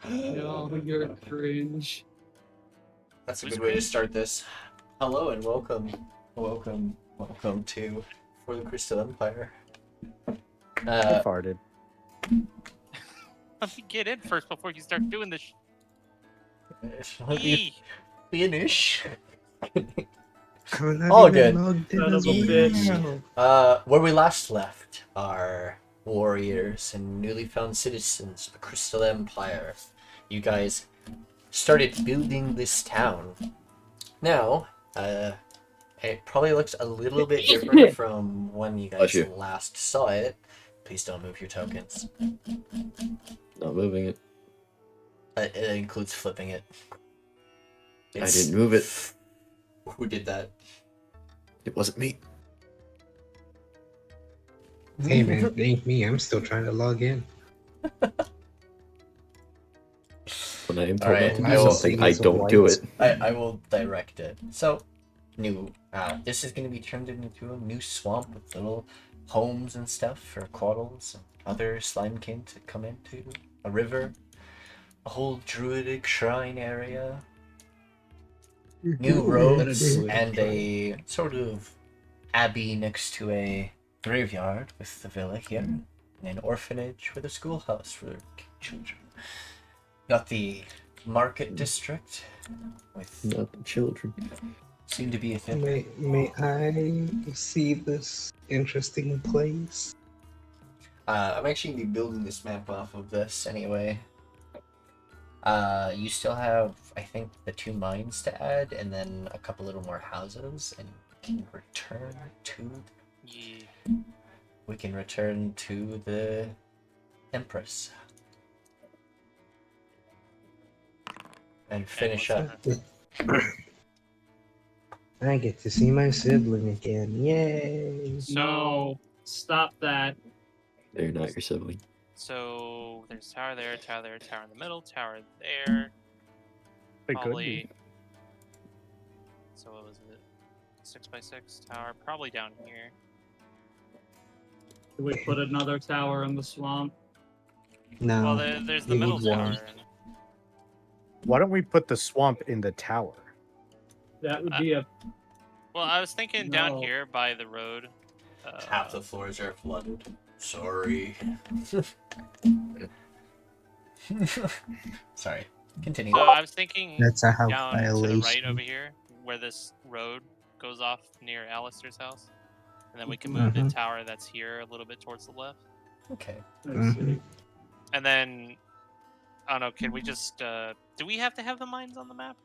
No, you're cringe. That's a good way to start this. Hello and welcome to For the Crystal Empire. I farted. Let me get in first before you start doing this. Let me Eee. finish. All All good. Son of a bitch. Where we last left our warriors and newly found citizens of the Crystal Empire. You guys started building this town. Now, it probably looks a little bit different from when you guys last saw it. Please don't move your tokens. Not moving it. It includes flipping it. I didn't move it. Who did that? It wasn't me. Hey man, it ain't me. I'm still trying to log in. When I am told Alright, not to I do will something, I don't do it. I will direct it. So, this is going to be turned into a new swamp with little homes and stuff for quaddles and other slime kin to come into. A river, a whole druidic shrine area, new roads, and a sort of abbey next to a graveyard with the villa here, and an orphanage with a schoolhouse for children. Got the market district with Not the children. soon to be a thing. May I see this interesting place? I'm actually gonna be building this map off of this anyway. You still have, I think, the 2 mines to add, and then a couple little more houses, and we can return to. Yeah. We can return to the Empress and finish up. I get to see my sibling again. Yay! No, stop that. They're not your sibling. So there's tower there, tower there, tower in the middle, tower there. It could Probably. be. So what was it? 6x6 tower, probably down here. Do we put another tower in the swamp? No. Well, there's the you middle need tower. one. And Why don't we put the swamp in the tower? That would be a. well, I was thinking down No. here by the road. Half the floors are flooded. Sorry. Sorry. Continue. So I was thinking That's a house down to the violation. right over here, where this road goes off near Alistair's house, and then we can move the tower that's here a little bit towards the left. Okay. And then, I don't know. Can we just? Do we have to have the mines on the map?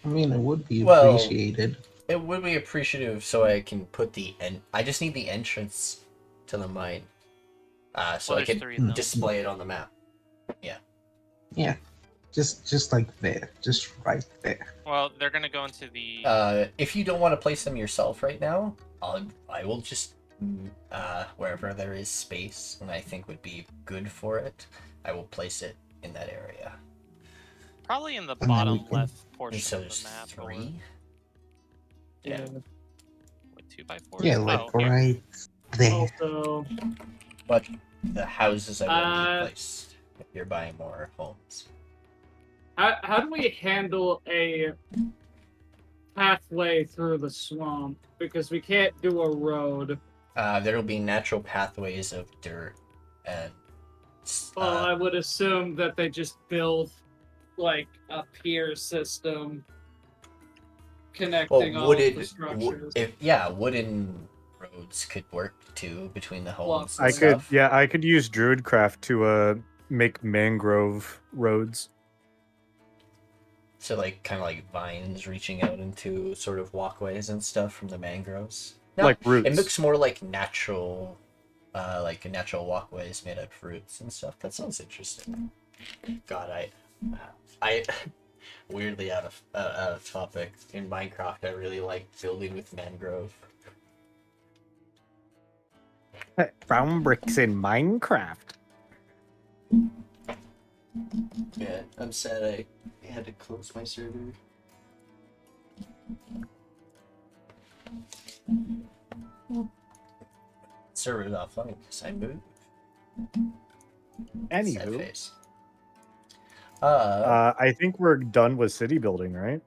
I mean, it would be Well, appreciated. It would be appreciative, so I can put the I just need the entrance to the mine, so Well, I there's can 3 of them. display it on the map. Yeah, just like there, just right there. Well, they're gonna go into the. If you don't want to place them yourself right now, I will just wherever there is space and I think would be good for it, I will place it in that area. Probably in the then bottom we can- left And portion so of there's the map. 3. Yeah. With 2x4. Yeah, like here. right there. Also, But the houses I will be Uh, placed if you're buying more homes. how do we handle a pathway through the swamp? Because we can't do a road. There will be natural pathways of dirt and. Well, I would assume that they just build like a pier system connecting all of the structures. Wooden roads could work too between the homes. Well, And stuff. I could use Druidcraft to make mangrove roads. So like kind of like vines reaching out into sort of walkways and stuff from the mangroves. No, Like roots. It looks more like natural walkways made out of roots and stuff. That sounds interesting. God, I weirdly out of topic. In Minecraft, I really like building with mangrove. Found bricks in Minecraft. Yeah, I'm sad I had to close my server. Server's offline because I moved. Sad Anywho, face. I think we're done with city building, right?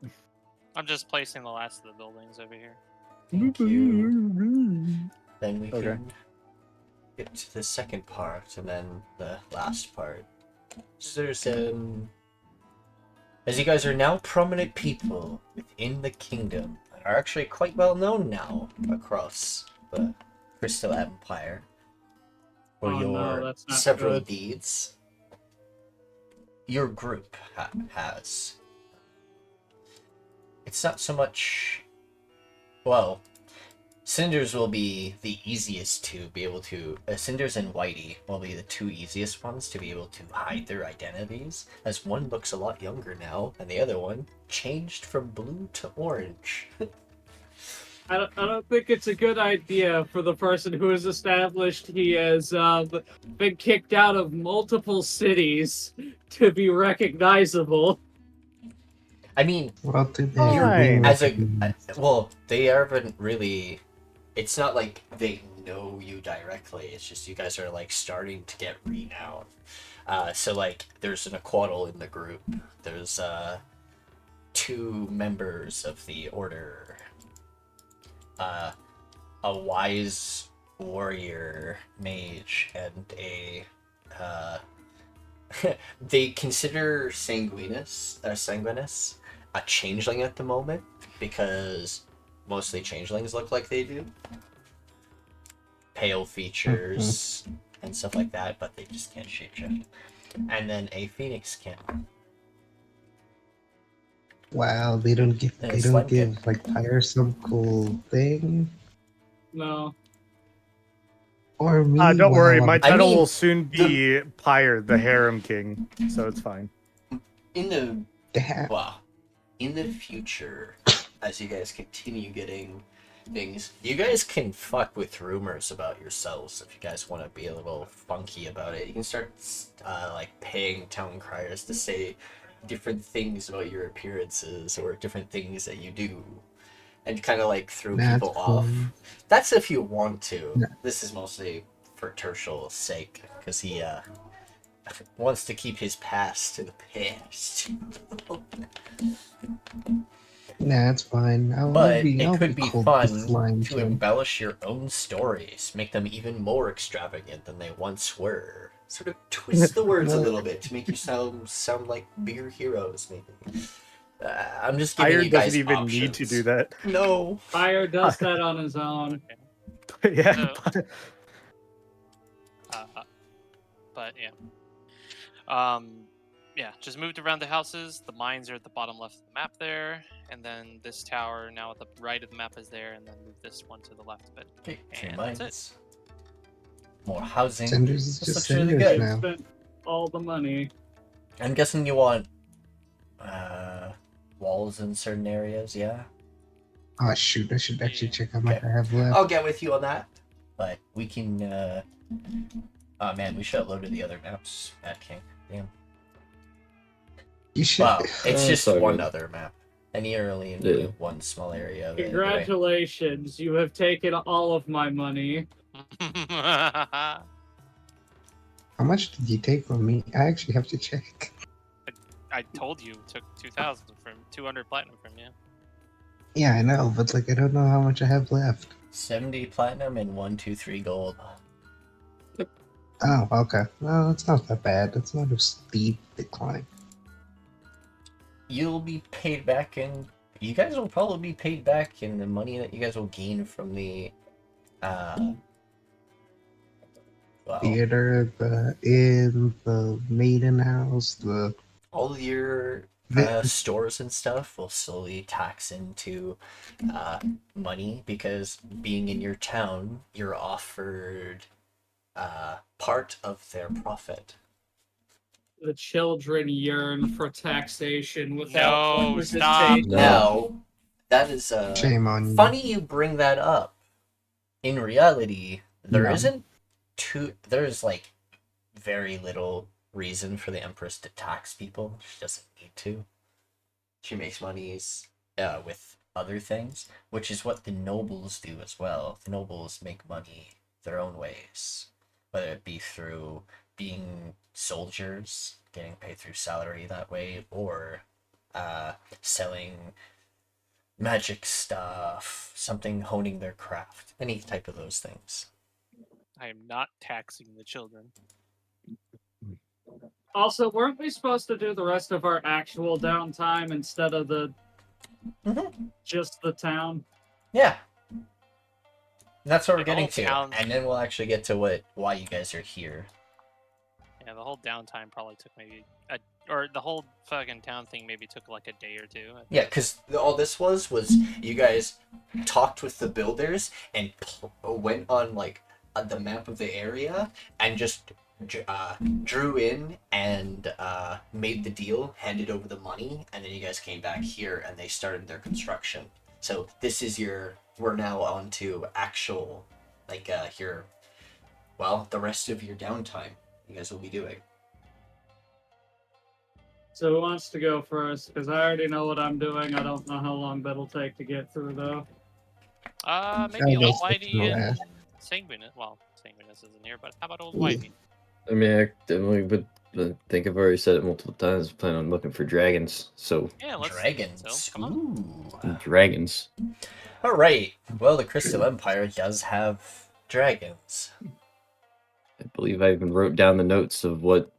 I'm just placing the last of the buildings over here. Thank you. Then we Okay. can get to the second part and then the last part. So there's as you guys are now prominent people within the kingdom, and are actually quite well known now across the Crystal Empire for Oh, no, your that's not several good. deeds. Your group has. It's not so much. Well, Cinders will be the easiest to be able to. Cinders and Whitey will be the two easiest ones to be able to hide their identities, as one looks a lot younger now, and the other one changed from blue to orange. I don't think it's a good idea for the person who has established he has been kicked out of multiple cities to be recognizable. I mean, Well, today Fine. as a well, they haven't really. It's not like they know you directly. It's just you guys are like starting to get renowned. So like, there's an Aquaddle in the group. There's 2 members of the order. A wise warrior mage and a they consider Sanguis a changeling at the moment because mostly changelings look like they do. Pale features and stuff like that, but they just can't shapeshift. And then a phoenix can. Wow, they don't give like Pyre some cool thing, No. or me. Don't worry, my I'm- title mean, will soon be Pyre, the Harem King, so it's fine. In the Damn. Well, in the future, as you guys continue getting things, you guys can fuck with rumors about yourselves if you guys want to be a little funky about it. You can start like paying town criers to say different things about your appearances or different things that you do, and kind of like throw That's people off. fun. That's if you want to. Yeah. This is mostly for Tirsheal's sake because he wants to keep his past in the past. Nah, it's fine. But it could be cool with fun slime to too. embellish your own stories, make them even more extravagant than they once were. Sort of twist the words a Well- little bit to make you sound like bigger heroes, maybe. I'm just giving Pyre you guys doesn't even options. need to do that. No. Fire does that on his own. Okay. Yeah. But yeah. Yeah, just moved around the houses. The mines are at the bottom left of the map there, and then this tower now at the right of the map is there, and then move this one to the left of it. Okay, 2 And mines. that's More housing. Cinders is This just looks really Cinders good. now. Spent all the money. I'm guessing you want walls in certain areas, yeah? Oh shoot! I should actually Yeah. check how much Okay. I have left. I'll get with you on that. But we can oh man, we should have loaded the other maps at King. Damn. You should. Wow, it's just sorry. one other map. And you're only in Yeah. one small area of it. Anyway. Congratulations, you have taken all of my money. How much did you take from me? I actually have to check. I told you took 2,000 from 200 platinum from you. Yeah, I know, but like I don't know how much I have left. 70 platinum and 123 gold. Oh, okay. Well, it's not that bad. It's not a steep decline. You'll be paid back in. You guys will probably be paid back in the money that you guys will gain from the. Well, Theater, the inn, the maiden house, the all your stores and stuff will slowly tax into money because being in your town, you're offered part of their profit. The children yearn for taxation without No, representation. stop. No. Now, that is shame on you. funny you bring that up. In reality, there No. isn't there's like very little reason for the Empress to tax people. She doesn't need to. She makes monies with other things, which is what the nobles do as well. The nobles make money their own ways, whether it be through being soldiers getting paid through salary that way, or selling magic stuff, something honing their craft, any type of those things. I am not taxing the children. Also, weren't we supposed to do the rest of our actual downtime instead of the just the town? Yeah. That's what we're The getting whole to, town- and then we'll actually get to why you guys are here. Yeah, the whole downtime probably took maybe or the whole fucking town thing maybe took like a day or two. Yeah, because all this was you guys talked with the builders and went on like the map of the area and just drew in and made the deal, handed over the money, and then you guys came back here and they started their construction. So this is we're now on to actual, like, the rest of your downtime you guys will be doing. So who wants to go first? Because I already know what I'm doing. I don't know how long that'll take to get through, though. Maybe I Old guess Whitey it's and last. Sanguinus. Well, Sanguinus isn't here, but how about Old Whitey? I mean, I definitely would. I think I've already said it multiple times. Plan on looking for dragons. So Yeah, let's. Dragons. So, come on. Ooh. dragons. All right. Well, the Crystal Empire does have dragons. I believe I even wrote down the notes of what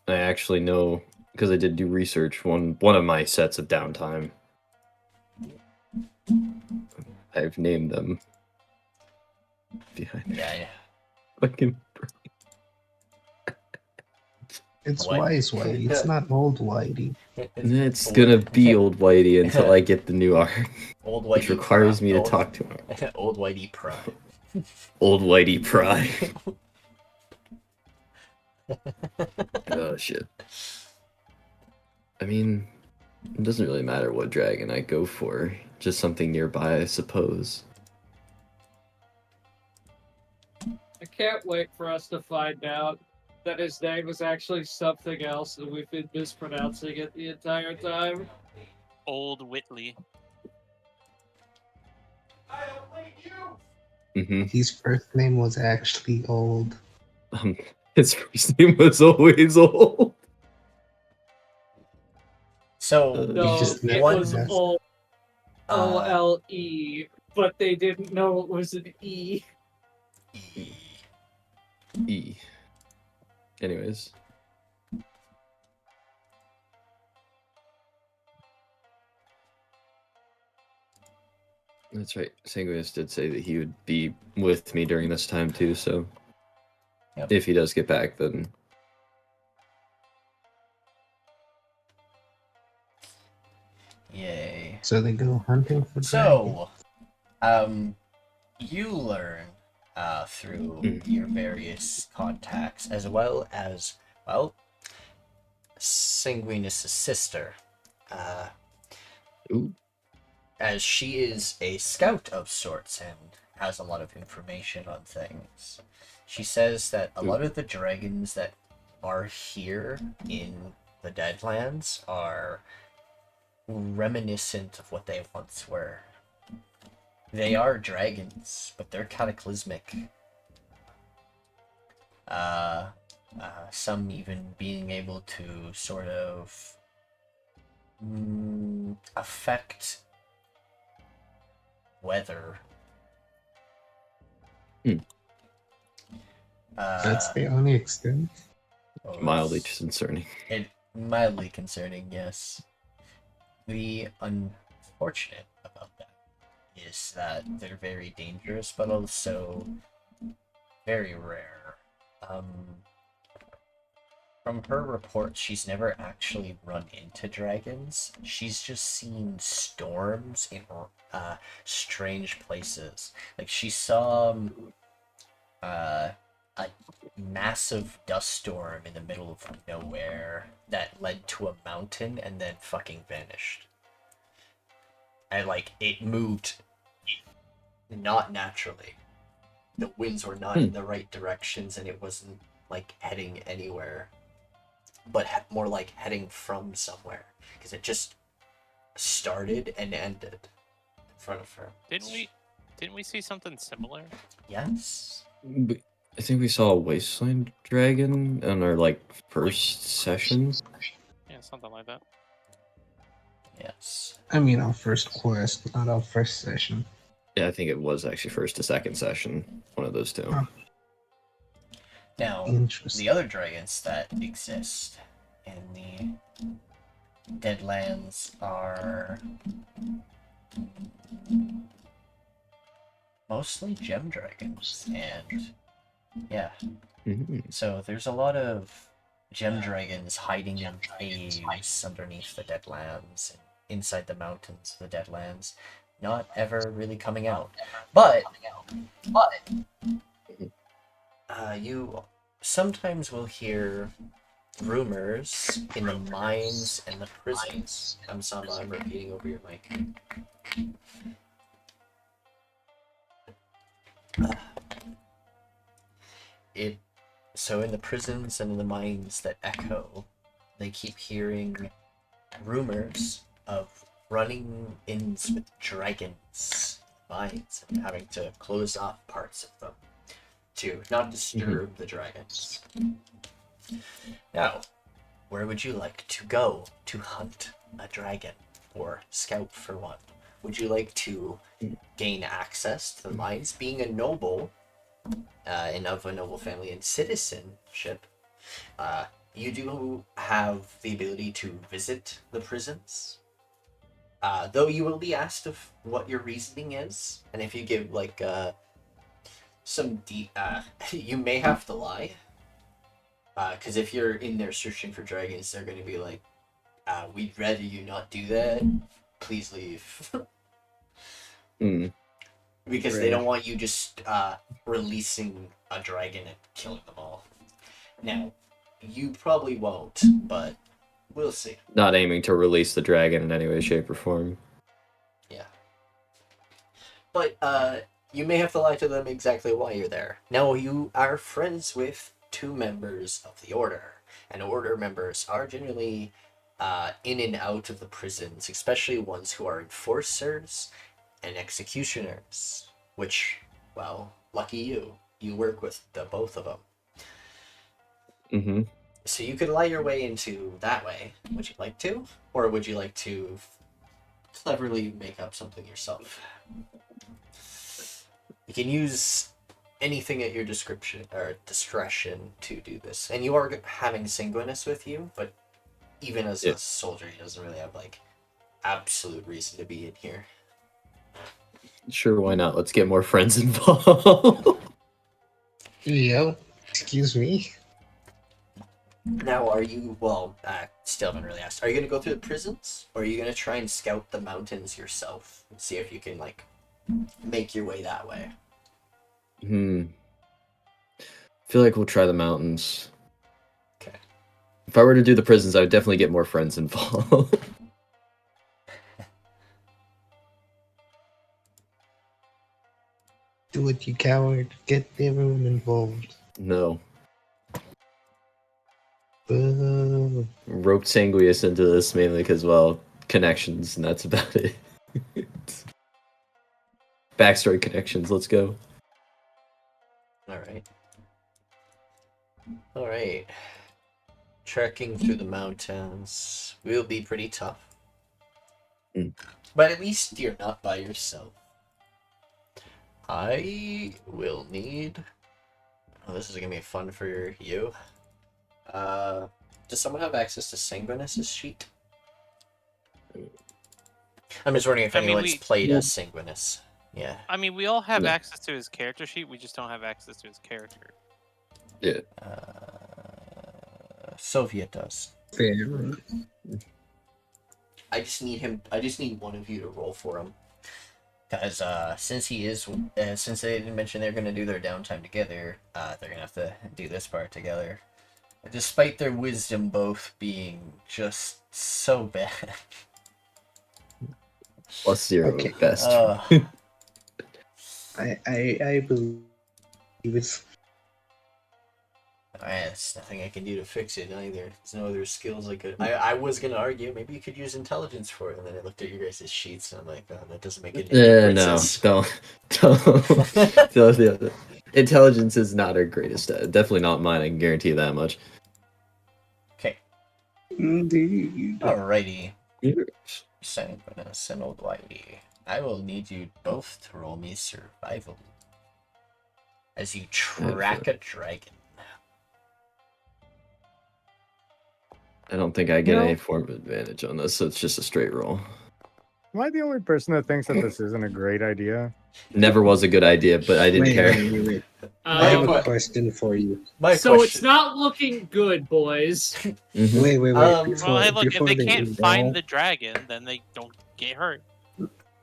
I actually know because I did do research. One of my sets of downtime. I've named them. Behind Yeah. fucking. It's What? Wise Whitey. It's not Old Whitey. It's gonna be Old Whitey until I get the new art, Old Whitey, which requires me to Old- talk to him. Old Whitey Prime. Old Whitey Pride. Oh shit. I mean, it doesn't really matter what dragon I go for. Just something nearby, I suppose. I can't wait for us to find out that his name is actually something else and we've been mispronouncing it the entire time. Old Whitley. Mm-hmm. His first name was actually Old. His first name was always old. So, No, just it never was asked. OLE, but they didn't know it was an E. E. Anyways. That's right. Sanguis did say that he would be with me during this time too, so Yep. if he does get back, then yay. So they go hunting for dragons. So, you learn through your various contacts, as well as, well, Sanguinus' sister, ooh. as she is a scout of sorts and has a lot of information on things. She says that a lot of the dragons that are here in the Deadlands are reminiscent of what they once were. They are dragons, but they're cataclysmic. Some even being able to sort of affect weather. That's the only extent. Mildly concerning. Mildly concerning, yes. The unfortunate about that is that they're very dangerous, but also very rare. From her reports, she's never actually run into dragons. She's just seen storms in strange places. Like, she saw a massive dust storm in the middle of nowhere that led to a mountain and then fucking vanished. And, like, it moved not naturally. The winds were not in the right directions and it wasn't, like, heading anywhere. But more like heading from somewhere. Because it just started and ended in front of her. Didn't we see something similar? Yes. But I think we saw a wasteland dragon in our like first session. Yeah, something like that. Yes. I mean, our first quest, not our first session. Yeah, I think it was actually first to second session. One of those two. Huh. Now, Interesting. the other dragons that exist in the Deadlands are mostly gem dragons, and yeah, Mhm. so there's a lot of gem dragons hiding in caves underneath the Deadlands and inside the mountains of the Deadlands, not ever really coming out. But you sometimes will hear rumors in the mines and the prisons. I'm sorry, I'm repeating over your mic. So in the prisons and in the mines that echo, they keep hearing rumors of run-ins with dragons in mines and having to close off parts of them to not disturb the dragons. Now, where would you like to go to hunt a dragon or scout for one? Would you like to gain access to the mines? Being a noble, and of a noble family and citizenship, you do have the ability to visit the prisons. Though you will be asked of what your reasoning is, and if you give like you may have to lie. Because if you're in there searching for dragons, they're going to be like, we'd rather you not do that. Please leave. Because they don't want you just releasing a dragon and killing them all. Now, you probably won't, but we'll see. Not aiming to release the dragon in any way, shape, or form. Yeah. But you may have to lie to them exactly why you're there. Now, you are friends with 2 members of the Order, and Order members are generally in and out of the prisons, especially ones who are enforcers and executioners, which, well, lucky you. You work with the both of them. Mm-hmm. So you could lie your way into that way. Would you like to? Or would you like to cleverly make up something yourself? You can use anything at your discretion to do this. And you are having Sanguis with you, but even as a soldier, he doesn't really have, like, absolute reason to be in here. Sure, why not? Let's get more friends involved. Yo, excuse me. Now, are you, still haven't really asked, are you going to go through the prisons? Or are you going to try and scout the mountains yourself? And see if you can, like, make your way that way? I feel like we'll try the mountains. Okay. If I were to do the prisons, I would definitely get more friends involved. Do it, you coward. Get everyone involved. No. Boo. Roped Sanguis into this mainly because, well, connections, and that's about it. Backstory connections, let's go. Alright. Trekking through the mountains will be pretty tough. But at least you're not by yourself. I will need... Oh, this is going to be fun for you. Does someone have access to Sanguis' sheet? I'm just wondering if anyone's played as Sanguis. Yeah. I mean, we all have access to his character sheet. We just don't have access to his character. Yeah. Soviet does. Fair. I just need one of you to roll for him. Because since they didn't mention they're going to do their downtime together, they're going to have to do this part together. Despite their wisdom both being just so bad. +0 Okay. best. I believe it's... There's nothing I can do to fix it either. There's no other skills I could... I was going to argue, maybe you could use intelligence for it, and then I looked at your guys' sheets, and I'm like, oh, that doesn't make any difference. No, don't. Intelligence is not our greatest stat. Definitely not mine. I can guarantee you that much. Okay. Indeed. Alrighty. Sanguis and Old Whitey. I will need you both to roll me survival as you track a dragon. I don't think I get No. any form of advantage on this, so it's just a straight roll. Am I the only person that thinks that this isn't a great idea? Never was a good idea, but I didn't care. Wait. I have Um, a question for you. My so it's question. not looking good, boys. Mhm. Wait. Um, Before, Well, hey, look, if before they they can't enroll- find the dragon, then they don't get hurt.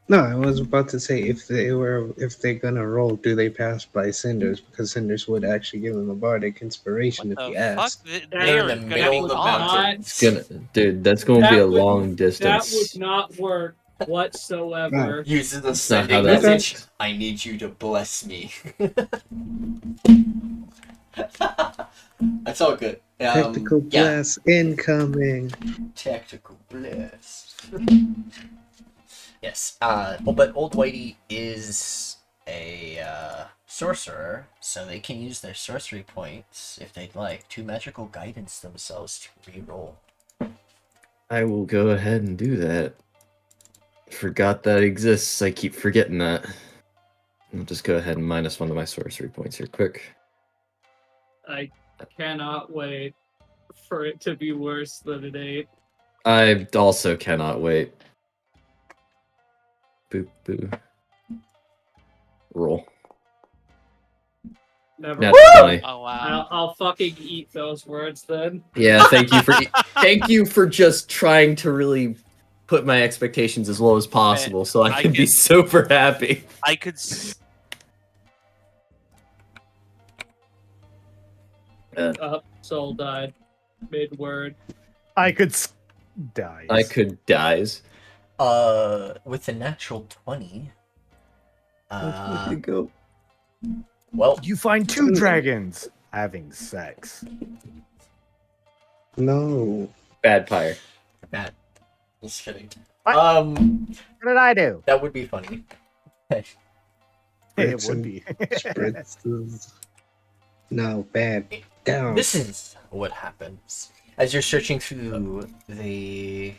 No, I was about to say if they're gonna roll, do they pass by Cinders? Because Cinders would actually give them a bardic inspiration What if the he fuck? asked. They They're are in the gonna middle be of the gone. mountains. It's gonna, dude, that's gonna be a That would- long That distance. would not work whatsoever. Uses the not how sending that message. works. I need you to bless me. That's all good. Tactical yeah. blast incoming. Tactical bless. Yes. But Old Whitey is a sorcerer, so they can use their sorcery points if they'd like to magical guidance themselves to reroll. I will go ahead and do that. Forgot that exists. I keep forgetting that. I'll just go ahead and minus one of my sorcery points here, quick. I cannot wait for it to be worse than an 8. I also cannot wait. Boop boo. Roll. Never That's funny. Oh wow. I'll fucking eat those words then. Yeah, thank you for just trying to really put my expectations as low as possible, so I I can be can- super happy. I could. Soul died. Mid-word. I could die. I could dies. With a natural 20. Go. Well, You find 2 dragons having sex. No. Bad Pyre. Matt. Just kidding. What? What did I do? That would be funny. It would be. Spritzes. No, bad. Down. This is what happens as you're searching through the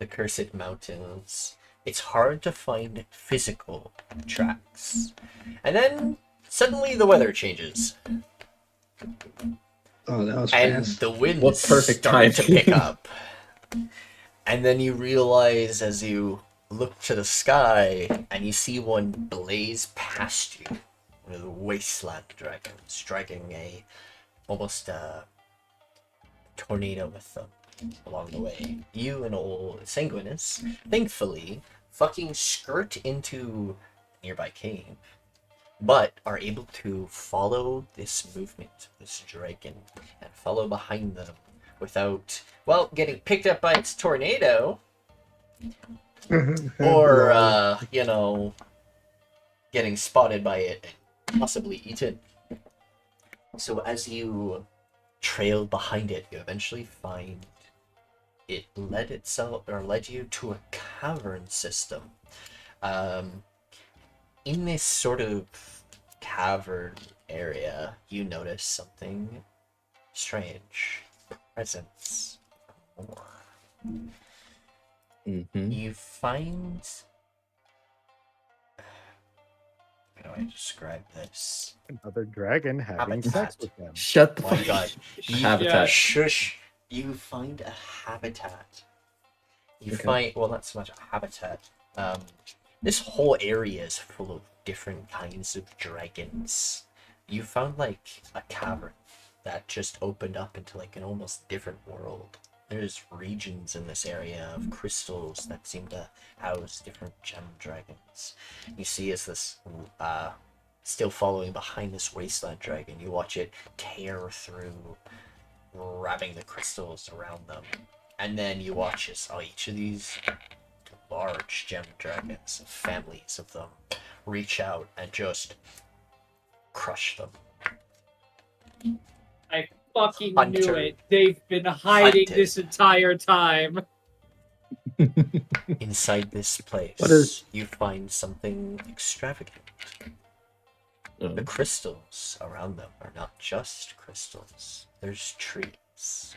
cursed mountains. It's hard to find physical tracks, and then suddenly the weather changes, Oh, that was and fast. the wind What perfect started to timing. pick up. And then you realize as you look to the sky, and you see one blaze past you. One of the wasteland dragons, dragging almost a tornado with them along the way. You and old Sanguis, thankfully, fucking skirt into a nearby cave, but are able to follow this movement, this dragon, and follow behind them without, well, getting picked up by its tornado, or, getting spotted by it and possibly eaten. So as you trail behind it, you eventually find it led you to a cavern system. In this sort of cavern area, you notice something strange. Presence. Mm-hmm. You find... How do I describe this? Another dragon having Habitat. sex with them. Shut the Oh my fuck god. Habitat. Shush. You find a habitat. You Okay. find, well, not so much a habitat. This whole area is full of different kinds of dragons. You found like a cavern that just opened up into like an almost different world. There's regions in this area of crystals that seem to house different gem dragons. You see as this still following behind this wasteland dragon, you watch it tear through, grabbing the crystals around them. And then you watch as each of these large gem dragons, families of them, reach out and just crush them. I fucking Hunter. knew it. They've been hiding Hunted. this entire time. Inside this place, What is- you find something extravagant. The crystals around them are not just crystals. There's trees.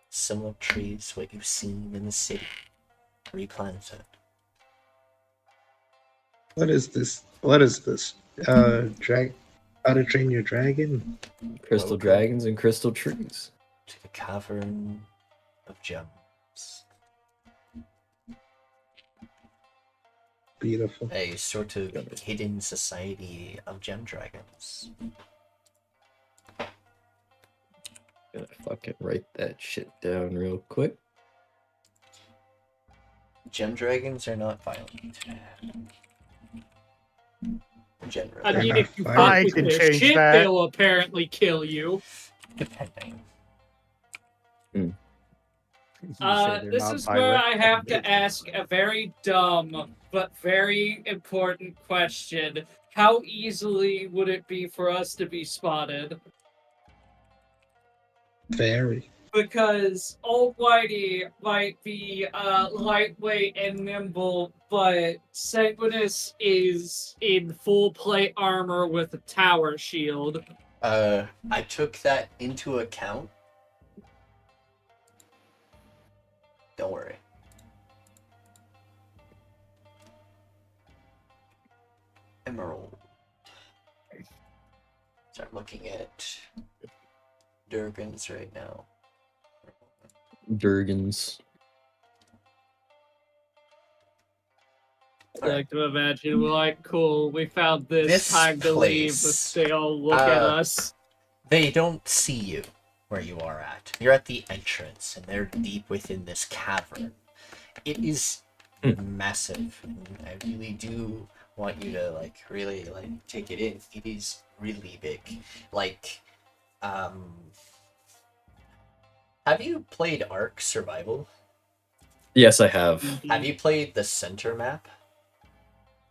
Similar trees what you've seen in the city. Replanted. What is this? What is this? How to Train Your Dragon? Crystal Welcome. dragons and crystal trees. To the Cavern of Gems. Beautiful. A sort of hidden society of gem dragons. Gonna fucking write that shit down real quick. Gem dragons are not violent. Generally. I mean, Yeah, if you I fuck with can their change shit, that. they'll apparently kill you. Depending. You say they're This not is where violent. I have to ask a very dumb but very important question. How easily would it be for us to be spotted? Very. Because Old Whitey might be lightweight and nimble, but Sanguis is in full plate armor with a tower shield. I took that into account. Don't worry. Emerald. Start looking at Jørgens right now. Jørgens. I like to imagine we're like, cool, we found this, This time to leave, place, but they all look at us. They don't see you where you are at. You're at the entrance, and they're deep within this cavern. It is massive. And I really do want you to really take it in. It is really big. Have you played Ark Survival? Yes, I have. Have you played the center map?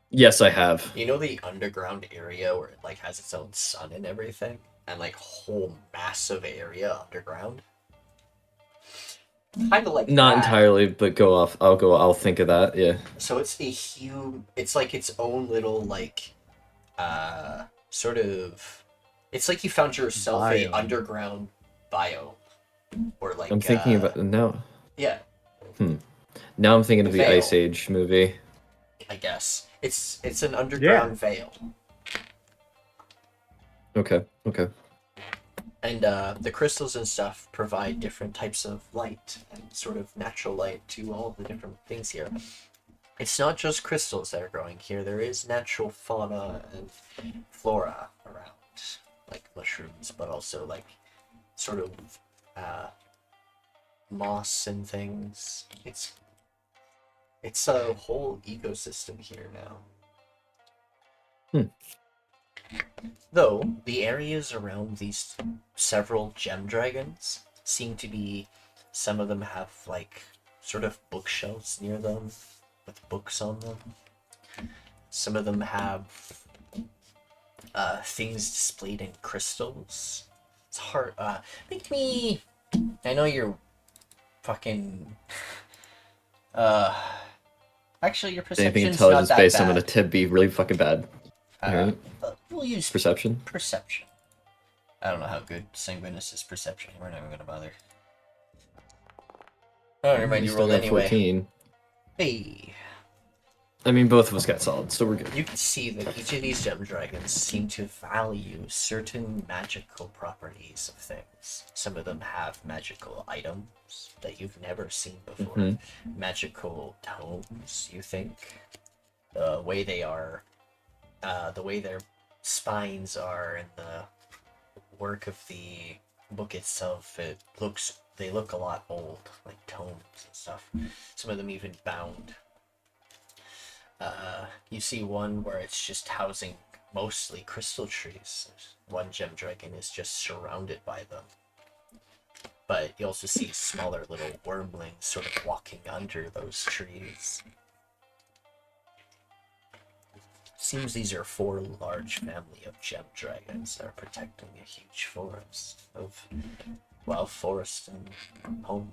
Yes, I have. You know the underground area where it has its own sun and everything? And whole massive area underground? Kind of like Not that. entirely, but go off. I'll think of that. Yeah. So it's a huge, it's like its own little sort of, it's like you found yourself a Biome. underground biome. Or I'm thinking about now. Yeah, Now I'm thinking of the Veil. Ice Age movie. I guess. It's an underground veil. Okay. Okay. And the crystals and stuff provide different types of light and sort of natural light to all the different things here. It's not just crystals that are growing here. There is natural fauna and flora around, like mushrooms, but also sort of moss and things. It's a whole ecosystem here now. Though the areas around these several gem dragons seem to be, some of them have sort of bookshelves near them with books on them. Some of them have things displayed in crystals. It's hard. Make me. I know you're fucking. Actually, your Anything perception's not intelligence that based, bad. I'm gonna tip be really fucking bad. Alright. We'll use Perception. perception. I don't know how good Sanguis is perception. We're not even gonna bother. Oh, never mind. You You still rolled got anyway. 14. Hey, I mean, both of us got solid, so we're good. you can see that each of these gem dragons seem to value certain magical properties of things. Some of them have magical items that you've never seen before. Magical tomes, you think. The way they are, the way their spines are, and the work of the book itself, they look a lot old, like tomes and stuff. Some of them even bound. You see one where it's just housing mostly crystal trees. One gem dragon is just surrounded by them. But you also see smaller little wormlings sort of walking under those trees. Seems these are 4 large family of gem dragons that are protecting a huge forest of, forest and home.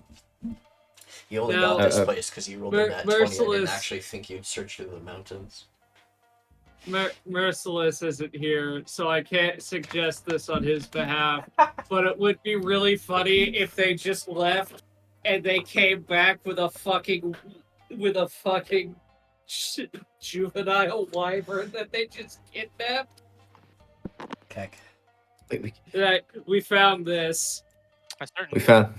You only Now- got this place because you rolled in that 20. I didn't Merciless. actually think you'd search through the mountains. Merciless isn't here, so I can't suggest this on his behalf. But it would be really funny if they just left and they came back with a fucking juvenile wyvern that they just kidnapped. Keck. Wait, Right, we found this. I certainly we found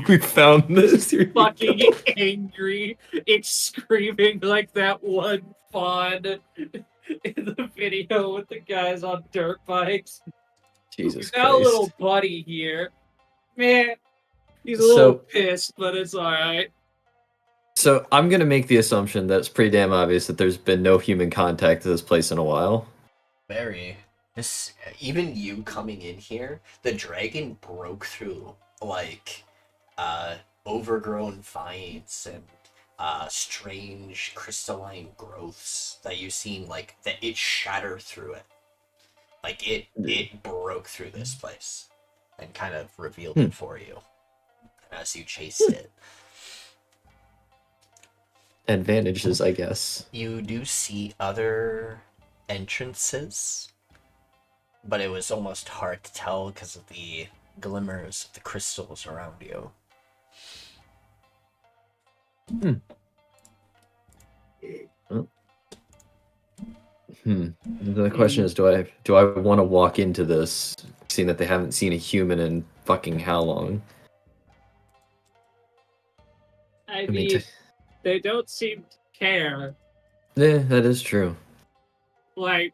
we found this. Here you Fucking go. angry, it's screaming like that one fawn in the video with the guys on dirt bikes. Jesus We got a little Christ. buddy here. Man, he's a little So- pissed, but it's alright. So I'm gonna make the assumption that it's pretty damn obvious that there's been no human contact to this place in a while. Very. This, even you coming in here, the dragon broke through, like, overgrown vines and, strange crystalline growths that you've seen, like, that it shattered through it. Like, it broke through this place and kind of revealed it for you as you chased it. Advantages, I guess. You do see other entrances, but it was almost hard to tell because of the glimmers of the crystals around you. The question is, do I want to walk into this, seeing that they haven't seen a human in fucking how long? I mean, mean, they don't seem to care. Yeah, that is true. Like,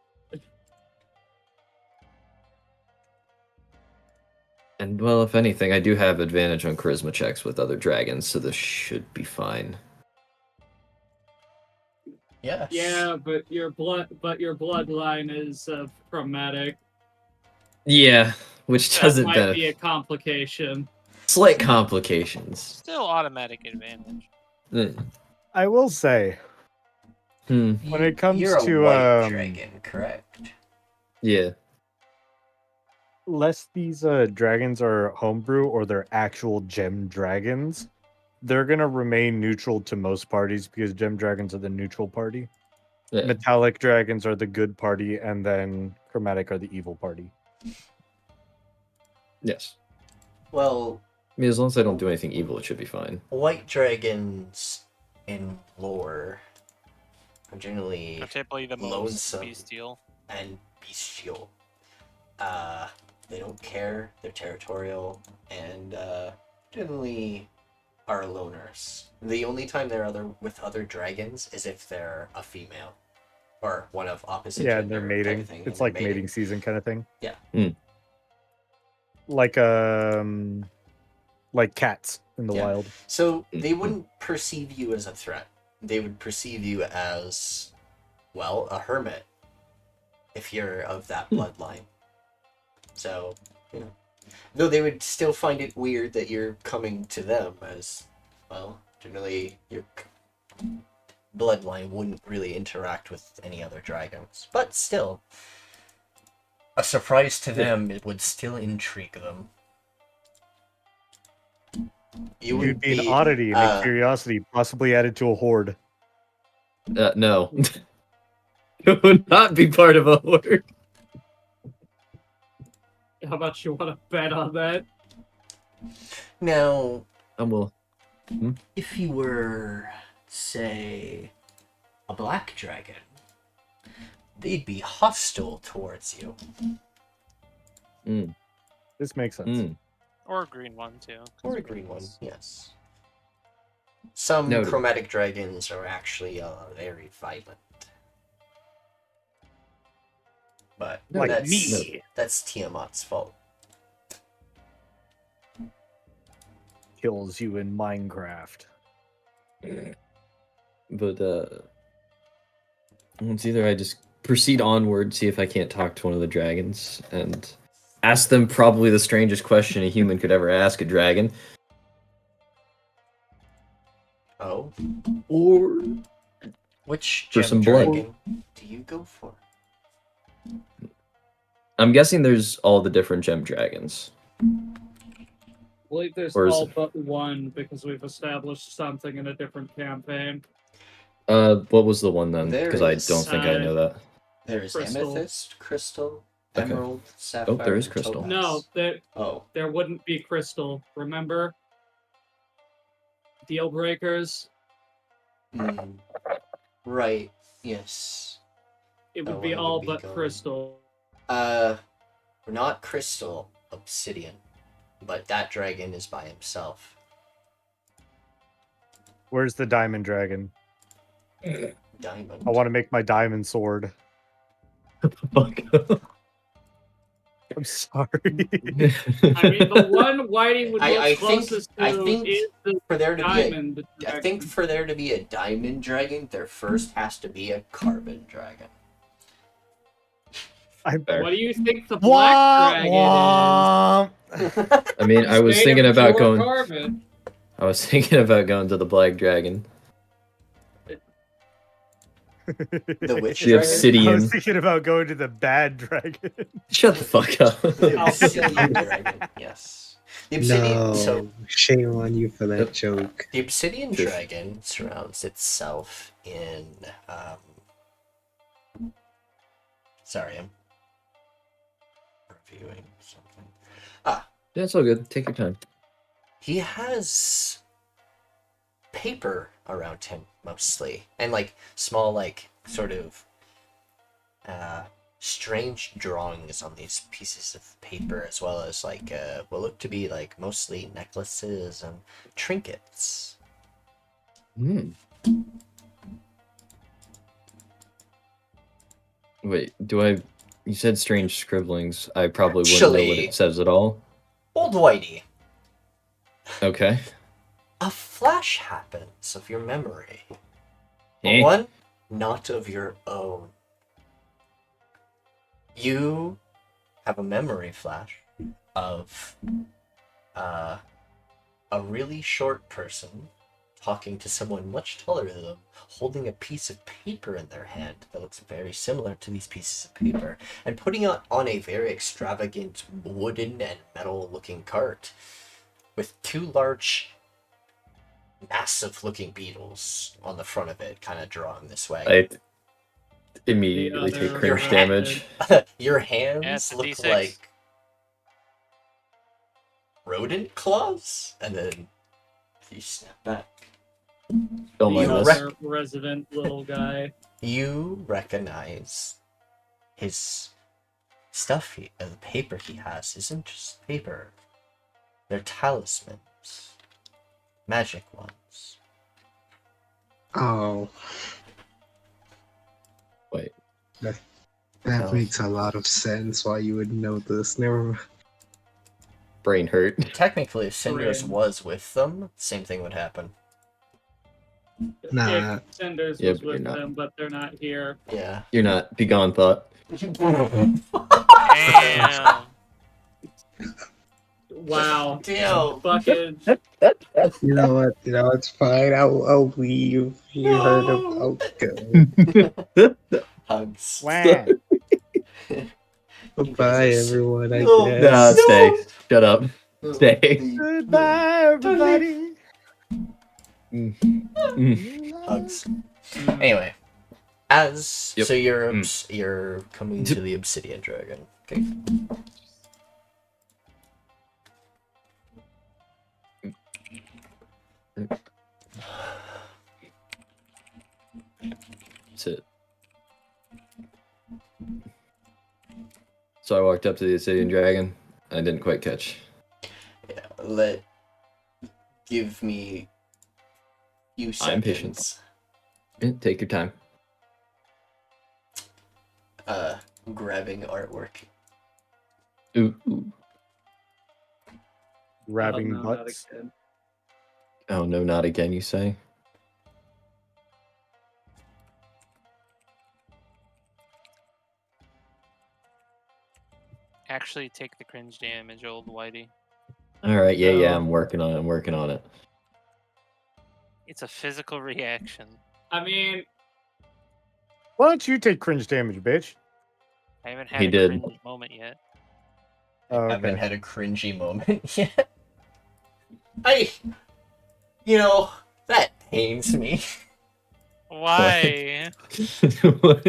And well, if anything, I do have advantage on charisma checks with other dragons, so this should be fine. Yes. yeah, but your bloodline is chromatic. Yeah, which That doesn't might benefit. be a complication. Slight complications. still automatic advantage. I will say, when it comes You're a to white dragon, correct? Yeah. lest these dragons are homebrew or they're actual gem dragons, they're gonna remain neutral to most parties because gem dragons are the neutral party. Yeah. Metallic dragons are the good party, and then chromatic are the evil party. Yes. Well, I mean, as long as I don't do anything evil, it should be fine. white dragons in lore are generally They're typically the most lonesome. bestial. and bestial. They don't care, they're territorial, and generally are loners. The only time they're with other dragons is if they're a female. Or one of opposite Yeah, gender they're type mating. thing, It's and like they're mating season kind of thing. Yeah. Like cats in the Yeah. wild. So they wouldn't perceive you as a threat. They would perceive you as, well, a hermit. If you're of that bloodline. So, you know. Though they would still find it weird that you're coming to them as, well, generally your bloodline wouldn't really interact with any other dragons. But still, a surprise to them, it would still intrigue them. You'd be an oddity and a curiosity, possibly added to a horde. No. It would not be part of a horde. How much you want to bet on that? Now, Well, if you were, say, a black dragon, they'd be hostile towards you. This makes sense. Or a green one, too. 'cause Or a we green got one, this. yes. Some Noted. chromatic dragons are actually very violent. But Like that's, me. that's Tiamat's fault. Kills you in Minecraft. but it's either I just proceed onward, see if I can't talk to one of the dragons, and ask them probably the strangest question a human could ever ask a dragon. Oh? Or Which For gem some blood. dragon do you go for? I'm guessing there's all the different gem dragons. I believe there's Or is all it- but one because we've established something in a different campaign. What was the one then? There Because I is, don't think I know that. There's Crystal. amethyst, crystal, Okay. emerald, sapphire. there is and crystal. topaz. No, Oh. there wouldn't be crystal. Remember? Deal breakers. Hmm. Right. Yes. It would Oh, be well, it all would be but gold. crystal. Not crystal, obsidian. But that dragon is by himself. Where's the diamond dragon? Diamond. I want to make my diamond sword. Fuck. I'm sorry. I mean, the one Whitey would look I think closest to I think is the for there to diamond be dragon. I think for there to be a diamond dragon, there first has to be a carbon dragon. Fair. What do you think the black dragon I mean, is? I was Made thinking of about pure going. carbon. I was thinking about going to the black dragon. The witch The dragon? I obsidian. was thinking about going to the bad dragon. Shut the fuck up. The obsidian dragon, yes. The obsidian No, so shame on you for that Yep. joke. the obsidian Sure. dragon surrounds itself in sorry, I'm reviewing something. Yeah, it's all good. Take your time. He has paper around him mostly, and like small, like sort of strange drawings on these pieces of paper, as well as like what look to be like mostly necklaces and trinkets. Hmm. Wait, do I? You said strange scribblings. I probably wouldn't know what Actually- it says at all. Old Whitey, Okay. a flash happens of your memory, Eh? one not of your own. You have a memory flash of a really short person talking to someone much taller than them, holding a piece of paper in their hand that looks very similar to these pieces of paper, and putting it on a very extravagant wooden and metal looking cart with two large, massive looking beetles on the front of it, kind of drawn this way. I immediately The take other cringe Your damage. Your Yeah, hands it's a look D6. like rodent claws, and then you snap back. Don't You mind The this. other resident little guy. You recognize his stuff, the paper he has isn't just paper. They're talismans. Magic ones. Oh, Wait. that Oh. makes a lot of sense why you would know this. Never mind. Brain hurt. Technically, if Cinders Friend. was with them, same thing would happen. Nah. If Cinders Yeah, was but you're with not. them, but they're not here. Yeah. You're not. Be gone, thought. Damn. Wow. Damn. Fucking. You know what? You know it's fine. I'll leave. You heard of? I'll go. Hugs. Wah. Bye, everyone. I No. guess. Nah, No. stay. Shut up. Stay. Goodbye, everybody. Hugs. Anyway, as Yep. so you're coming to the obsidian dragon. Okay. That's it. So I walked up to the obsidian dragon. I didn't quite catch. Yeah. Give me few seconds. I'm patient. Take your time. Grabbing artwork. Ooh. Ooh. Grabbing Oh, no, not butts. again. Oh no, not again, you say? Actually, take the cringe damage, old Whitey. Alright, yeah, No. I'm working on it. I'm working on it. It's a physical reaction. I mean, Why don't you take cringe damage, bitch? I haven't had He a did. cringe moment yet. Oh, I haven't okay. had a cringy moment yet. That pains me. Why? What?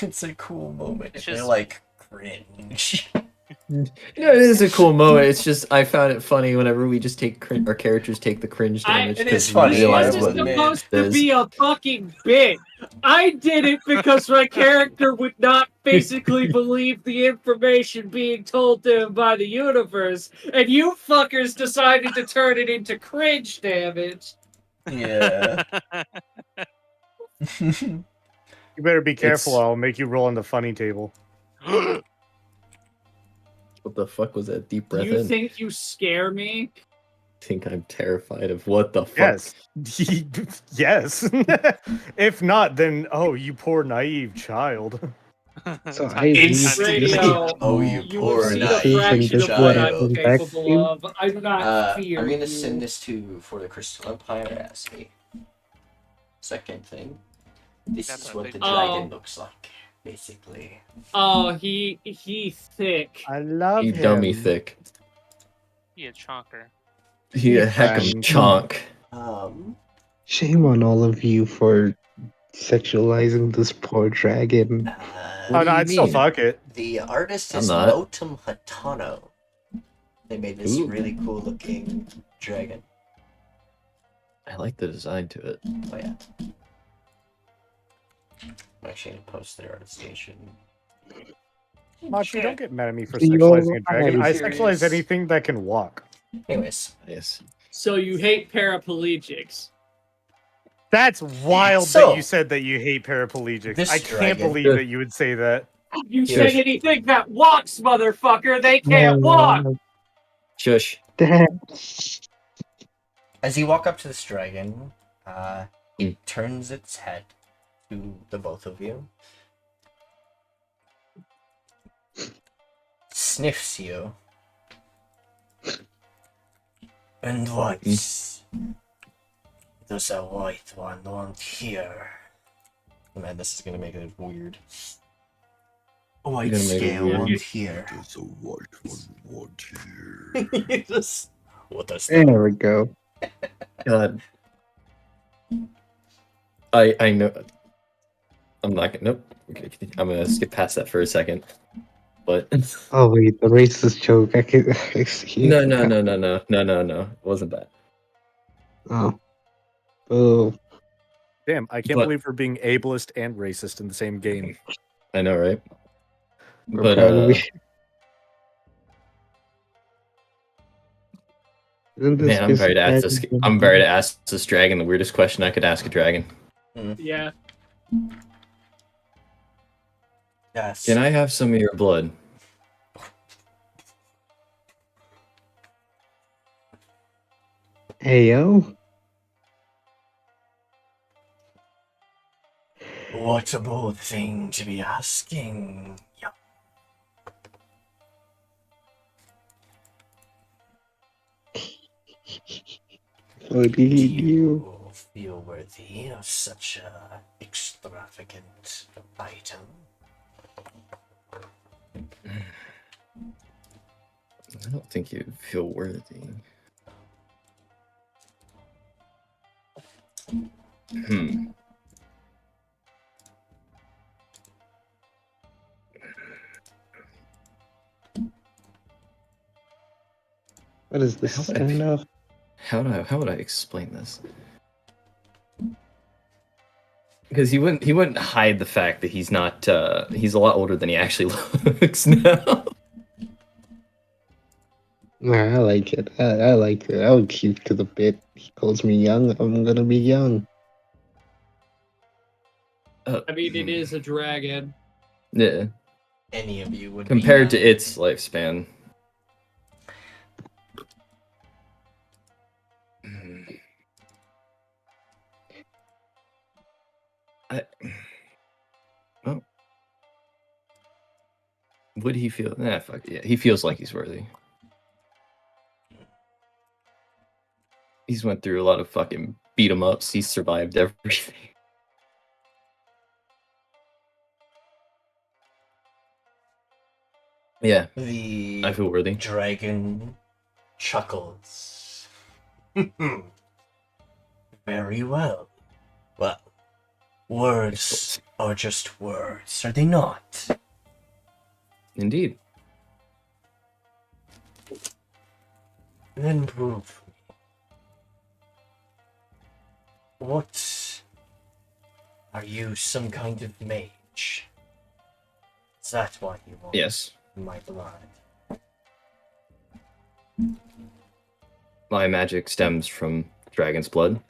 It's a cool moment. It's They're just- like cringe. Yeah, it is a cool moment. It's just I found it funny whenever we just take our characters take the cringe damage It is because we funny, realize This I is what would admit. supposed to it is. be a fucking bit. I did it because my character would not basically believe the information being told to him by the universe, and you fuckers decided to turn it into cringe damage. Yeah. You better be careful. It's- I'll make you roll on the funny table. What the fuck was that deep Do breath you in? think you scare me? Think I'm terrified of what the fuck? Yes. Yes. If not, then you poor naive child. So Tiny- Instantly. Radio, Oh, you You poor will see the naive fraction of just what child. I'm back capable to- of. I do not fear I'm gonna you. send this to for the Crystal Empire as a second thing. This That's is a what big the deal. dragon looks like, basically. Oh, he thick. I love You him. dummy thick. He a chonker. He a heck of a Friend. chonk. Shame on all of you for sexualizing this poor dragon. Oh What no, do you I'd still mean? fuck it. The artist I'm is not. Motum Hatano. They made this Ooh. really cool looking dragon. I like the design to it. Oh yeah. I'm actually gonna post their artist station. Moxie, don't get mad at me for You're sexualizing a dragon. I right. sexualize anything that can walk. Anyways, Yes. So you hate paraplegics. That's wild So, that you said that you hate paraplegics. this I can't dragon- believe that you would say that. You Yeah. say anything that walks, motherfucker, they can't walk! Shush. Damn. as you walk up to this dragon, it Mm. turns its head to the both of you, sniffs you, and what does a white one want here? Man, this is gonna make it weird. A white You're gonna make it scale weird. want here. Does a white one want here? You just what does that? There we go. God. I know. I'm not gonna. Nope. Okay, I'm gonna skip past that for a second. But Oh wait, the racist joke. I see. no. It wasn't that. Oh. Oh. Damn, I can't But- believe we're being ableist and racist in the same game. I know, right? We're But probably. Isn't this man, I'm just ready to ask this. dragon- I'm ready to ask this dragon the weirdest question I could ask a dragon. Yeah. Yes. Can I have some of your blood? Hey yo. What a bold thing to be asking. Yup. What did Do he do? you feel worthy of such a extravagant item? I don't think you feel worthy. Hmm. What is this How would I kind be- of? How would I explain this? Because he wouldn't hide the fact that he's not he's a lot older than he actually looks now. Nah, I like it. I like it. I would keep to the bit. He calls me young. I'm gonna be young. I mean, it is a dragon. Yeah. Any of you would Compared be to its lifespan. Well, would he feel? Nah, fuck yeah. He feels like he's worthy. He's went through a lot of fucking beat 'em ups. He's survived everything. Yeah, the I feel worthy. dragon chuckles. Very well. Well, words are just words, are they not? Indeed. Then prove me. What? Are you some kind of mage? Is that why you want Yes. my blood? My magic stems from dragon's blood.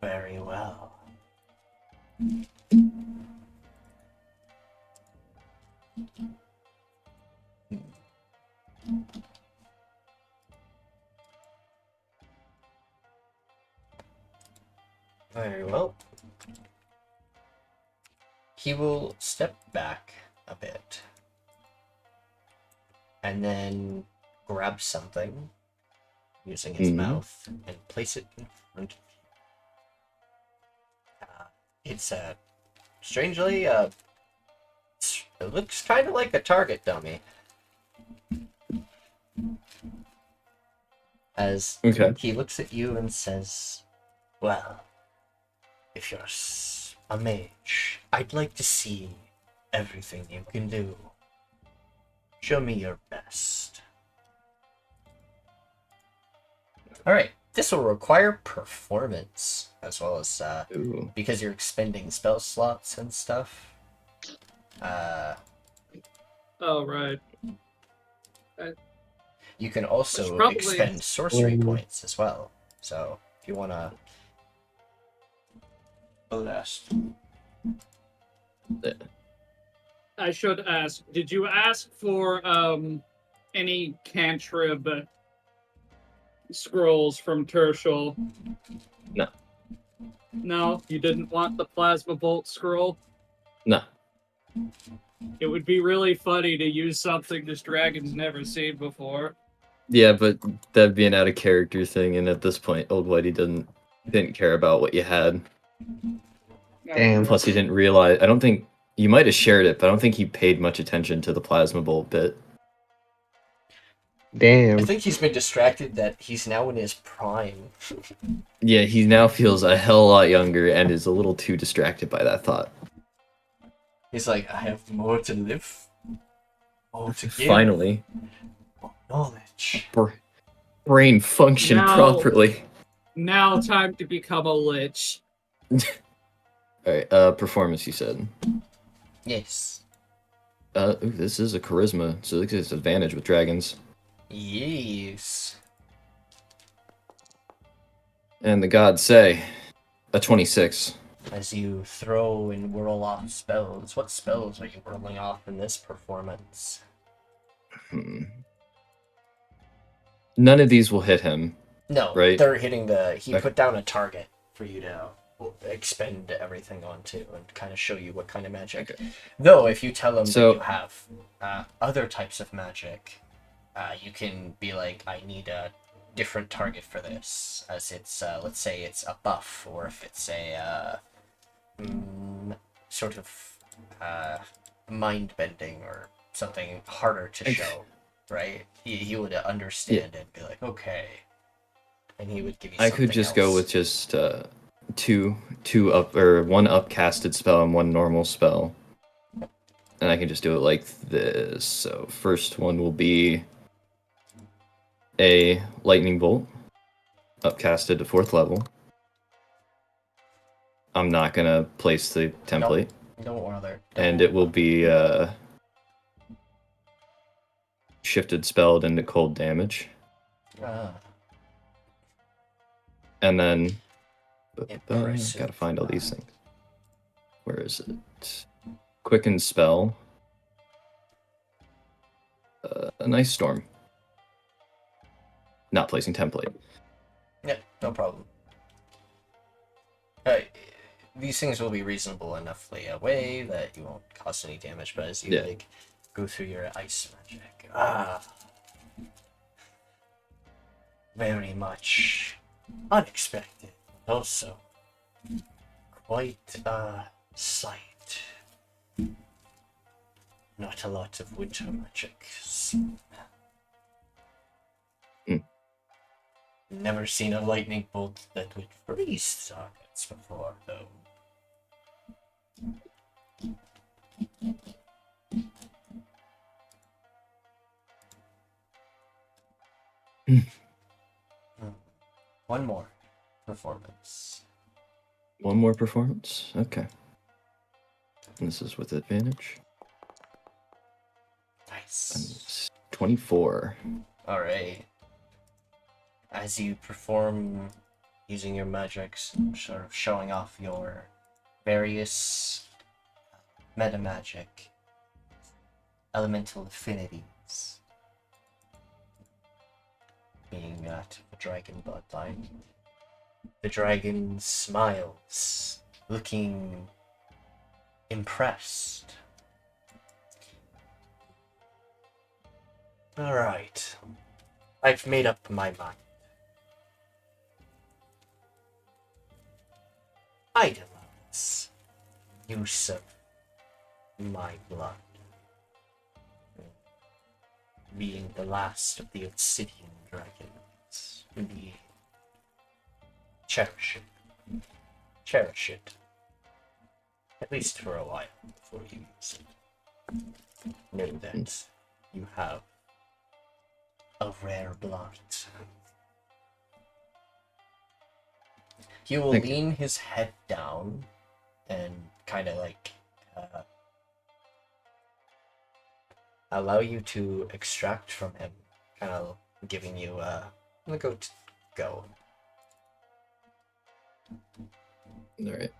Very well. Very well. He will step back a bit and then grab something using his mouth and place it in front of you. It's strangely, it looks kind of like a target dummy. As he looks at you and says, well, if you're a mage, I'd like to see everything you can do. Show me your best. Alright, this will require performance, as well as, because you're expending spell slots and stuff. Oh, right. You can also probably- expend sorcery points as well. So, if you want to... Last. I should ask, did you ask for any cantrip scrolls from Tirsheal? No. No, you didn't want the plasma bolt scroll? No. It would be really funny to use something this dragon's never seen before. Yeah, but that'd be an out of character thing, and at this point, Old Whitey didn't care about what you had. Damn. Plus, he didn't realize. I don't think you might have shared it, but I don't think he paid much attention to the plasma bolt bit. Damn. I think he's been distracted that he's now in his prime. Yeah, he now feels a hell of a lot younger and is a little too distracted by that thought. He's like, I have more to live. More to give. Finally, More knowledge. brain function Now- properly. Now time to become a lich. Alright, performance, you said. Yes. Ooh, this is a charisma, so this is advantage with dragons. Yes. And the gods say, a 26. As you throw and whirl off spells, what spells are you whirling off in this performance? None of these will hit him. No, Right. they're hitting the... He Okay. put down a target for you to expend everything onto and kind of show you what kind of magic. Okay. Though, if you tell him So- that you have other types of magic, you can be like, I need a different target for this. As it's, let's say it's a buff, or if it's a sort of mind-bending or something harder to show, right? He would understand and be like, okay. And he would give you I something could just else. go with just two up or one upcasted spell and one normal spell. And I can just do it like this. So first one will be a lightning bolt, upcasted to 4th level. I'm not gonna place the template, Don't bother. and it will be shifted spelled into cold damage, and then Impressive. gotta find all these things. Where is it? Quicken spell. A nice storm. Not placing template. Yeah, no problem. These things will be reasonable enoughly away that you won't cause any damage, but as you like go through your ice magic, very much unexpected, also quite a sight. Not a lot of winter magic. Never seen a lightning bolt that would freeze targets. once before, though. One more performance. One more performance? Okay. This is with advantage. Nice. And it's 24. Alright. As you perform using your magics, sort of showing off your various meta magic elemental affinities, being that the dragon bloodline, the dragon smiles, looking impressed. Alright. I've made up my mind. Idolize use of my blood. Being the last of the obsidian dragons. We cherish it. Cherish it. At least for a while before you use it. Know that you have a rare blood. He will Thank you. lean his head down and kind of like allow you to extract from him, kind of giving you I'm gonna go. Alright.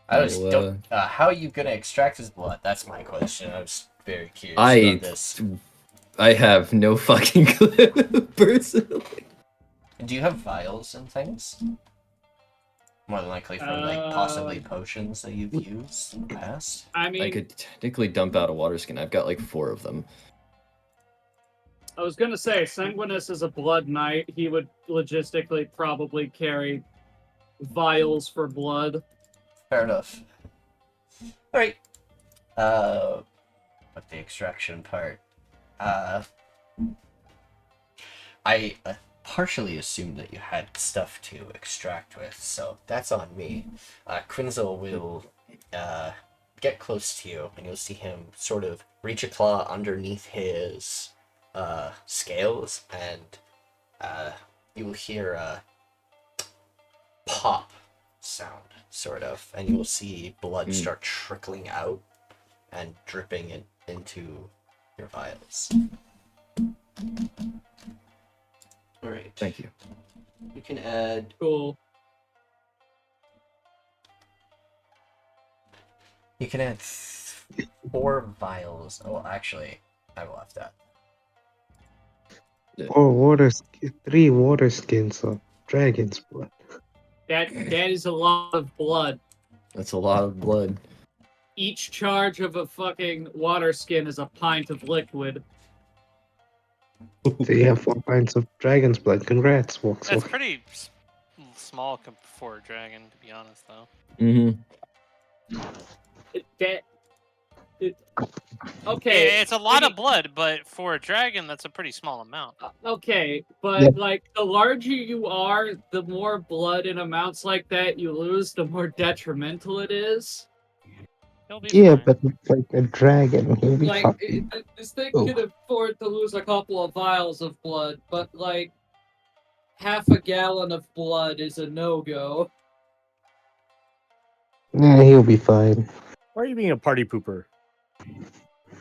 I was Well, don't. How are you gonna extract his blood? That's my question. I was very curious about this. I have no fucking clue, personally. Do you have vials and things? More than likely from like possibly potions that you've used in the past. I mean, I could technically dump out a water skin. I've got like 4 of them. I was gonna say, Sanguis is a blood knight. He would logistically probably carry vials for blood. Fair enough. Alright. But the extraction part. I partially assumed that you had stuff to extract with, so that's on me. Quinzel will get close to you, and you'll see him sort of reach a claw underneath his scales, and you will hear a pop sound, sort of, and you will see blood start trickling out and dripping into your vials. Alright. Thank you. You can add... Cool. You can add 4 vials. Oh, actually, I left that. Or 3 water skins of dragon's blood. That is a lot of blood. That's a lot of blood. Each charge of a fucking water skin is a pint of liquid. So you have 4 pints of dragon's blood. Congrats, Foxy. That's pretty small for a dragon, to be honest, though. Mm-hmm. Okay. It's a lot of blood, but for a dragon, that's a pretty small amount. Okay, but Yeah. like the larger you are, the more blood in amounts like that you lose, the more detrimental it is. He'll be Yeah, fine. but it's like a dragon. He'll be Like fucking... this thing Oh. could afford to lose a couple of vials of blood, but like half a gallon of blood is a no-go. Yeah, he'll be fine. Why are you being a party pooper?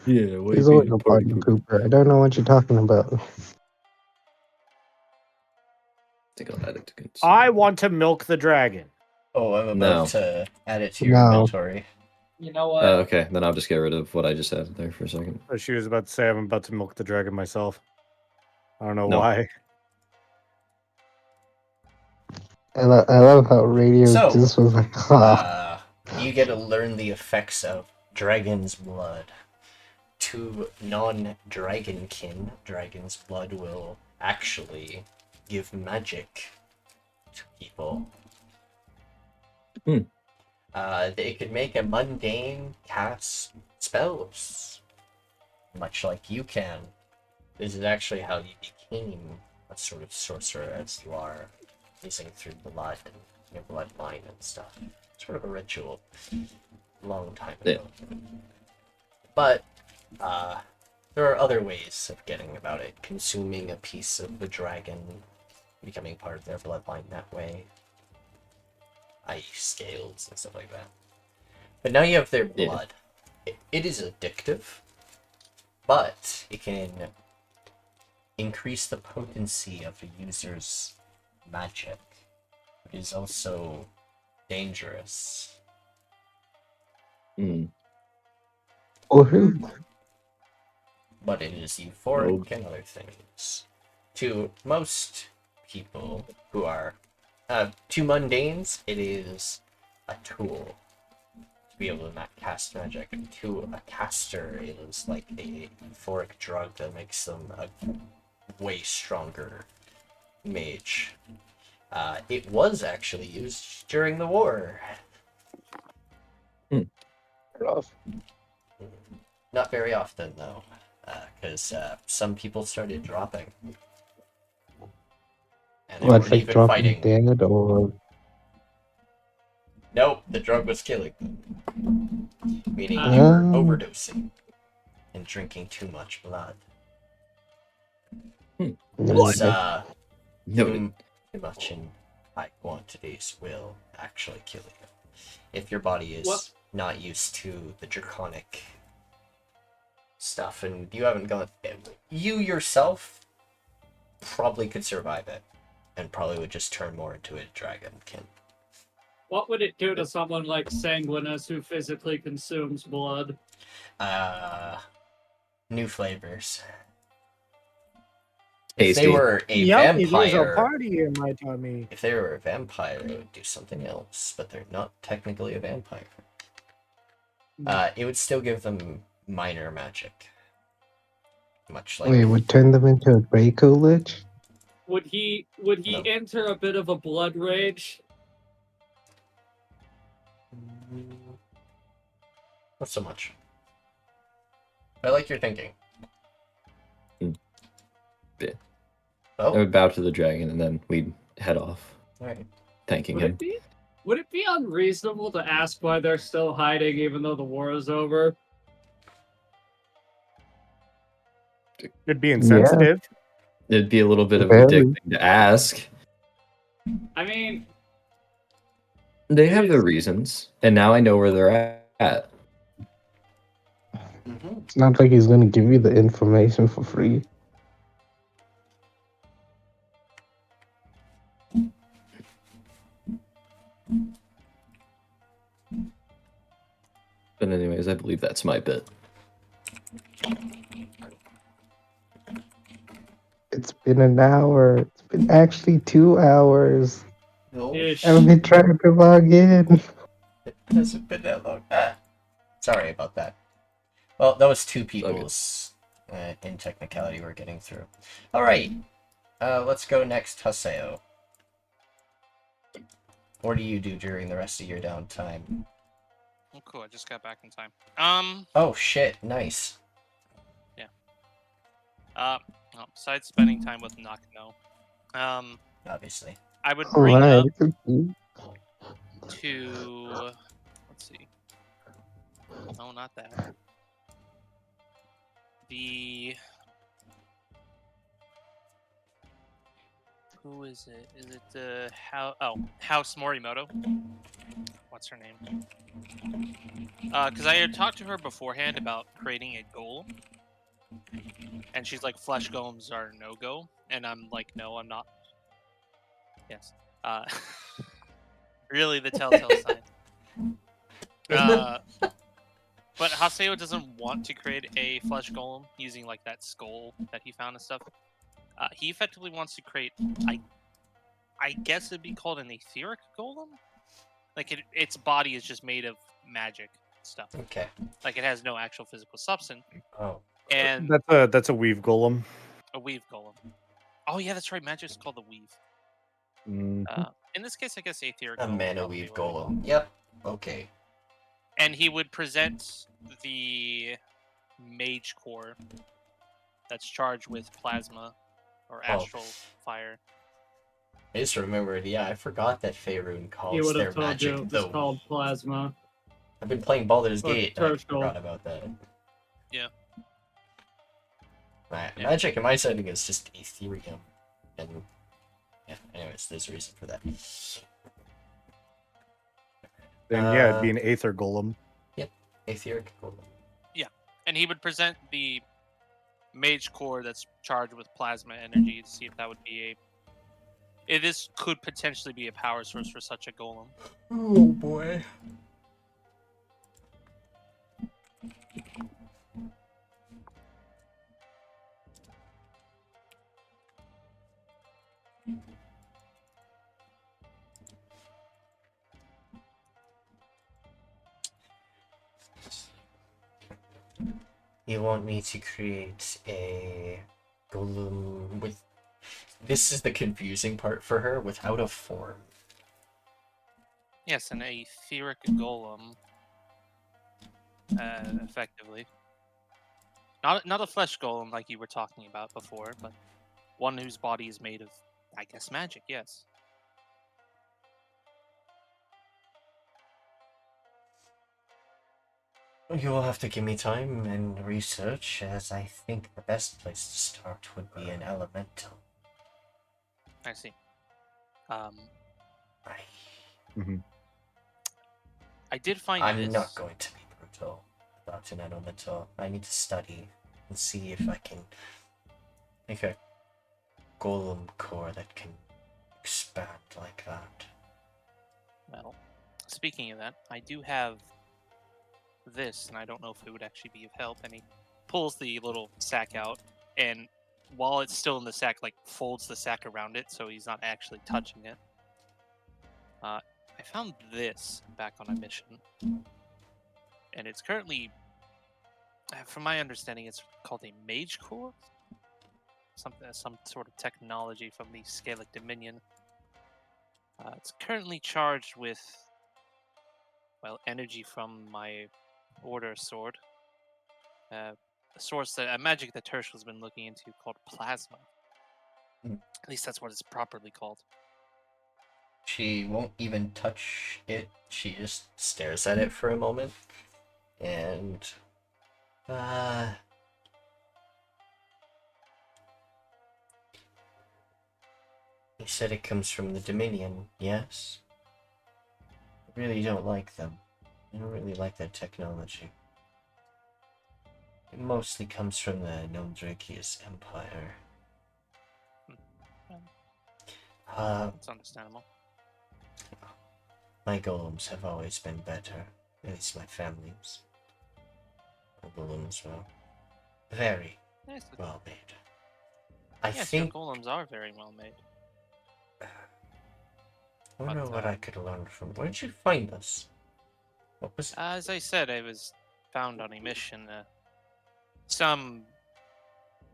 Yeah, way He's always a party pooper. I don't know what you're talking about. I think I'll add it to consume. I want to milk the dragon. Oh, I'm about No. to add it to your No. inventory. You know what? Okay, then I'll just get rid of what I just had there for a second. She was about to say I'm about to milk the dragon myself. I don't know No. why. I love how radio So, just was like, ha. You get to learn the effects of dragon's blood. To non-dragonkin, dragon's blood will actually give magic to people. They could make a mundane cast spells, much like you can. This is actually how you became a sort of sorcerer, as you are using through blood and your bloodline and stuff. Sort of a ritual. Long time ago. But there are other ways of getting about it. Consuming a piece of the dragon, becoming part of their bloodline that way. I.e. scales and stuff like that. But now you have their blood. It is addictive, but it can increase the potency of a user's magic. It is also dangerous. Or who? But it is euphoric and other things. To most people who are to mundanes, it is a tool to be able to cast magic. To a caster, it is like a euphoric drug that makes them a way stronger mage. It was actually used during the war. Not very often, though, because some people started dropping. And they What, weren't like even dropping fighting. dead or? Nope, the drug was killing them. Meaning you were overdosing and drinking too much blood. Because, too much in high quantities will actually kill you. If your body is not used to the draconic stuff and you haven't gone... You yourself probably could survive it and probably would just turn more into a dragonkin. What would it do to someone like Sanguis who physically consumes blood? New flavors. Tasty. If they were a Yummy, there's a vampire... party in my tummy. If they were a vampire, it would do something else, but they're not technically a vampire. It would still give them minor magic. Much like... Wait, would turn them into a Draco Lich? Would he No. enter a bit of a blood rage? Not so much. I like your thinking. Yeah. Oh, I would bow to the dragon and then we'd head off, alright. thanking Would him. would it be unreasonable to ask why they're still hiding even though the war is over? It'd be insensitive. It'd be a little bit of a Very. dick thing to ask. I mean, They have their reasons, and now I know where they're at. Mm-hmm. It's not like he's gonna give you the information for free. But anyways, I believe that's my bit. It's been an hour. It's been actually 2 hours. No, ish. I've been trying to log in. it hasn't been that long. Sorry about that. Well, that was two people's in technicality we're getting through. Alright. Let's go next, Haseo. What do you do during the rest of your downtime? Oh, cool. I just got back in time. Oh shit, nice. Well, besides spending time with Nakano, Obviously. I would bring Alright. up to, let's see. No, not that. Who is it? Is it the House Morimoto? What's her name? Because I had talked to her beforehand about creating a golem, and she's like, flesh golems are no-go, and I'm like, no, I'm not. Yes. Really the telltale sign. But Haseo doesn't want to create a flesh golem using like that skull that he found and stuff. He effectively wants to create, I guess it'd be called an etheric golem. Like its body is just made of magic stuff. Okay. Like it has no actual physical substance. Oh. And That's a weave golem. a weave golem. Oh yeah, that's right. Magic's called the weave. In this case, I guess etheric. A golem mana probably weave would be. golem. Yep. Okay. And he would present the mage core that's charged with plasma or astral fire I just remembered, yeah, I forgot that Faerun He calls would their have told magic you it was the... called plasma. I've been playing Baldur's Or Gate, and I Tirsheal. forgot about that. Yeah. My Yeah. magic in my setting is just Ethereum. And, yeah, anyways, there's a reason for that. Then yeah, it'd be an Aether Golem. Etheric Golem. And he would present the mage core that's charged with plasma energy to see if that would be this could potentially be a power source for such a golem. Oh boy. You want me to create a golem with... This is the confusing part for her, without a form. Yes, an etheric golem. Effectively. Not a flesh golem like you were talking about before, but one whose body is made of, I guess, magic, yes. You will have to give me time and research, as I think the best place to start would be an elemental. I see. I... I did find I'm this. not going to be brutal about an elemental. I need to study and see if I can make a golem core that can expand like that. Well, speaking of that, I do have this, and I don't know if it would actually be of help. And he pulls the little sack out, and while it's still in the sack, like folds the sack around it, so he's not actually touching it. I found this back on a mission, and it's currently, from my understanding, it's called a mage core. Some sort of technology from the Scalic Dominion. It's currently charged with, well, energy from my Order sword. A source that a magic that Tirsheal's been looking into called plasma. At least that's what it's properly called. She won't even touch it. She just stares at it for a moment. And... You said it comes from the Dominion, yes? I really don't like them. I don't really like that technology. It mostly comes from the Nondrakius Empire. That's understandable. My golems have always been better. At least my family's. My golems were very Yes, well made. I yes, think... your golems are very well made. I wonder But, what I could learn from... Where did you find this? What was... As I said, I was found on a mission. Some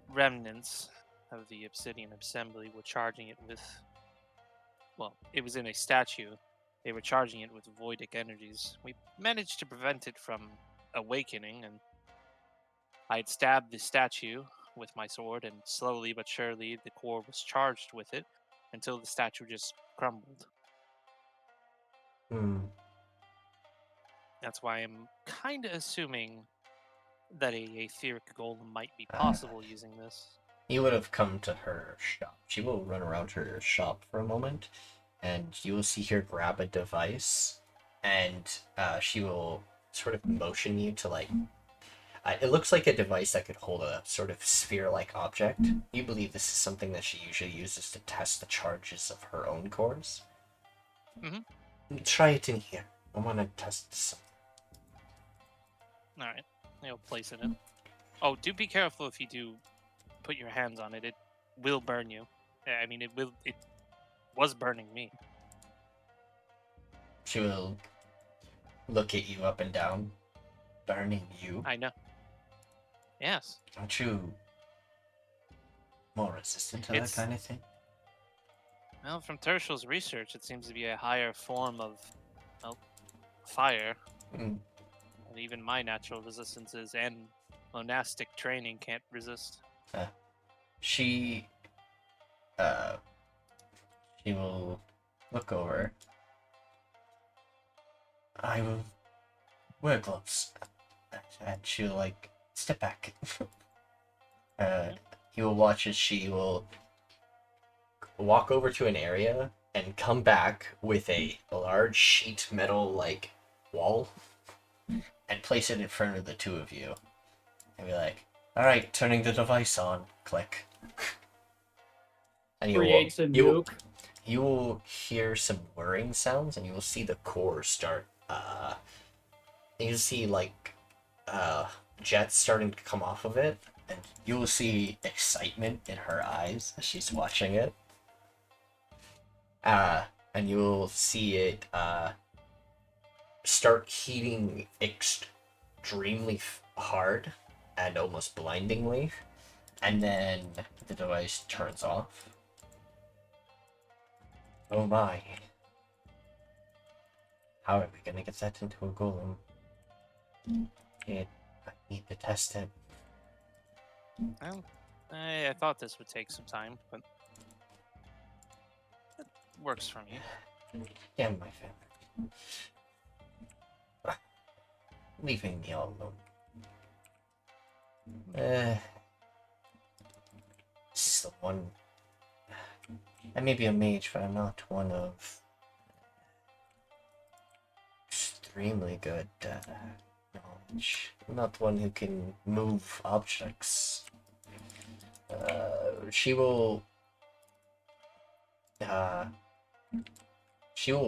remnants of the Obsidian Assembly were charging it with... Well, it was in a statue. They were charging it with voidic energies. We managed to prevent it from awakening, and I had stabbed the statue with my sword, and slowly but surely the core was charged with it until the statue just crumbled. That's why I'm kind of assuming that a etheric golem might be possible using this. You would have come to her shop. She will run around her shop for a moment, and you will see her grab a device, and she will sort of motion you to, like... it looks like a device that could hold a sort of sphere-like object. You believe this is something that she usually uses to test the charges of her own cores? Try it in here. I want to test something. Alright, I'll place it in. Oh, do be careful if you do put your hands on it. It will burn you. I mean, it was burning me. She will look at you up and down. Burning you? I know. Yes. Aren't you more resistant to that kind of thing? Well, from Tirsheal's research, it seems to be a higher form of, well, fire. And even my natural resistances and monastic training can't resist. She She will look over. I will wear gloves. And she'll, like, step back. He will watch as she will walk over to an area and come back with a large sheet metal, like, wall and place it in front of the two of you. And be like, alright, turning the device on. Click. And Creates a nuke. you will hear some whirring sounds, and you will see the core start. You see like jets starting to come off of it, and you will see excitement in her eyes as she's watching it. And you will see it start heating extremely hard and almost blindingly, and then the device turns off. Oh my. How are we gonna get that into a golem? I need to test it. Well, I thought this would take some time, but it works for me. Yeah, my family. Leaving me all alone. This is the one. I may be a mage, but I'm not one of extremely good knowledge. I'm not one who can move objects. She will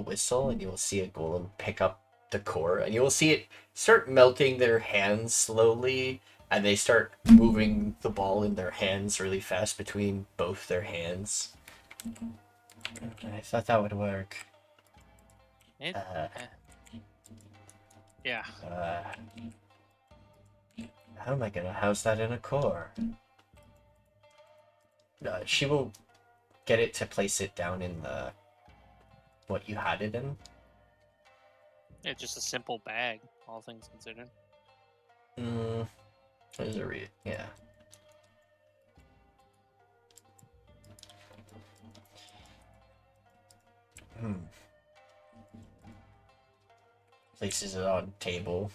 whistle, and you will see a golem pick up the core, and you will see it start melting their hands slowly, and they start moving the ball in their hands really fast between both their hands. I thought that would work. Yeah. How am I gonna house that in a core? She will get it to place it down in the what you had it in. Yeah, just a simple bag, all things considered. There's a yeah. Places it on table.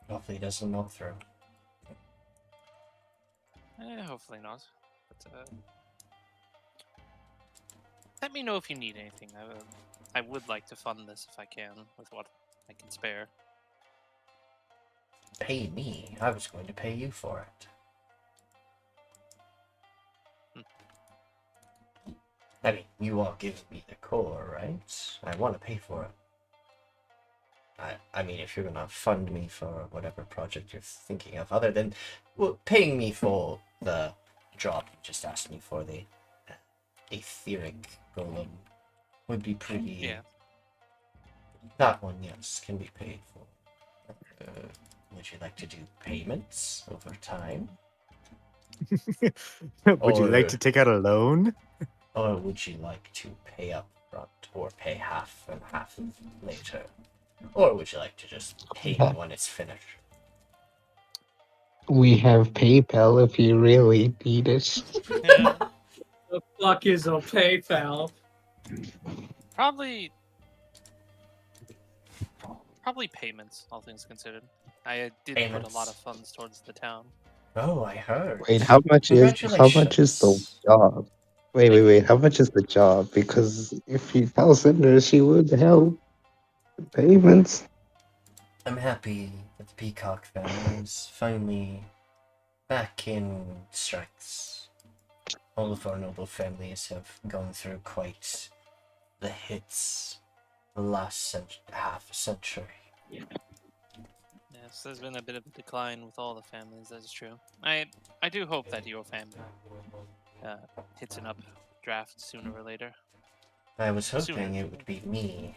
Hopefully it doesn't melt through. Hopefully not. But let me know if you need anything. I would like to fund this if I can, with what I can spare. Pay me? I was going to pay you for it. I mean, you all give me the core, right? I want to pay for it. I mean, if you're gonna fund me for whatever project you're thinking of, other than paying me for the job you just asked me for, the etheric golem would be pretty. Yeah. That one, yes, can be paid for. Would you like to do payments over time? Would you like to take out a loan? Or would you like to pay up front, or pay half and half later? Or would you like to just pay me when it's finished? We have PayPal if you really need it. Yeah. The fuck is a PayPal? Probably payments, all things considered. I did put a lot of funds towards the town. Oh, I heard. Wait, how much is the Congratulations. job? Wait. How much is the job? Because if you tell Cinder, she would help. Payments. I'm happy that the Peacock family is finally back in strikes. All of our noble families have gone through quite the hits the last half a century. Yes, there's been a bit of a decline with all the families, that is true. I do hope that your family hits an updraft sooner or later. I was hoping it would be me,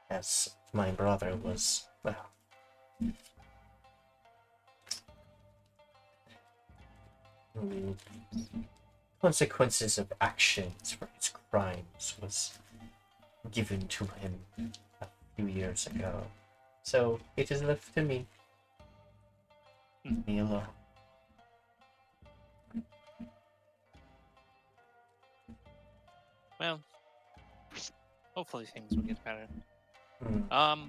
as my brother was, well... consequences of actions for his crimes was given to him a few years ago. So it is left to me. Me alone. Well, hopefully things will get better. Hmm.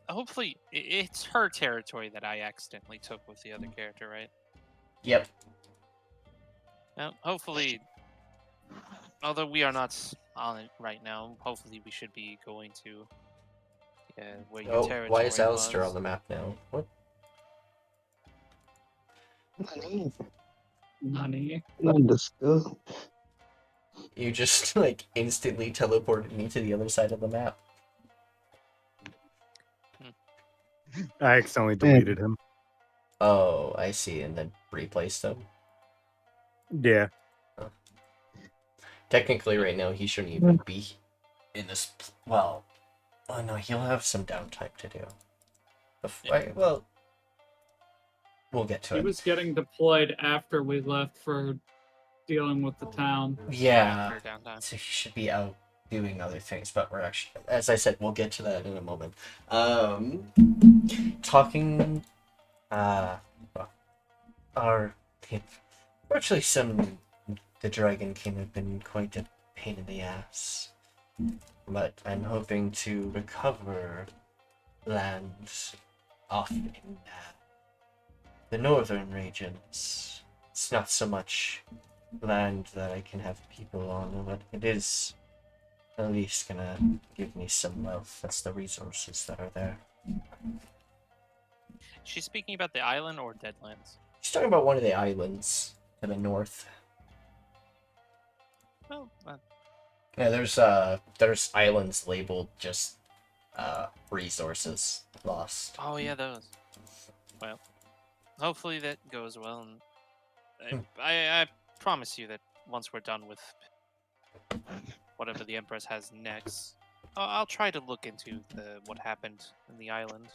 Hopefully it's her territory that I accidentally took with the other character, right? Yep. Now, hopefully, although we are not on it right now, hopefully we should be going to where your Oh, territory why is Alistair was. on the map now? What? Nani? Understood. You just like instantly teleported me to the other side of the map. I accidentally deleted him. Oh, I see, and then replaced him. Yeah. Technically, right now he shouldn't even be in this. Well, oh no, he'll have some downtime to do. Well, we'll get to He it. was getting deployed after we left for dealing with the town. Yeah, After downtime. so he should be out doing other things, but we're actually, as I said, we'll get to that in a moment. Talking, fortunately, the Dragon King have been quite a pain in the ass, but I'm hoping to recover land off in the northern regions. It's not so much land that I can have people on, but it is at least gonna give me some wealth. That's the resources that are there. She's speaking about the island or Deadlands? He's talking about one of the islands to the north. Well, Yeah, there's islands labeled just resources lost. oh yeah, those. Well, hopefully that goes well, and I promise you that once we're done with whatever the Empress has next, I'll try to look into what happened in the island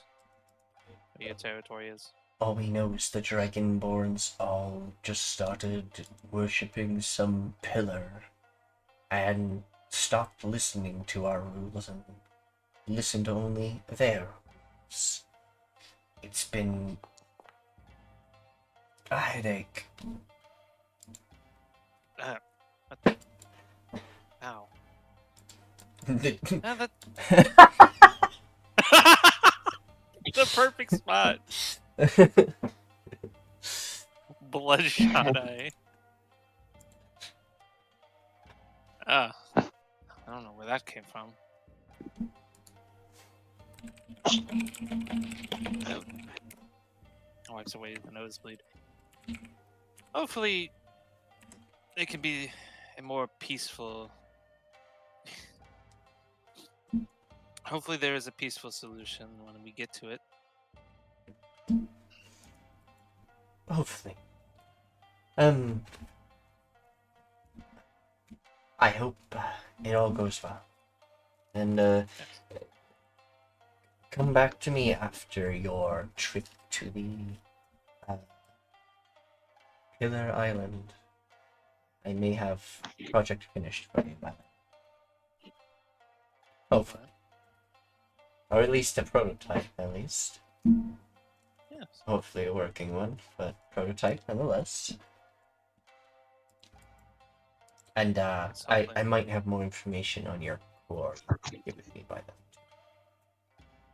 where your territory is. All we know is the Dragonborns all just started worshipping some pillar and stopped listening to our rules and listened only their rules. It's been a headache. Ow. The The perfect spot. Bloodshot eye. I don't know where that came from. Wipes away the nosebleed. Hopefully, it can be a more peaceful. Hopefully, there is a peaceful solution when we get to it. Hopefully. I hope it all goes well. And come back to me after your trip to the Pillar Island. I may have project finished for you by then. Hopefully. Or at least a prototype, at least. Yes. Hopefully a working one, but prototype nonetheless. And I might have more information on your core given me by then.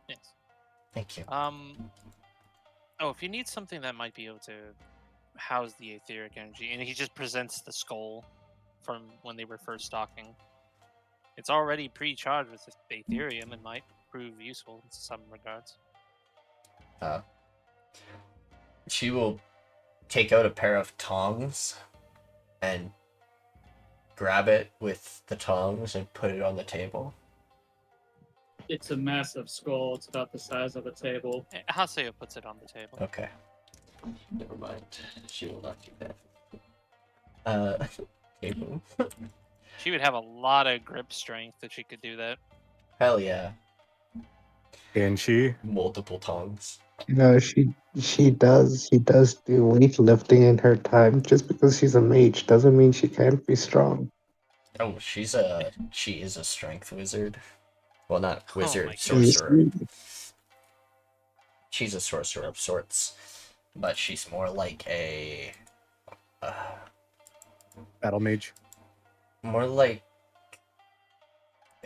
Yes. Thank you. Oh, if you need something that might be able to house the etheric energy, and he just presents the skull from when they were first talking. It's already pre-charged with Aetherium and might prove useful in some regards. She will take out a pair of tongs and grab it with the tongs and put it on the table. It's a massive skull. It's about the size of a table. Haseo puts it on the table. Okay. Never mind. She will not do that. Table. She would have a lot of grip strength if she could do that. Hell yeah. Can she? Multiple tongs. No, she does do weightlifting in her time. Just because she's a mage doesn't mean she can't be strong. Oh, she is a strength wizard. Well, not Oh wizard, my sorcerer. She's a sorcerer of sorts, but she's more like a Battle mage. more like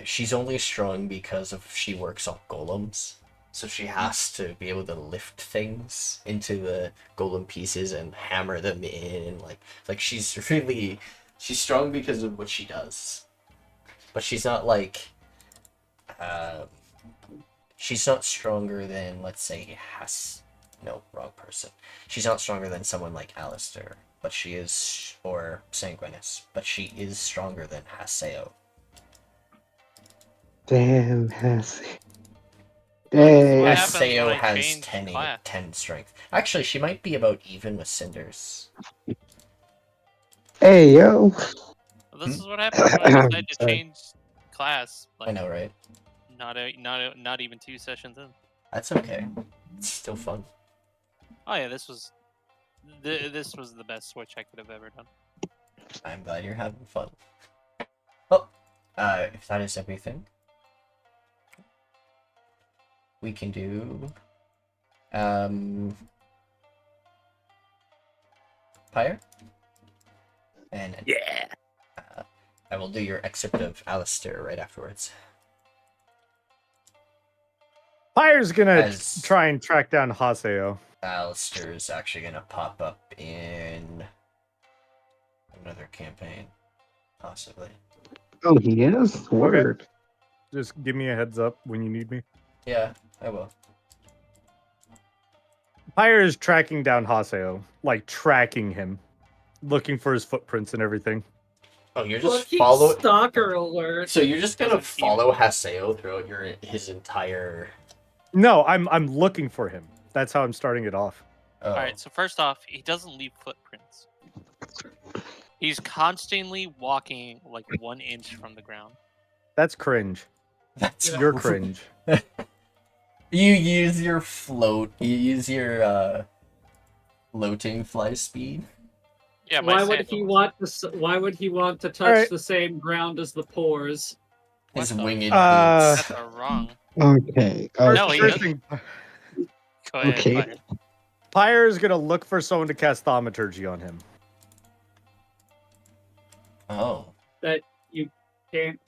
she's only strong because of she works on golems. So she has to be able to lift things into the golem pieces and hammer them in. Like she's strong because of what she does. But she's not like she's not stronger than, let's say, no, wrong person. She's not stronger than someone like Alistair, but she is, or Sanguis, but she is stronger than Haseo. Damn, Haseo. What Dang. happens when Haseo I has change 10, class? 10 strength. Actually, she might be about even with Cinders. Hey, yo. This is what happens when I decide to Sorry. change class. I Like, know, right? not even 2 sessions in. That's okay. It's still fun. Oh yeah, this was the best switch I could have ever done. I'm glad you're having fun. Well, if that is everything, we can do Pyre, and Yeah. I will do your excerpt of Alistair right afterwards. Pyre's gonna As- try and track down Haseo. Alistair is actually gonna pop up in another campaign, possibly. Oh, he is? Word. Just give me a heads up when you need me. Yeah, I will. Pyre is tracking down Haseo, like tracking him, looking for his footprints and everything. Oh, you're just Fucking follow. stalker alert. So you're just gonna Doesn't follow Haseo throughout his entire. No, I'm looking for him. That's how I'm starting it off. Oh. Alright, so first off, he doesn't leave footprints. He's constantly walking like 1 inch from the ground. That's cringe. That's You're cringe. You use your float. You use your floating fly speed. Yeah, my Why would he sandals. want to? Why would he want to touch Alright. the same ground as the pores? His What the winged Uh, boots. That's wrong. Okay. No, he First doesn't. thing, Go ahead. Okay. Pyre. Pyre is gonna look for someone to cast thaumaturgy on him. Oh, You can't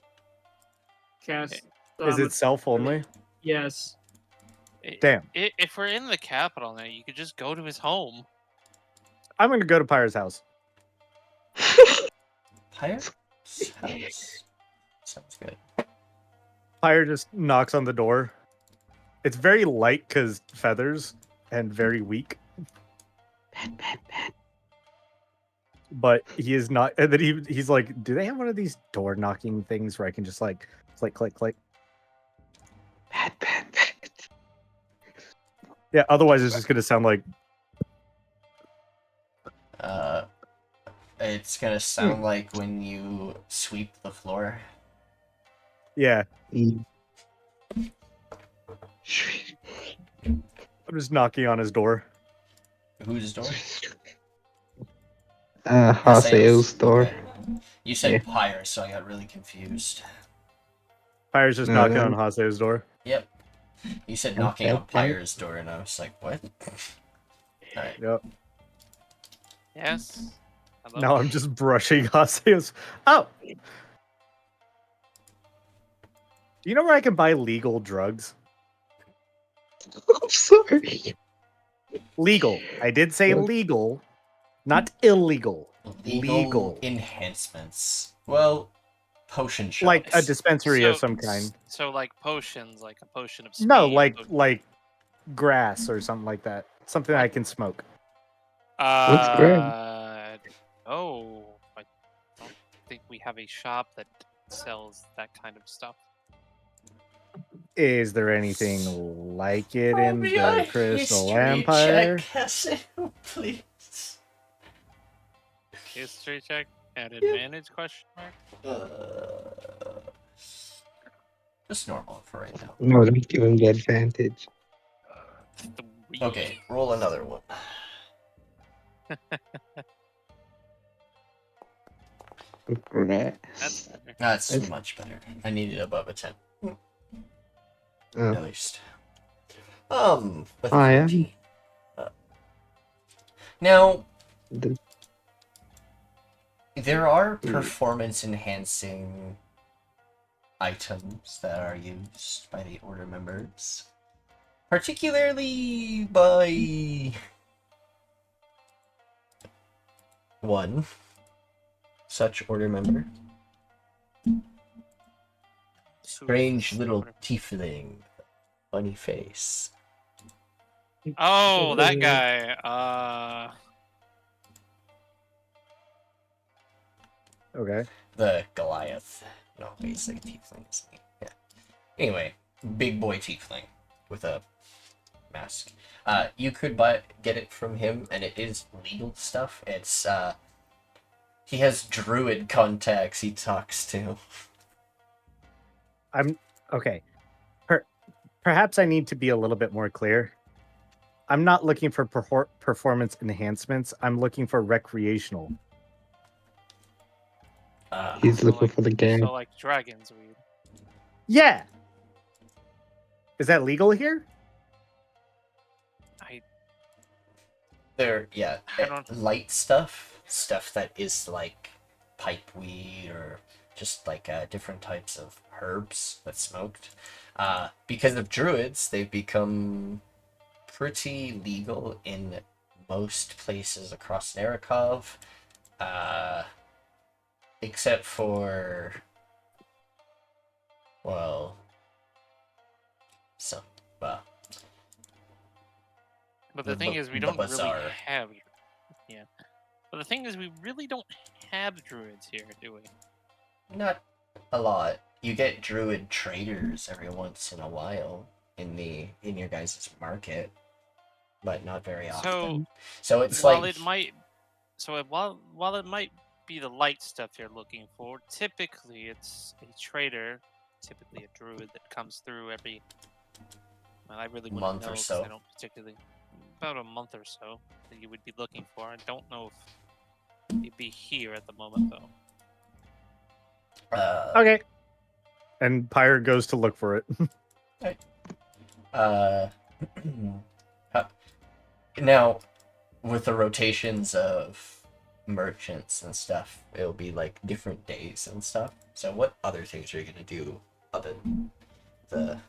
cast. Is it self only? Yes. Damn. If we're in the capital now, you could just go to his home. I'm gonna go to Pyre's house. Pyre's house. Sounds good. Pyre just knocks on the door. It's very light because feathers and very weak. But he is not. And then he's like, "Do they have one of these door knocking things where I can just like click, click, click?" Yeah. Otherwise, it's just gonna sound like It's gonna sound like when you sweep the floor. yeah. Mm. I'm just knocking on his door. Whose door? Haseo's door. Okay. You said Yeah. Pyre, so I got really confused. Pyre's just No, knocking no. on Haseo's door. Yep. You said knocking on Pyre's door, and I was like, what? Alright. Yep. Yes. Hello? Now I'm just brushing Haseo's. Oh. Do you know where I can buy legal drugs? I'm sorry. Legal. I did say legal, not illegal. Legal. Enhancements. Well, potion shops. Like a dispensary of So- some kind. So like potions, like a potion of speed. No, a like potion- grass or something like that. Something I can smoke. What's grass? Oh, I don't think we have a shop that sells that kind of stuff. Is there anything like it in Roll me a the Crystal history Empire? check, Haseo, please. History check at advantage question mark. Just normal for right now. No, don't give him the advantage. 3. Okay, roll another one. Grass. That's better. That's It's- much better. I needed above a 10, Oh. at least. With I am. 14. Now, The- there are performance enhancing items that are used by the Order members. Particularly by one such Order member. Strange little tiefling. Funny face. Oh, that guy. Okay. The Goliath. No, he's like a tiefling, isn't he? Yeah. Anyway, big boy tiefling with a mask. You could get it from him, and it is legal stuff. It's he has druid contacts he talks to. Okay. Perhaps I need to be a little bit more clear. I'm not looking for performance enhancements. I'm looking for recreational. He's So looking like, for the gang. So like dragons weed. Yeah. Is that legal here? They're light stuff that is like pipe weed or just like different types of herbs that's smoked. Because of druids, they've become pretty legal in most places across Narikov, except for, well, some, well. But the thing is, we the don't really bazaar. have. Yeah. But the thing is, we really don't have druids here, do we? Not a lot. You get druid traders every once in a while in your guys' market, but not very often. So it's while like it might, while it might be the light stuff you're looking for, typically it's a trader, typically a druid that comes through every. Well, I really wouldn't Month know or 'cause so. I don't particularly. About a month or so that you would be looking for. I don't know if you'd be here at the moment though. Okay. And Pyre goes to look for it. Now, with the rotations of merchants and stuff, it'll be like different days and stuff. So what other things are you gonna do other than the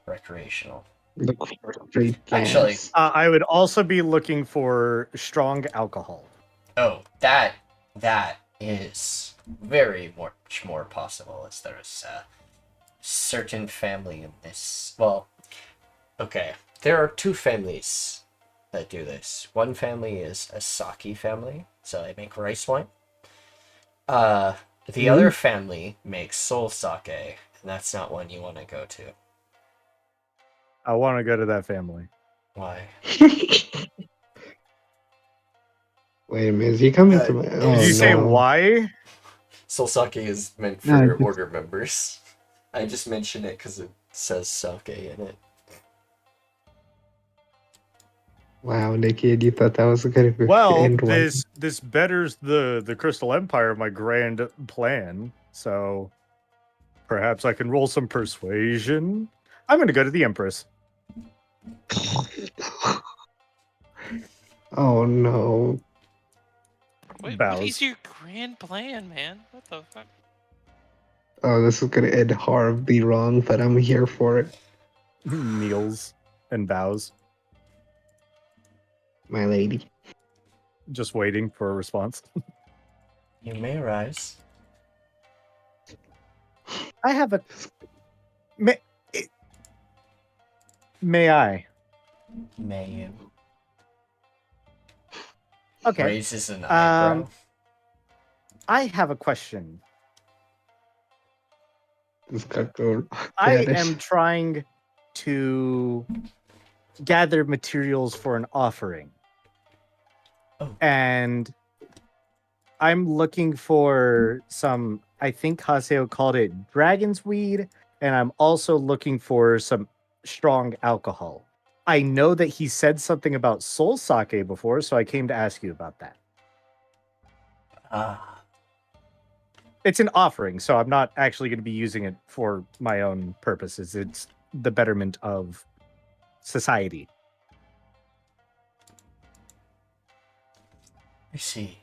recreational? Look for street Actually, gas. I would also be looking for strong alcohol. oh, that is very much more possible, as there's a certain family in this. Well, okay, there are two families that do this. One family is a sake family, so they make rice wine. The other family makes soul sake, and that's not one you want to go to. I want to go to that family. Why? Wait a minute, is he coming to my? Did Oh, Did you say no. why? Soul sake is meant No, for it's- order members. I just mentioned it because it says sake in it. Wow, Nikki, you thought that was a good Well, end one. this betters the Crystal Empire, my grand plan. So perhaps I can roll some persuasion. I'm going to go to the Empress. Oh no. What Bows. is your grand plan, man? What the fuck? Oh, this is gonna end horribly wrong, but I'm here for it, Kneels and bows, my lady. just waiting for a response. You may rise. I have a. May I? May you. Okay. Raises an eyebrow. I have a question. This got go. I Spanish. am trying to gather materials for an offering. Oh. And I'm looking for some, I think Haseo called it dragon's weed, and I'm also looking for some strong alcohol. I know that he said something about soul sake before, so I came to ask you about that. It's an offering, so I'm not actually going to be using it for my own purposes. It's the betterment of society. I see.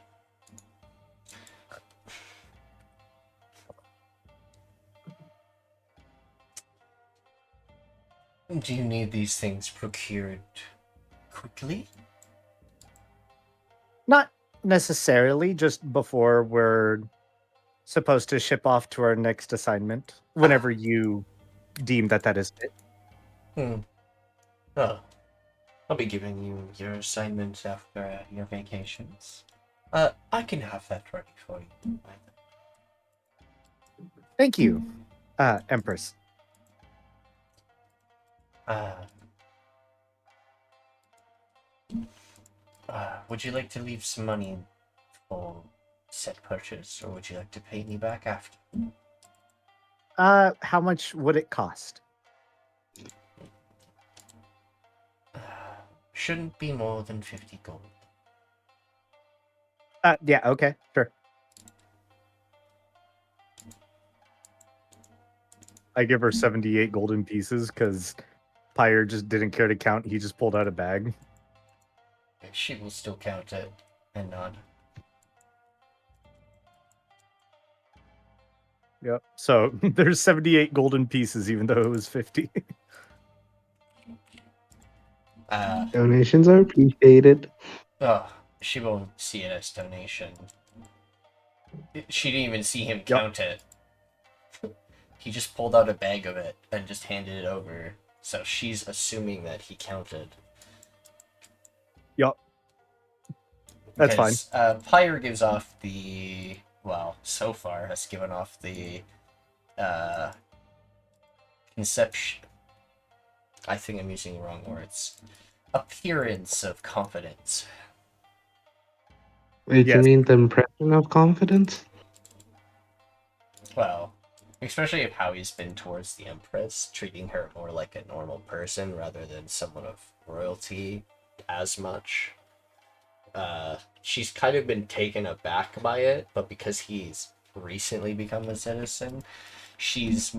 Do you need these things procured quickly? Not necessarily, just before we're supposed to ship off to our next assignment, whenever you deem that is fit. Oh, I'll be giving you your assignments after your vacations. I can have that ready for you. Thank you, Empress. Would you like to leave some money for said purchase, or would you like to pay me back after? How much would it cost? Shouldn't be more than 50 gold. Yeah, okay, sure. I give her 78 golden pieces because Pyre just didn't care to count. He just pulled out a bag. She will still count it and nod. Yep. So there's 78 golden pieces, even though it was 50. Donations are appreciated. Oh, she won't see it as donation. She didn't even see him count it. He just pulled out a bag of it and just handed it over. So she's assuming that he counted. Yup. That's fine. Pyre gives off the... Well, so far has given off the... conception... I think I'm using the wrong words. Appearance of confidence. Wait, Yes. you mean the impression of confidence? Well, especially of how he's been towards the Empress, treating her more like a normal person rather than someone of royalty as much. She's kind of been taken aback by it, but because he's recently become a citizen, she's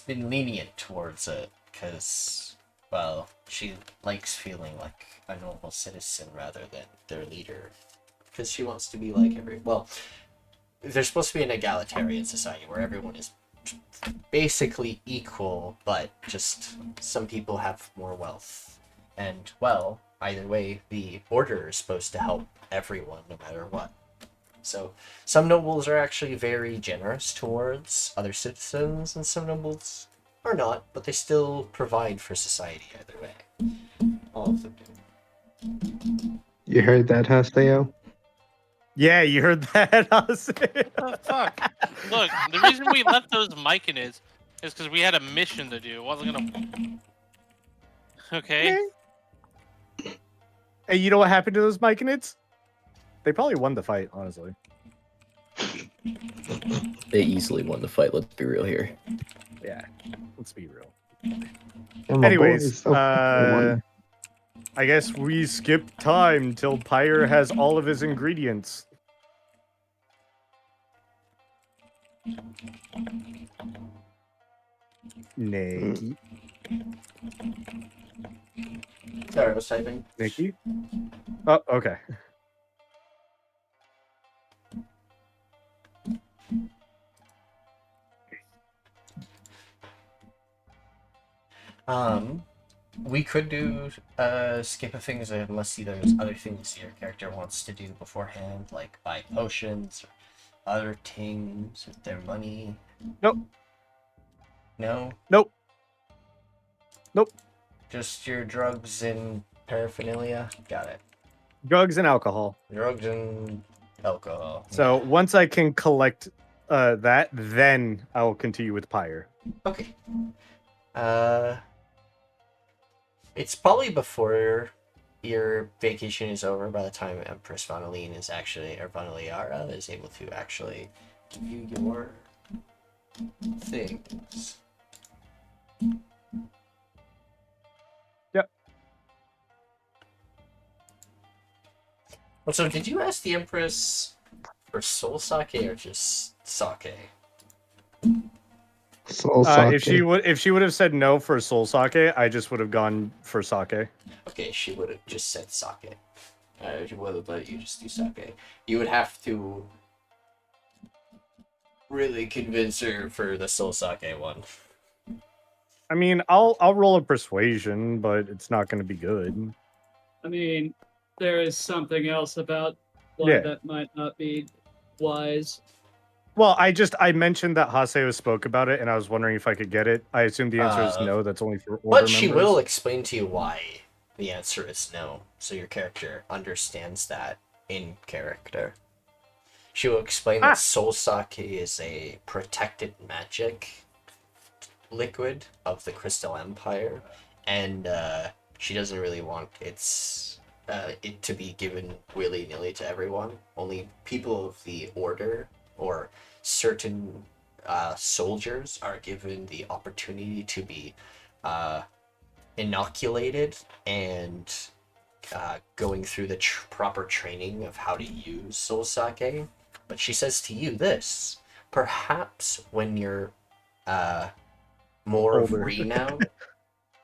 been lenient towards it because, well, she likes feeling like a normal citizen rather than their leader. Because she wants to be like well, there's supposed to be an egalitarian society where everyone is basically equal, but just some people have more wealth. And, well, either way, the order is supposed to help everyone no matter what. So, some nobles are actually very generous towards other citizens, and some nobles are not, but they still provide for society either way. All of them do. You heard that, Haseo? Yeah, you heard that. Oh, fuck. Look, the reason we left those Myconids is because we had a mission to do. It wasn't gonna... Okay? Hey, you know what happened to those Myconids? They probably won the fight, honestly. They easily won the fight. Let's be real here. Yeah, let's be real. Yeah, my Anyways, boy is so I guess we skip time till Pyre has all of his ingredients. Nikki. Sorry, I was typing. Nikki? Oh, okay. We could do skip of things unless there's other things your character wants to do beforehand, like buy potions or other things with their money. Nope. No? Nope. Nope. Just your drugs and paraphernalia? Got it. Drugs and alcohol. Drugs and alcohol. So Yeah. once I can collect that, then I will continue with Pyre. Okay. It's probably before your vacation is over by the time Empress Vanaline is actually, or Vanaliara is able to actually give you your things. Yep. So did you ask the Empress for soul sake or just sake? Soul sake. If she would have said no for soul sake, I just would have gone for sake. Okay, she would have just said sake. She would have let you just do sake. You would have to really convince her for the soul sake one. I mean, I'll roll a persuasion, but it's not going to be good. I mean, there is something else about why Yeah. that might not be wise. Well, I mentioned that Haseo spoke about it, and I was wondering if I could get it. I assume the answer is no. That's only for order But she members. will explain to you why the answer is no, so your character understands that in character. She will explain that Soul Sake is a protected magic liquid of the Crystal Empire, and she doesn't really want it to be given willy-nilly to everyone. Only people of the Order or certain soldiers are given the opportunity to be inoculated and going through the proper training of how to use Soul Sake. But she says to you this: perhaps when you're more Older. of renown,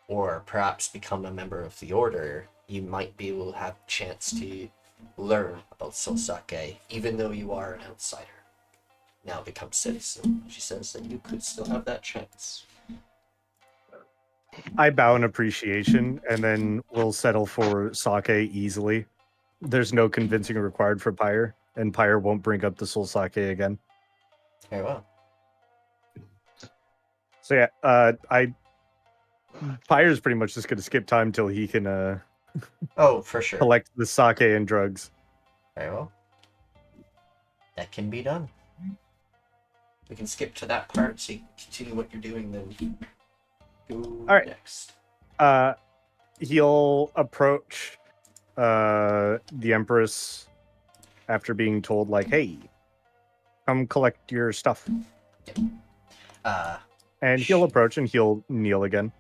or perhaps become a member of the Order, you might be able to have a chance to learn about Soul Sake, even though you are an outsider. Now become citizen. She says that you could still have that chance. I bow in appreciation, and then we'll settle for sake easily. There's no convincing required for Pyre, and Pyre won't bring up the soul sake again. Very well. So yeah, Pyre's pretty much just gonna skip time till he can Oh, for sure. collect the sake and drugs. Very well. That can be done. We can skip to that part so you can continue what you're doing then. Go right. next. He'll approach the Empress after being told, like, hey, come collect your stuff. And he'll approach and he'll kneel again.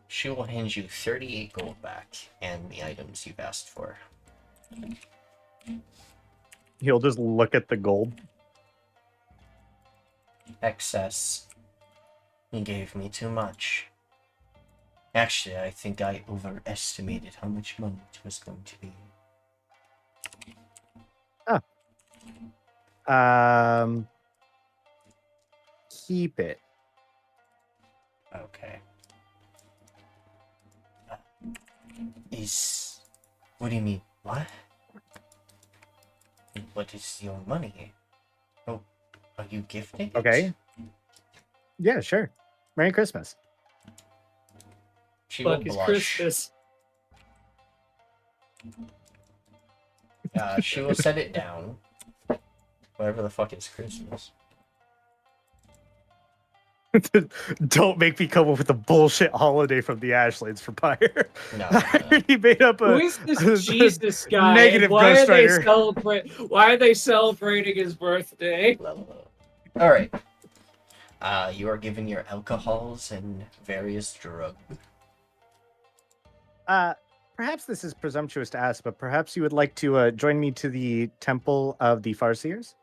She will hand you 38 gold back and the items you've asked for. He'll just look at the gold. Excess. You gave me too much. Actually, I think I overestimated how much money it was going to be. Keep it. Okay. What do you mean? What? What is your money? Oh, are you gifting it? Okay. Yeah, sure. Merry Christmas. She will Fuck is blush. Christmas. She will set it down. Whatever the fuck is Christmas. Don't make me come up with a bullshit holiday from the Ashlands for Pyre. No. He made up Who a is this Jesus guy? negative and why Ghost are they Rider. Why are they celebrating his birthday? All right. You are given your alcohols and various drugs. Perhaps this is presumptuous to ask, but perhaps you would like to join me to the Temple of the Farseers?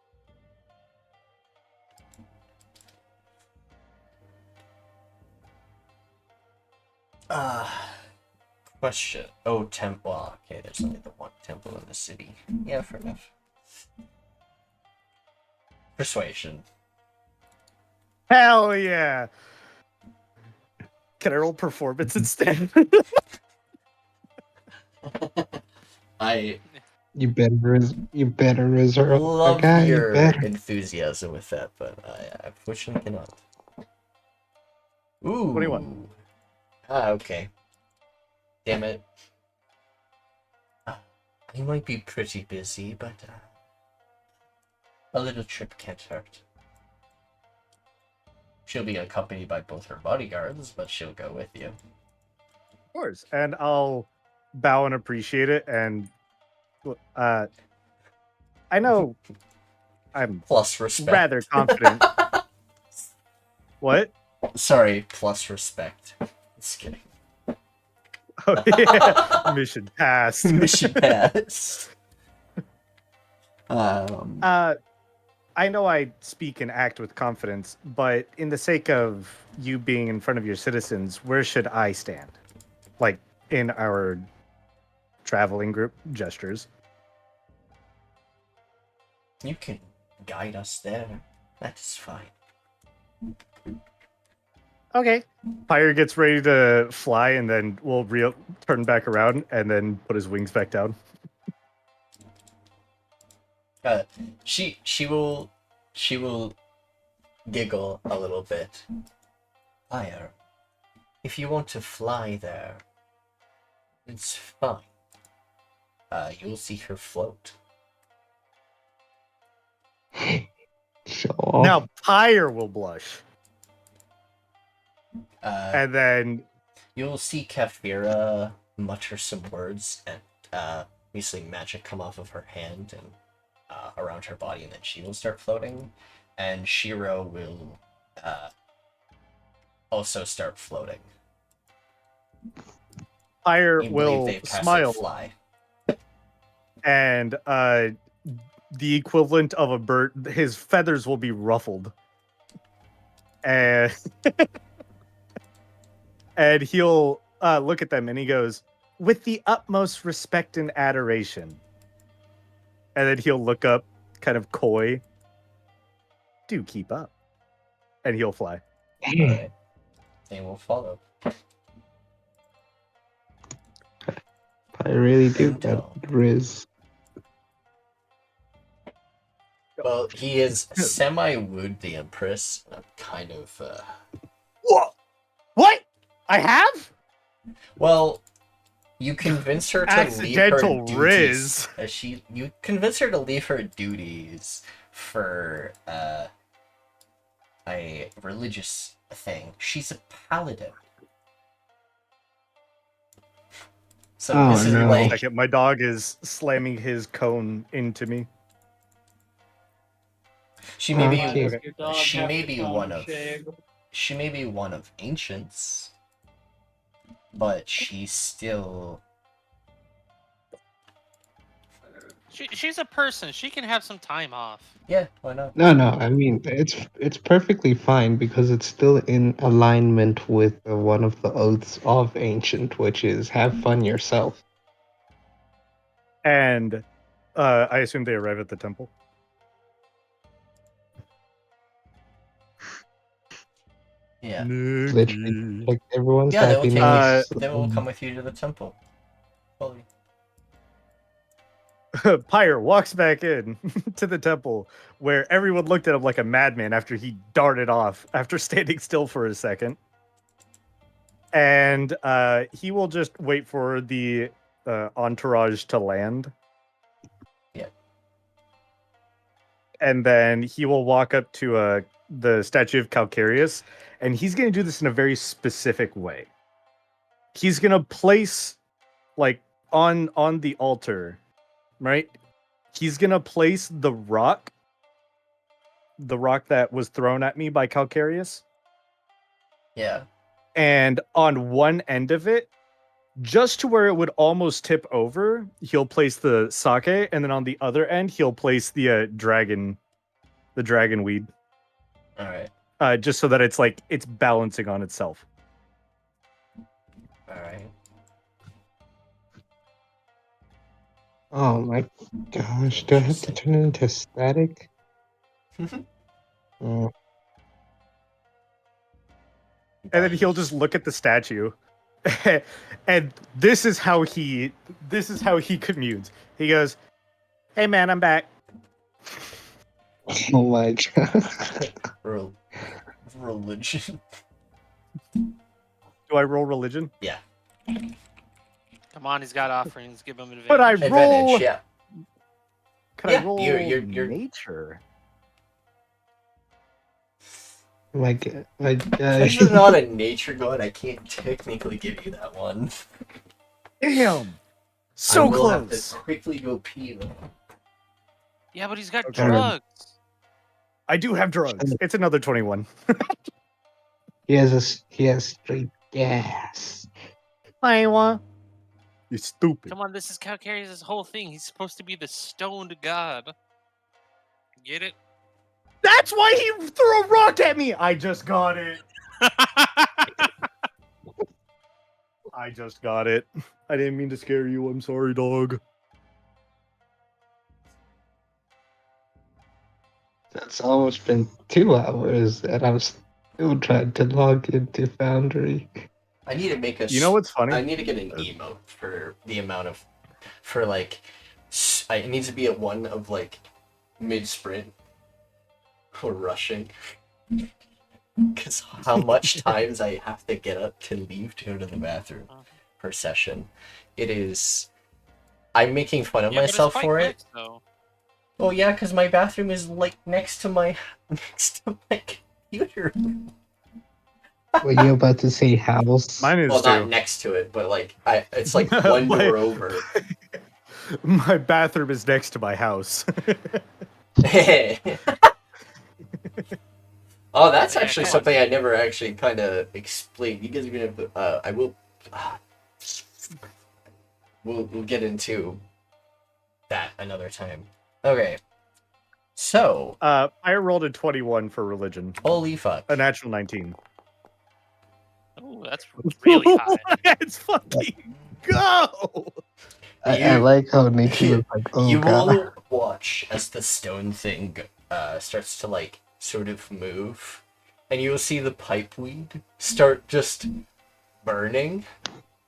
Question. Oh, temple. Okay, there's only the one temple in the city. Yeah, fair enough. Persuasion. Hell yeah! Can I roll performance instead? You better reserve Love a guy. You your better. enthusiasm with that, but I unfortunately cannot. Ooh. 21. Okay. Damn it. I might be pretty busy, but a little trip can't hurt. She'll be accompanied by both her bodyguards, but she'll go with you. Of course. And I'll bow and appreciate it. And I know I'm Plus respect. rather confident. What? Sorry, plus respect. Just kidding. Oh, yeah. Mission passed. Mission passed. I know I speak and act with confidence, but in the sake of you being in front of your citizens, where should I stand? Like, in our traveling group gestures. You can guide us there. That is fine. Okay. Pyre gets ready to fly, and then we'll turn back around and then put his wings back down. She will giggle a little bit. Pyre, if you want to fly there, it's fine. You'll see her float. Show off. Now Pyre will blush, And and then you'll see Kefira mutter some words, and basically magic come off of her hand and around her body, and then she will start floating, and Shiro will also start floating. Pyre You believe will they've casted smile, fly. and the equivalent of a bird, his feathers will be ruffled, and and he'll look at them, and he goes, "With the utmost respect and adoration." And then he'll look up, kind of coy. Do keep up, and he'll fly. Alright. They will follow. I really do And, that, Riz. Well, he is semi-wooed the Empress. I'm kind of, What? I have? Well, you convince her to Accidental leave her Riz. duties. You convince her to leave her duties for a religious thing. She's a paladin. So Oh, this is no. like Second, my dog is slamming his cone into me. she may be Okay. Your dog she have may to be come one of shave. she may be one of ancients, but she's still She's a person. She can have some time off. yeah. Why not? No, I mean it's perfectly fine because it's still in alignment with one of the oaths of ancient, which is have fun yourself. And I assume they arrive at the temple. Yeah. Literally, like everyone's Yeah, they will happiness. they will come with you to the temple. Fully. Pyre walks back in to the temple, where everyone looked at him like a madman after he darted off after standing still for a second. And he will just wait for the entourage to land. Yeah. And then he will walk up to the statue of Calcareus, and he's going to do this in a very specific way. He's going to place, like, on the altar, right? He's going to place the rock that was thrown at me by Calcareus. Yeah. And on one end of it, just to where it would almost tip over, he'll place the sake, and then on the other end, he'll place the dragon weed. All right. Just so that it's like it's balancing on itself. All right. Oh my gosh, do I have to turn it into static? Oh, And then he'll just look at the statue. And this is how he communes. He goes, "Hey man, I'm back." oh my god. Religion. Do I roll religion? Yeah. Come on, he's got offerings. Give him advantage. But I roll. Advantage. Yeah. Can Yeah, I roll you're- nature? My god. Since you're not a nature god, I can't technically give you that one. Damn. I So will have close. to quickly go pee though. Yeah, but he's got Okay. drugs. I do have drugs. It's another 21. He has straight gas. Iowa. You stupid. Come on, this is Calcareus' whole thing. He's supposed to be the stoned god. Get it? That's why he threw a rock at me. I just got it. I just got it. I didn't mean to scare you. I'm sorry, dog. That's almost been 2 hours, and I'm Who tried to log into Foundry? I need to make a. You know what's funny? I need to get an emote for the amount of, for like, it needs to be at one of like, mid sprint, or rushing. Because how much times I have to get up to leave to go to the bathroom per session, it is. I'm making fun of myself for it. Though. Oh yeah, because my bathroom is like next to my computer. Were you about to say house? Mine is Well, too. not next to it, but like it's like one door over. My bathroom is next to my house. Oh, that's Yeah, actually come on. something I never actually kind of explained. You guys are gonna. I will. We'll get into that another time. Okay. So. I rolled a 21 for religion. Holy fuck. A natural 19. Oh, that's really high. Let's fucking go! I like how Nikki was like, oh You god. will watch as the stone thing starts to like sort of move, and you will see the pipeweed start just burning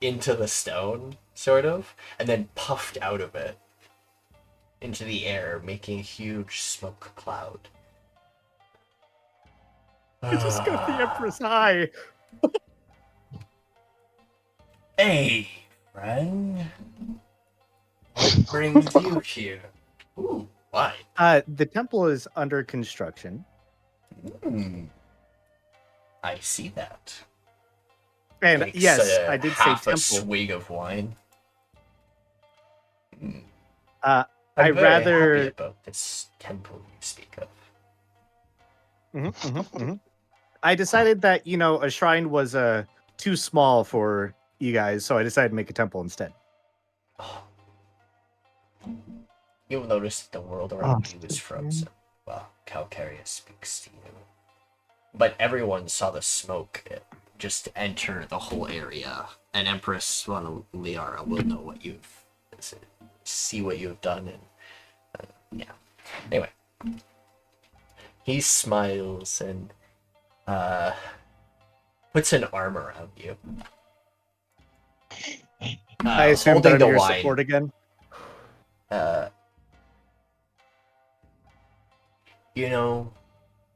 into the stone, sort of, and then puffed out of it into the air, making a huge smoke cloud. I just got the Empress high. Hey, friend. What brings you here? Ooh, why? The temple is under construction. I see that. And Takes yes, I did say half a temple. swig of wine. I'd I'm very rather- happy about this temple you speak of. I decided that, a shrine was too small for you guys, so I decided to make a temple instead. You'll notice that the world around you is frozen. Well, Calcaria speaks to you. But everyone saw the smoke just enter the whole area, and Empress Liara will know what see what you've done, and yeah. Anyway, he smiles and puts an arm around you. I assume holding that the I'm your wine. support again.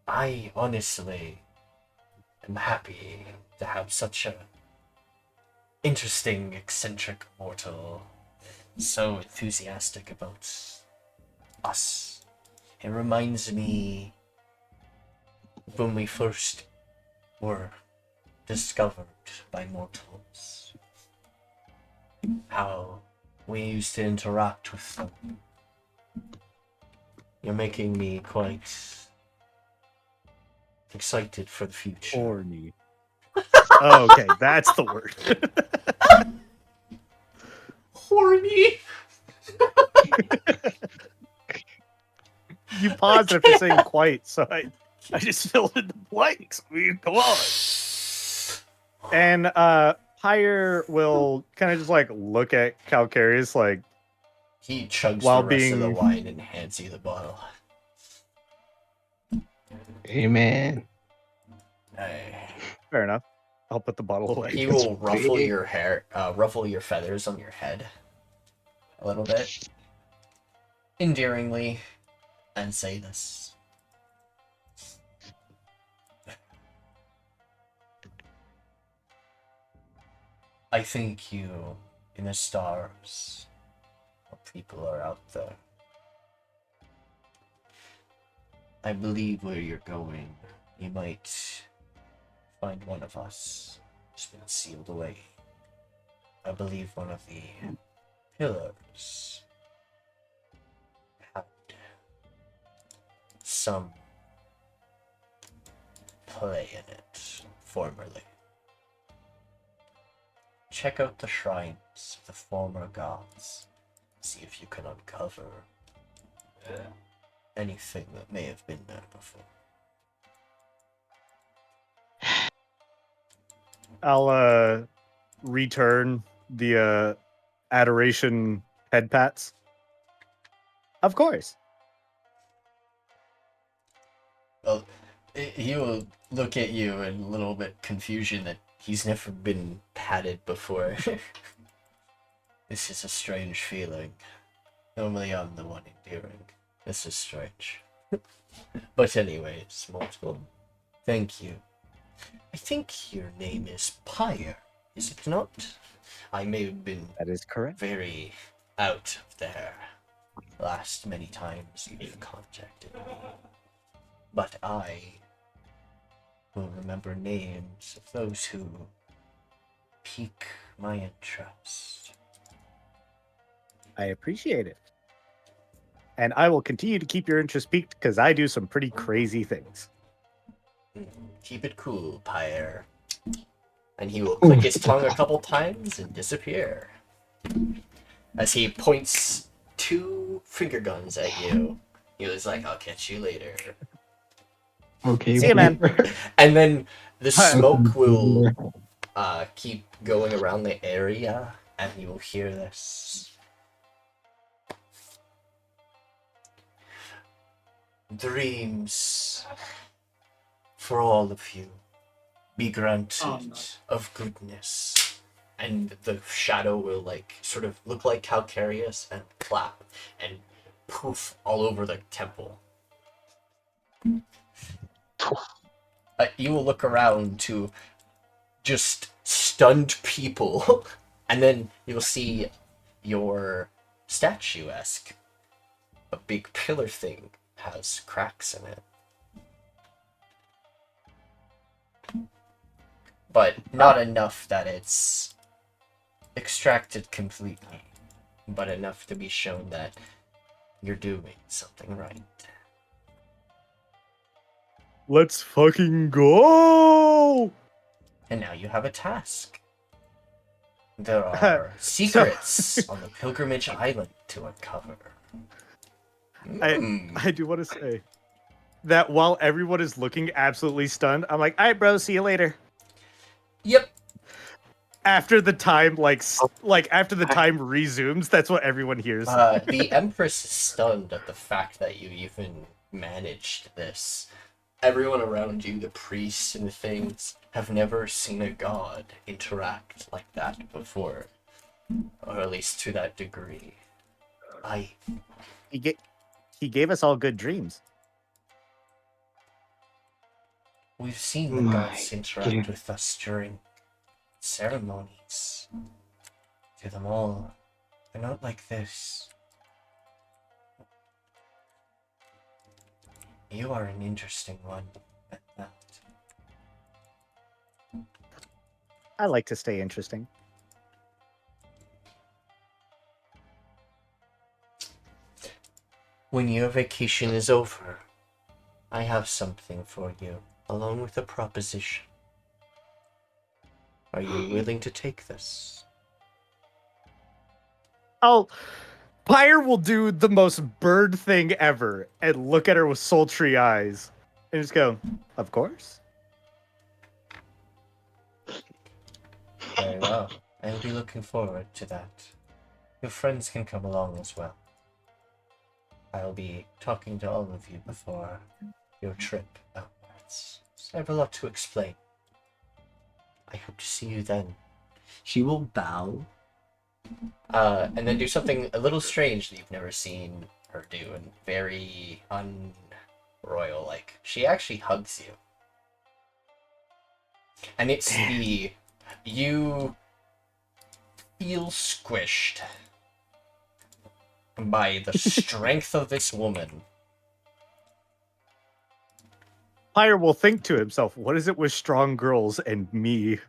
I honestly am happy to have such a interesting, eccentric mortal so enthusiastic about us. It reminds me of when we first were discovered by mortals. How we used to interact with them. You're making me quite excited for the future. Horny. Oh, okay, that's the word. Horny. You paused after saying quite, so I just filled in the blanks. Go on. And Pyre will kind of just like look at Calcareous like He chugs While the rest of the being- wine and hands you the bottle. Amen. fair enough. I'll put the bottle away. He will ruffle your hair, ruffle your feathers on your head a little bit, endearingly, and say this. I think you, in the stars, what people are out there. I believe where you're going, you might find one of us who's been sealed away. I believe one of the pillars had some play in it formerly. Check out the shrines of the former gods. See if you can uncover anything that may have been there before. I'll return the adoration head pats. Of course. Well, He will look at you in a little bit confusion that he's never been patted before. This is a strange feeling. Normally I'm the one endearing. This is strange. But anyways, Mortal, thank you. I think your name is Pyre, is it not? I may have been That is correct. very out of there last many times you've contacted me. But I will remember names of those who pique my interest. I appreciate it. And I will continue to keep your interest piqued because I do some pretty crazy things. Keep it cool, Pyre. And he will click his tongue a couple times and disappear. As he points 2 finger guns at you, he was like, I'll catch you later. Okay. See you, man. And then the smoke will keep going around the area, and you will hear this. Dreams for all of you be granted of goodness. And the shadow will like sort of look like calcareous and clap and poof all over the temple. You will look around to just stunned people, and then you'll see your statuesque, a big pillar thing has cracks in it. But not enough that it's extracted completely, but enough to be shown that you're doing something right. Let's fucking go! And now you have a task. There are secrets on the Pilgrimage Island to uncover. I do want to say that while everyone is looking absolutely stunned, I'm like, all right, bro, see you later. Yep. After the time, after the time resumes, that's what everyone hears. The Empress is stunned at the fact that you even managed this. Everyone around you, the priests and things, have never seen a god interact like that before. Or at least to that degree. He gave us all good dreams. We've seen the gods interact with us during ceremonies. Do them all. They're not like this. You are an interesting one at that. I like to stay interesting. When your vacation is over, I have something for you, along with a proposition. Are you willing to take this? Pyre will do the most bird thing ever and look at her with sultry eyes and just go, of course. Very well. I'll be looking forward to that. Your friends can come along as well. I'll be talking to all of you before your trip outwards. So I have a lot to explain. I hope to see you then. She will bow. And then do something a little strange that you've never seen her do, and very un-royal-like. She actually hugs you. And it's you feel squished by the strength of this woman. Pyre will think to himself, what is it with strong girls and me?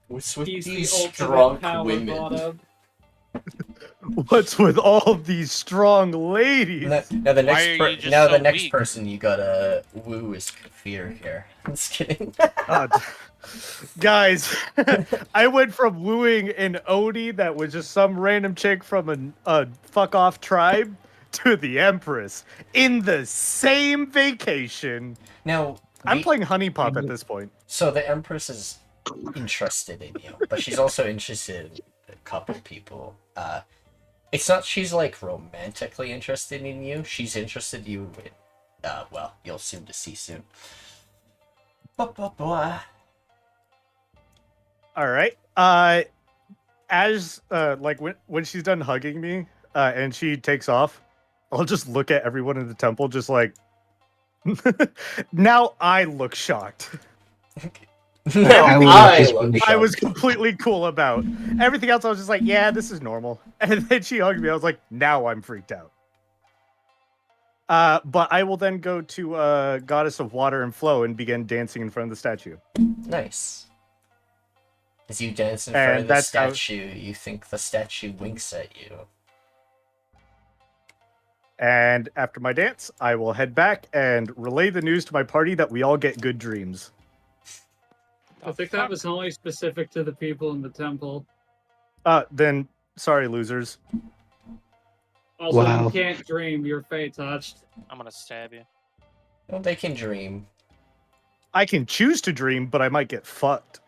What's with He's these the ultimate strong power women? bottom. What's with all these strong ladies? Now the Why are next you just now the so next weak? person you gotta woo is Kafir here. I'm just kidding. Guys, I went from wooing an Odie that was just some random chick from a fuck off tribe to the Empress in the same vacation. Now I'm playing Honey Pop at this point. So the Empress is interested in you, but she's also interested in a couple people. It's not she's like romantically interested in you. She's interested in you in, well, you'll soon to see soon. Blah. All right. As like when she's done hugging me, and she takes off, I'll just look at everyone in the temple, just like. Now I look shocked. No, I I was look just- I was shocked. completely cool about everything else. I was just like, yeah, this is normal. And then she hugged me. I was like, now I'm freaked out. But I will then go to Goddess of Water and Flow and begin dancing in front of the statue. Nice. As you dance in front And of the that's how- statue, you think the statue winks at you. And after my dance, I will head back and relay the news to my party that we all get good dreams. I think that was only specific to the people in the temple. Then sorry, losers. Also, Wow. you can't dream. Your fate touched. I'm gonna stab you. Well, they can dream, I can choose to dream, but I might get fucked.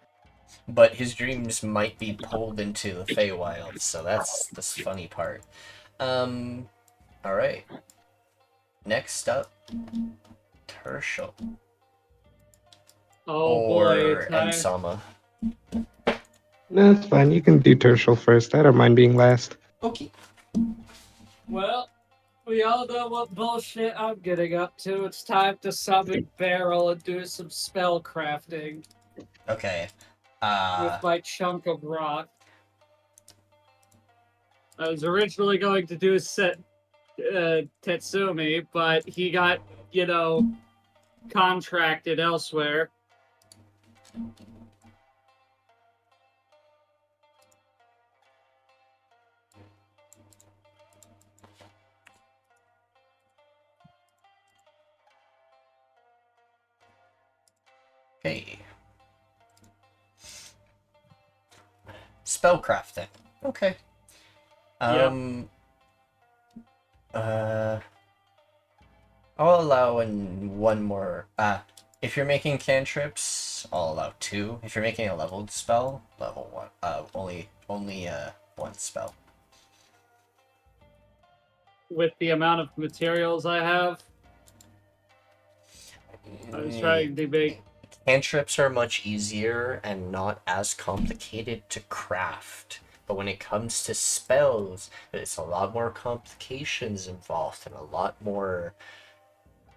but his dreams might be pulled into the Feywild, so that's the funny part. Alright. Next up, Tirsheal. Oh boy, Or it's time. Ensama. No, it's fine. You can do Tirsheal first. I don't mind being last. Okay. Well, we all know what bullshit I'm getting up to. It's time to summon Barrel and do some spell crafting Okay. with my chunk of rock. I was originally going to do set Tetsumi, but he got, contracted elsewhere. Okay. Spellcrafting. Okay. I'll allow one more. If you're making cantrips, I'll allow 2. If you're making a leveled spell, level 1. Only 1 spell. With the amount of materials I have, I was trying to make. Cantrips are much easier and not as complicated to craft. But when it comes to spells, it's a lot more complications involved and a lot more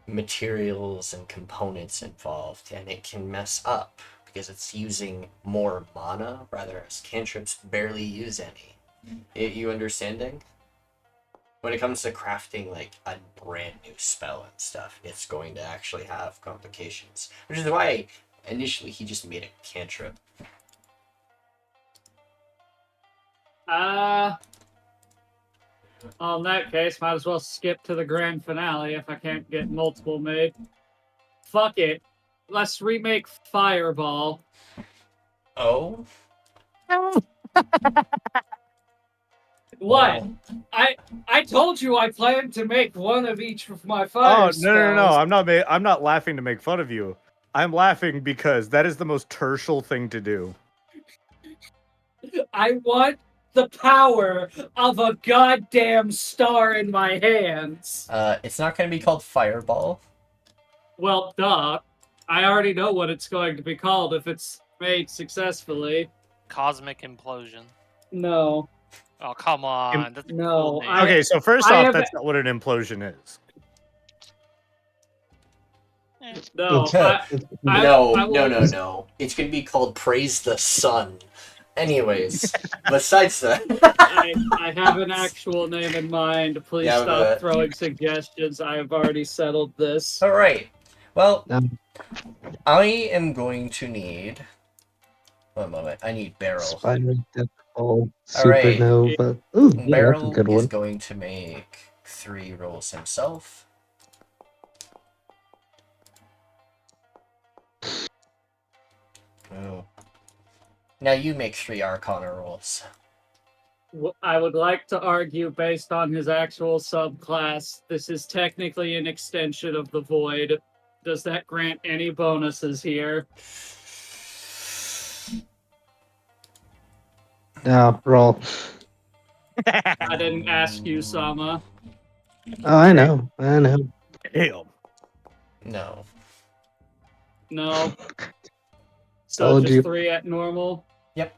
materials and components involved, and it can mess up because it's using more mana, rather as cantrips barely use any. You understanding? When it comes to crafting like a brand new spell and stuff, it's going to actually have complications. Which is why initially he just made a cantrip. Well, in that case, might as well skip to the grand finale if I can't get multiple made. Fuck it. Let's remake Fireball. Oh? What? Oh. I told you I planned to make one of each of my Oh fire no! spells. I'm not laughing to make fun of you. I'm laughing because that is the most Tirsheal thing to do. I want the power of a goddamn star in my hands. It's not going to be called Fireball. Well, duh. I already know what it's going to be called if it's made successfully. Cosmic implosion. No. Oh come on! That's a No, cool name. Okay, so first I off, have- that's not what an implosion is. No. It's- I will- No. It's going to be called Praise the Sun. Anyways, besides that... I have an actual name in mind. Please Yeah, stop but- throwing suggestions. I have already settled this. Alright. Well, Um, I am going to need... One moment. I need Barrel. Spider, Deathfall, Alright. Supernova. Ooh, yeah, that's a Barrel good is one. going to make 3 rolls himself. Oh. Now you make 3 Arcana rolls. I would like to argue, based on his actual subclass, this is technically an extension of the Void. Does that grant any bonuses here? No, roll. I didn't ask you, Sama. Oh, I know. I know. Damn. No. No. So Told just you. 3 at normal. Yep.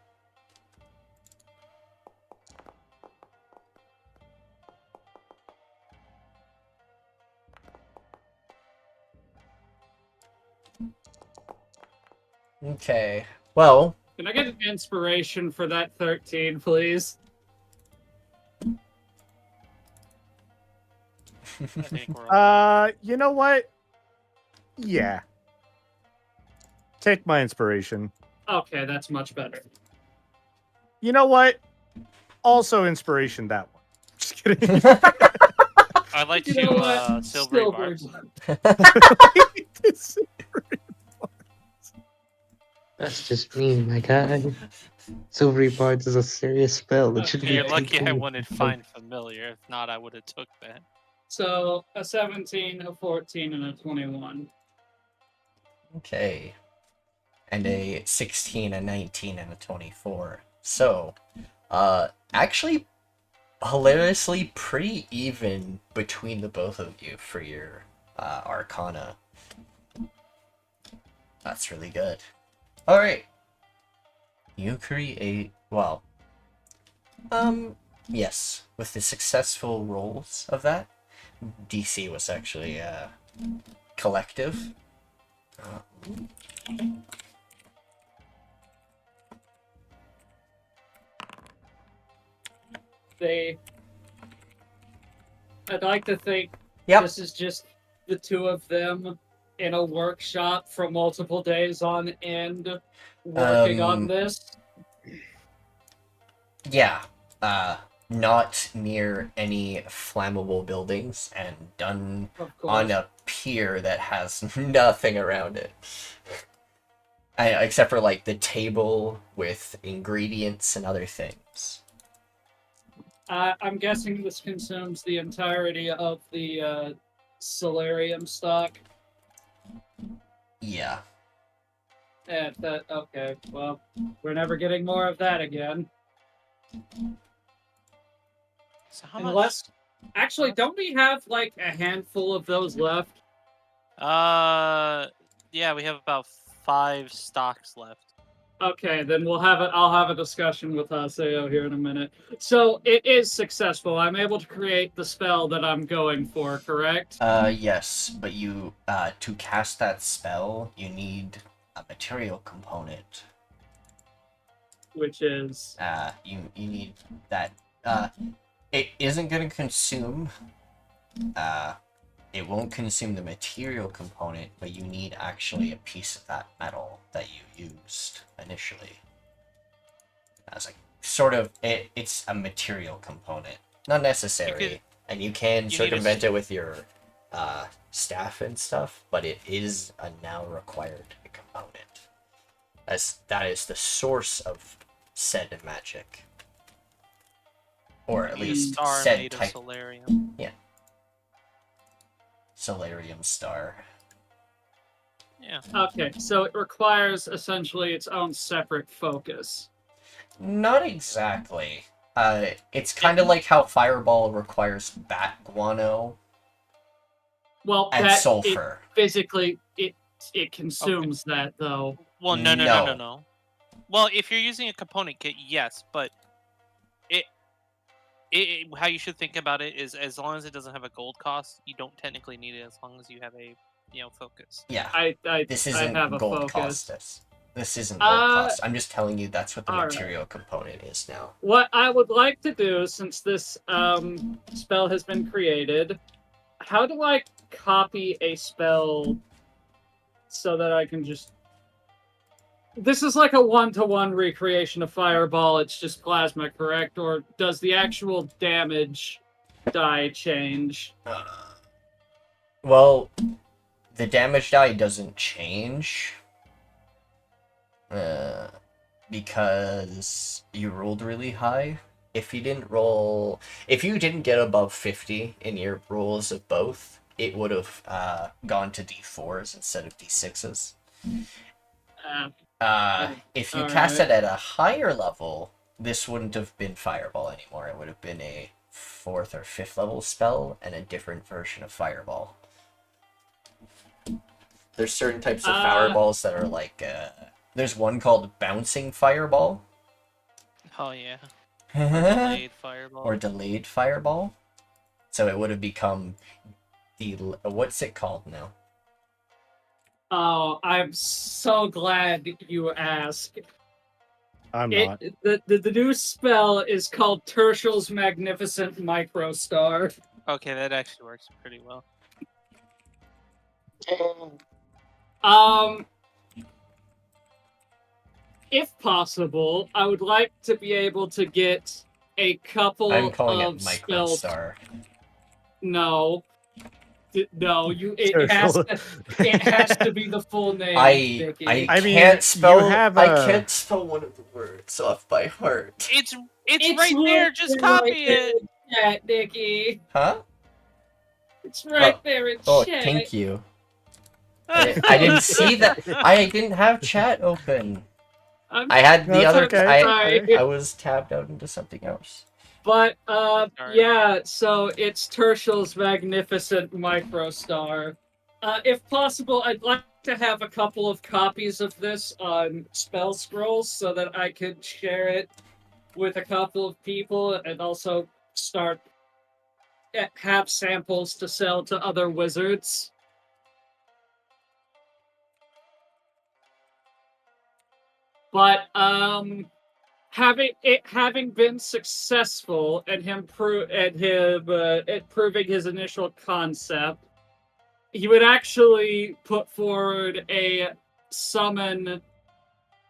Okay. Well, Can I get an inspiration for that 13, please? I think we're You know what? Yeah. Take my inspiration. Okay, that's much better. You know what? Also inspiration that one. Just kidding. I'd like You to know what? silvery Silver. barbs. That's just mean, my guy. Silvery Bards is a serious spell that should be You're lucky I taken. wanted find familiar. If not, I would have took that. So a 17, a 14, and a 21. okay. And a 16, a 19, and a 24. So, actually, hilariously pretty even between the both of you for your Arcana. That's really good. Alright. You create, well, yes, with the successful rolls of that, DC was actually collective. I'd like to think Yep. this is just the two of them in a workshop for multiple days on end working on this. Yeah. Not near any flammable buildings and done Of course. on a pier that has nothing around it. Except for like the table with ingredients and other things. I'm guessing this consumes the entirety of the solarium stock. Yeah. Okay, well, we're never getting more of that again. So how Unless, actually, don't we have like a handful of those left? much? Yeah, we have about 5 stocks left. Okay, then I'll have a discussion with Haseo here in a minute. So it is successful. I'm able to create the spell that I'm going for, correct? Yes, but you, to cast that spell, you need a material component. Which is You need that, it isn't gonna consume, it won't consume the material component, but you need actually a piece of that metal that you used initially. As like, sort of, it's a material component. Not necessary, and you can circumvent it with your staff and stuff, but it is a now required component. As that is the source of said magic. Or at least Star said made of type. solarium. Solarium star. Yeah. okay. So it requires essentially its own separate focus. Not exactly. It's kind of like how Fireball requires bat guano Well, and that sulfur. physically it consumes that though. Well, no. No. Well, if you're using a component kit, yes, but how you should think about it is as long as it doesn't have a gold cost, you don't technically need it as long as you have a focus. Yeah. This I isn't have a gold focus. cost. This isn't gold cost. I'm just telling you that's what the alright. material component is now. What I would like to do, since this spell has been created, how do I copy a spell so that I can just... This is like a one-to-one recreation of Fireball, it's just plasma, correct? Or does the actual damage die change? Well, the damage die doesn't change. Because you rolled really high. If you didn't get above 50 in your rolls of both, it would have gone to D4s instead of D6s. If you cast it at a higher level, this wouldn't have been Fireball anymore. It would have been a 4th or 5th level spell and a different version of Fireball. There's certain types of Fireballs that are like, there's one called Bouncing Fireball. Oh yeah. Delayed fireball. Or Delayed Fireball. So it would have become what's it called now? Oh, I'm so glad you asked. I'm not. The new spell is called Tirsheal's Magnificent Microstar. Okay, that actually works pretty well. If possible, I would like to be able to get a couple I'm calling of it spells. Microstar. No. No, it Tirsheal. has to be the full name. I Vicky. I mean, can't spell. you have I a- can't spell one of the words off by heart. It's right there. Just copy it. Chat, Nikki. Huh? It's right there in Oh, chat. thank you. I didn't see that. I didn't have chat open. I had the That's other. okay. I was tabbed out into something else. But Sorry. yeah, so it's Tirsheal's Magnificent Microstar. If possible, I'd like to have a couple of copies of this on spell scrolls so that I could share it with a couple of people and also have samples to sell to other wizards. But having been successful and him proving his initial concept, he would actually put forward a summon,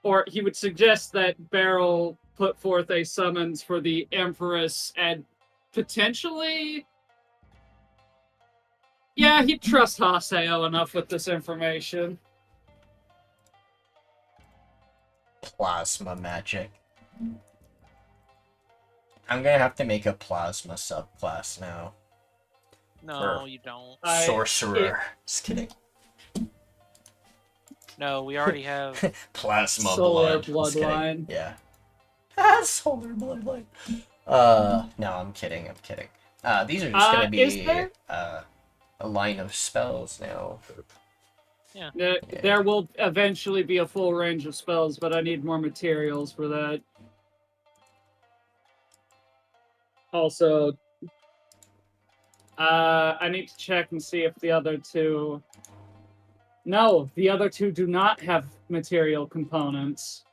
or he would suggest that Beryl put forth a summons for the Empress and potentially, yeah, he'd trust Haseo enough with this information. Plasma magic. I'm gonna have to make a plasma subclass now. No, Or- you don't. Sorcerer. Just kidding. No, we already have. Plasma Solar blood. Just kidding. bloodline. Yeah. Solar bloodline. No, I'm kidding. These are just gonna Is be there? a line of spells now. There will eventually be a full range of spells, but I need more materials for that. Also, I need to check and see if the other two... No, the other two do not have material components.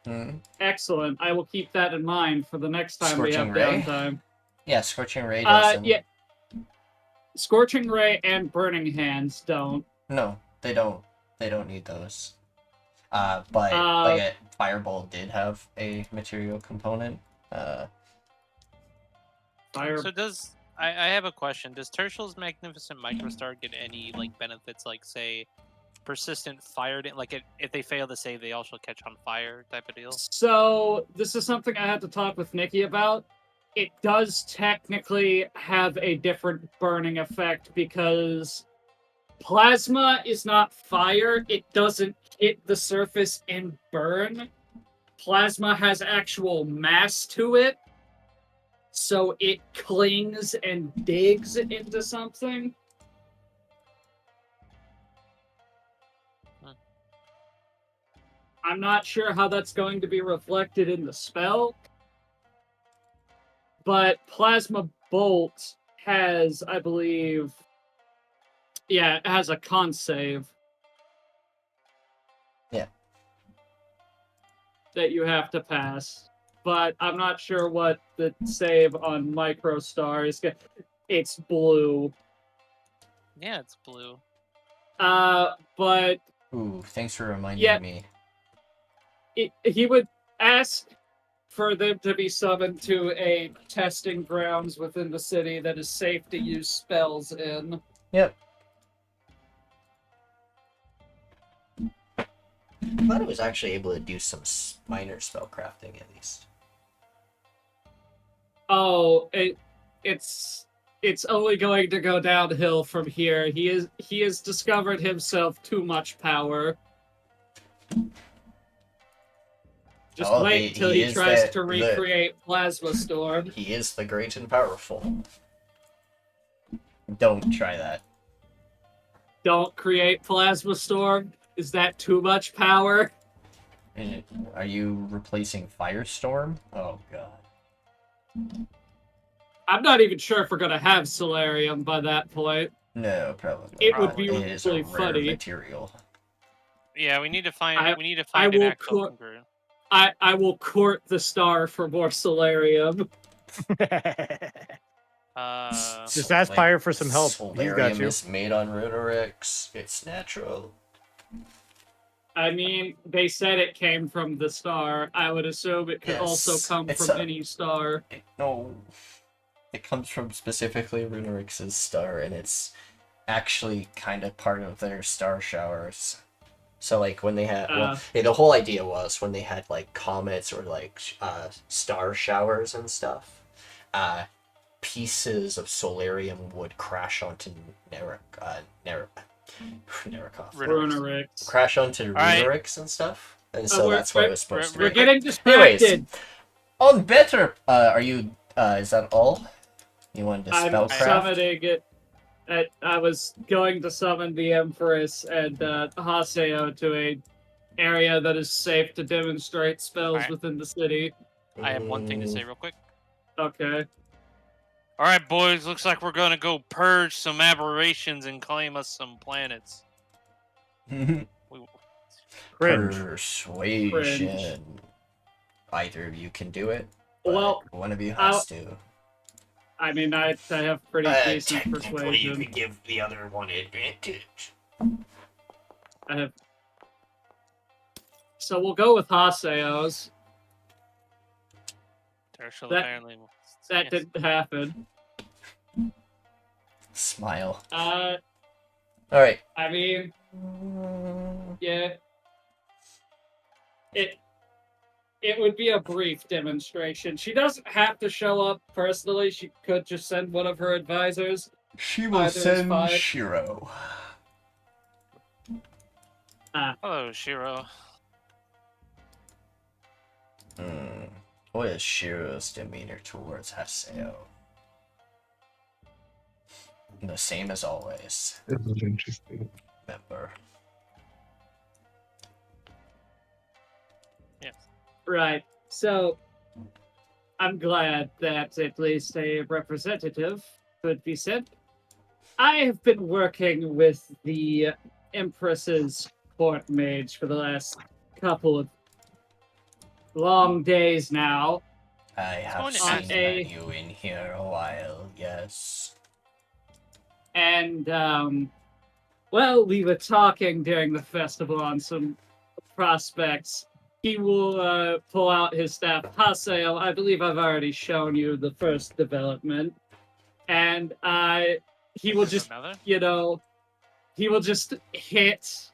Hmm. Excellent. I will keep that in mind for the next time we have Scorching Ray? downtime. Yeah, Scorching Ray doesn't. Yeah. Scorching Ray and Burning Hands don't. No, they don't. They don't need those. But like Fireball did have a material component. Fire. So does I have a question? Does Tirsheal's Magnificent Microstar get any like benefits, like say persistent fire? Like if they fail to save, they also catch on fire type of deal. So this is something I had to talk with Nikki about. It does technically have a different burning effect because plasma is not fire. It doesn't hit the surface and burn. Plasma has actual mass to it, so it clings and digs into something. I'm not sure how that's going to be reflected in the spell. But Plasma Bolt has, I believe... Yeah, it has a con save. Yeah. That you have to pass. But I'm not sure what the save on Microstar is. It's blue. Yeah, it's blue. But... Ooh, thanks for reminding me. He would ask for them to be summoned to a testing grounds within the city that is safe to use spells in. Yep. I thought I was actually able to do some minor spellcrafting at least. Oh, it's only going to go downhill from here. He has discovered himself too much power. Just Oh, wait till he tries to recreate Plasma Storm. He is the great and powerful. Don't try that. Don't create Plasma Storm? Is that too much power? Are you replacing Firestorm? Oh god. I'm not even sure if we're gonna have Solarium by that point. No, probably. It would be It is a really rare funny. material. Yeah, we need to find I an will actual cook- congruent. I will court the star for more Solarium. Just ask Pyre for some help. He's got Solarium you. is made on Runorix. It's natural. I mean, they said it came from the star. I would assume it could also Yes, come it's from a- any star. No. It comes from specifically Runorix's star, and it's actually kind of part of their star showers. So, like, when they had... the whole idea was when they had, like, comets or, like, star showers and stuff, pieces of Solarium would crash onto Runorix. crash onto Alright. Runorix and stuff. And so that's what it was supposed to We're be. getting distracted. Anyways, on better... are you... is that all? You wanted to I'm spellcraft? summoning it. I was going to summon the Empress and Haseo to a area that is safe to demonstrate spells Alright. within the city. I have one thing to say real quick. Okay. All right, boys. Looks like we're gonna go purge some aberrations and claim us some planets. We, Cringe. Persuasion. Either of you can do it. But Well, one of you has to. I mean, I have pretty decent Technically, you persuasion. could give the other one advantage. I have. So we'll go with Haseo's. Tirsheal That- apparently. That yes. didn't happen. Smile. I mean, yeah. It would be a brief demonstration. She doesn't have to show up personally. She could just send one of her advisors. She will Either is send fine. Shiro. Hello, Shiro. What is Shiro's demeanor towards Haseo? The same as always. This is interesting. Remember. Yes. Right. So, I'm glad that at least a representative could be sent. I have been working with the Empress's court mage for the last couple of long days now. I have going to seen ask- a- you in here a while, yes. And, well, we were talking during the festival on some prospects. He will pull out his staff. Haseo, I believe I've already shown you the first development. And he will just, Another? he will just hit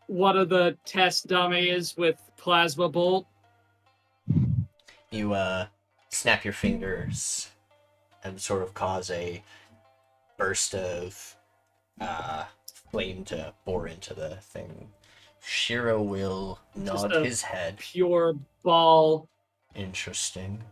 one of the test dummies with Plasma Bolt. You snap your fingers and sort of cause a burst of flame to bore into the thing. Shiro will nod a his head. Pure ball. Interesting.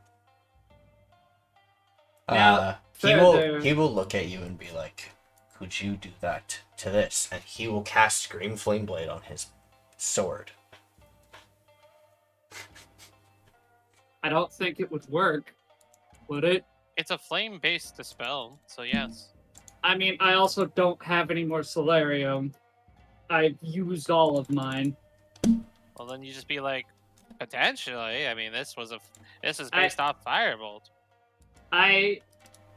Now, he further- will look at you and be like, "Could you do that to this?" And he will cast Green Flame Blade on his sword. I don't think it would work, would it? It's a flame-based dispel, so yes. I mean, I also don't have any more Solarium. I've used all of mine. Well, then you just be like, potentially. I mean, this is based off Firebolt. I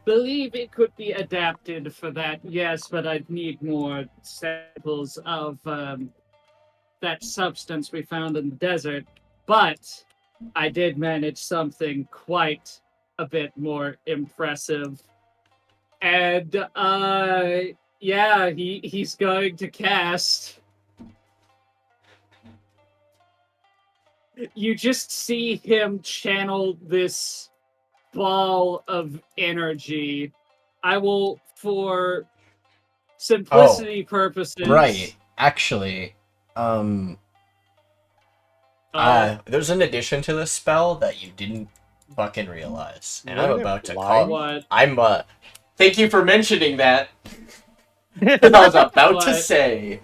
believe it could be adapted for that, yes, but I'd need more samples of that substance we found in the desert. But I did manage something quite a bit more impressive. And, yeah, he's going to cast. You just see him channel this ball of energy. I will, for simplicity purposes. Right. Actually, There's an addition to this spell that you didn't fucking realize, and I'm Wouldn't it about to blind? call. What? Thank you for mentioning that. I was about to What? say,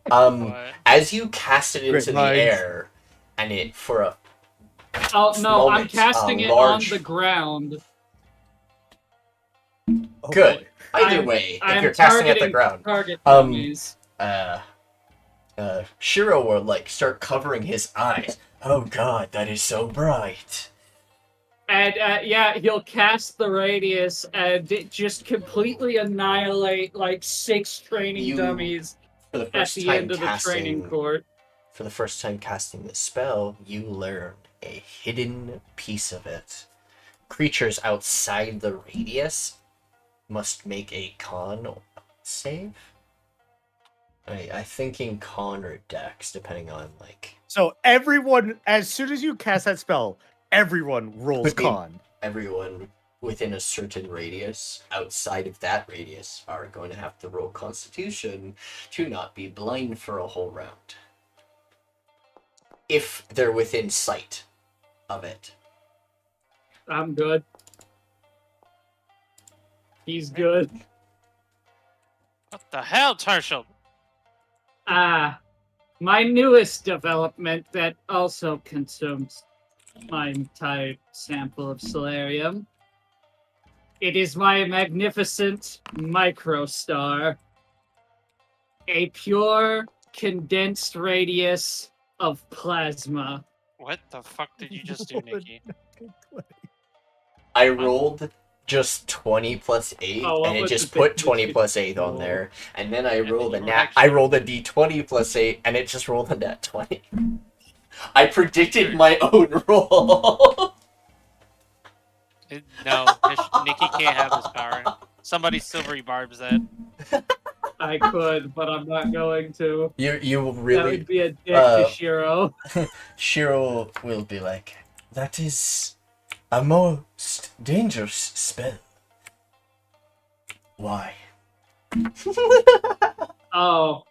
What? as you cast it Great into the minds. air, and it for a Oh no, I'm moment, casting it large- on the ground. Oh, good. boy. Either I'm- way, if I'm you're casting at the targeting ground, target Um, dummies. Shiro will like start covering his eyes. Oh god, that is so bright. And yeah, he'll cast the radius and it just completely annihilate like 6 training You- dummies For the at first the time end of the training casting, court. for the first time casting this spell, you learned a hidden piece of it. Creatures outside the radius must make a con save. I think in con or dex, depending on like So everyone, as soon as you cast that spell, everyone rolls Could be- con. everyone within a certain radius outside of that radius are going to have to roll Constitution to not be blind for a whole round. If they're within sight of it. I'm good. He's good. What the hell, Tirsheal? My newest development that also consumes my entire sample of solarium. It is my magnificent microstar. A pure condensed radius of plasma. What the fuck did you just do, Nikki? I rolled just 20 plus 8, Oh, what and it was just the put big 20 biscuit plus 8 on roll? there. And then I And rolled a then you nat. actually- I rolled a d20 plus 8, and it just rolled a nat 20. I predicted my own roll. No, Nikki can't have this power. Somebody silvery barbs that. I could, but I'm not going to. You That really. would be a dick uh, to Shiro. Shiro will be like, that is a most dangerous spell. Why? Oh.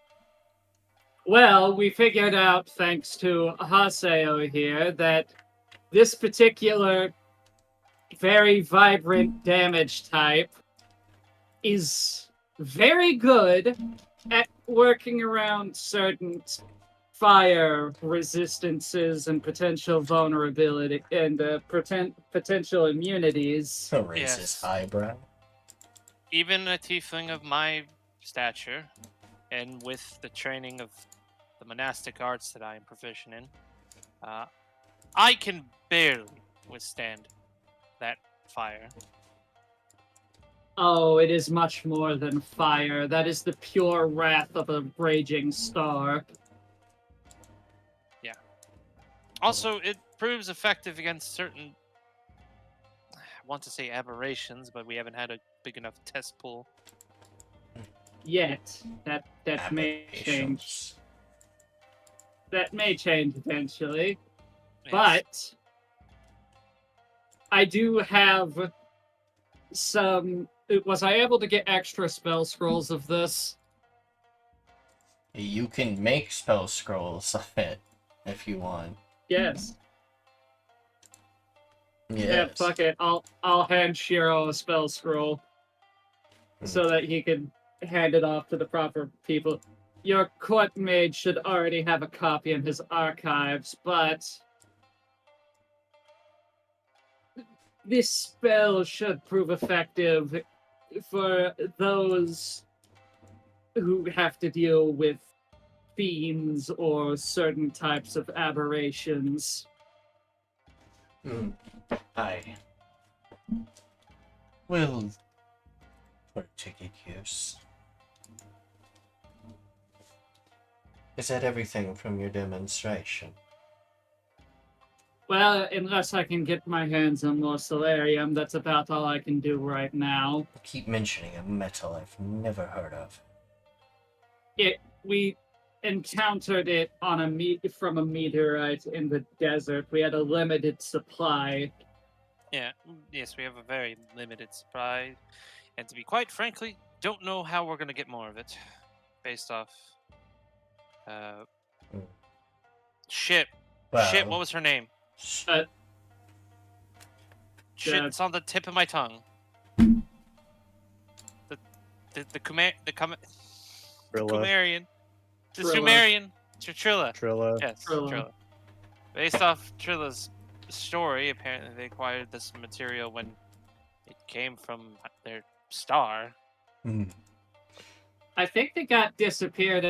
Well, we figured out, thanks to Haseo here, that this particular very vibrant damage type is very good at working around certain fire resistances and potential vulnerability and potential immunities. He'll raise Yes. his eyebrow. Even a tiefling of my stature, and with the training of the monastic arts that I am proficient in, I can barely withstand that fire. Oh, it is much more than fire. That is the pure wrath of a raging star. Also, it proves effective against certain, I want to say aberrations, but we haven't had a big enough test pool. Yet, that may change. Aberrations. That may change eventually. Yes. But I do have some. Was I able to get extra spell scrolls of this? You can make spell scrolls of it if you want. Yes. Yes. Yeah, fuck it. I'll hand Shiro a spell scroll so that he can hand it off to the proper people. Your court mage should already have a copy in his archives, but this spell should prove effective for those who have to deal with fiends or certain types of aberrations. I will take it use. Is that everything from your demonstration? Well, unless I can get my hands on more solarium, that's about all I can do right now. Keep mentioning a metal I've never heard of. We encountered it on from a meteorite in the desert. We had a limited supply. Yeah, yes, we have a very limited supply, and to be quite frankly, don't know how we're gonna get more of it, based off shit Shit, Well, what was her name? Uh, Shit, uh, it's on the tip of my tongue. The Trilla. Kumarian. The Trilla. Sumerian. Trilla. Trilla. Yes, Trilla. Trilla. Based off Trilla's story, apparently they acquired this material when it came from their star. hmm. I think they got disappeared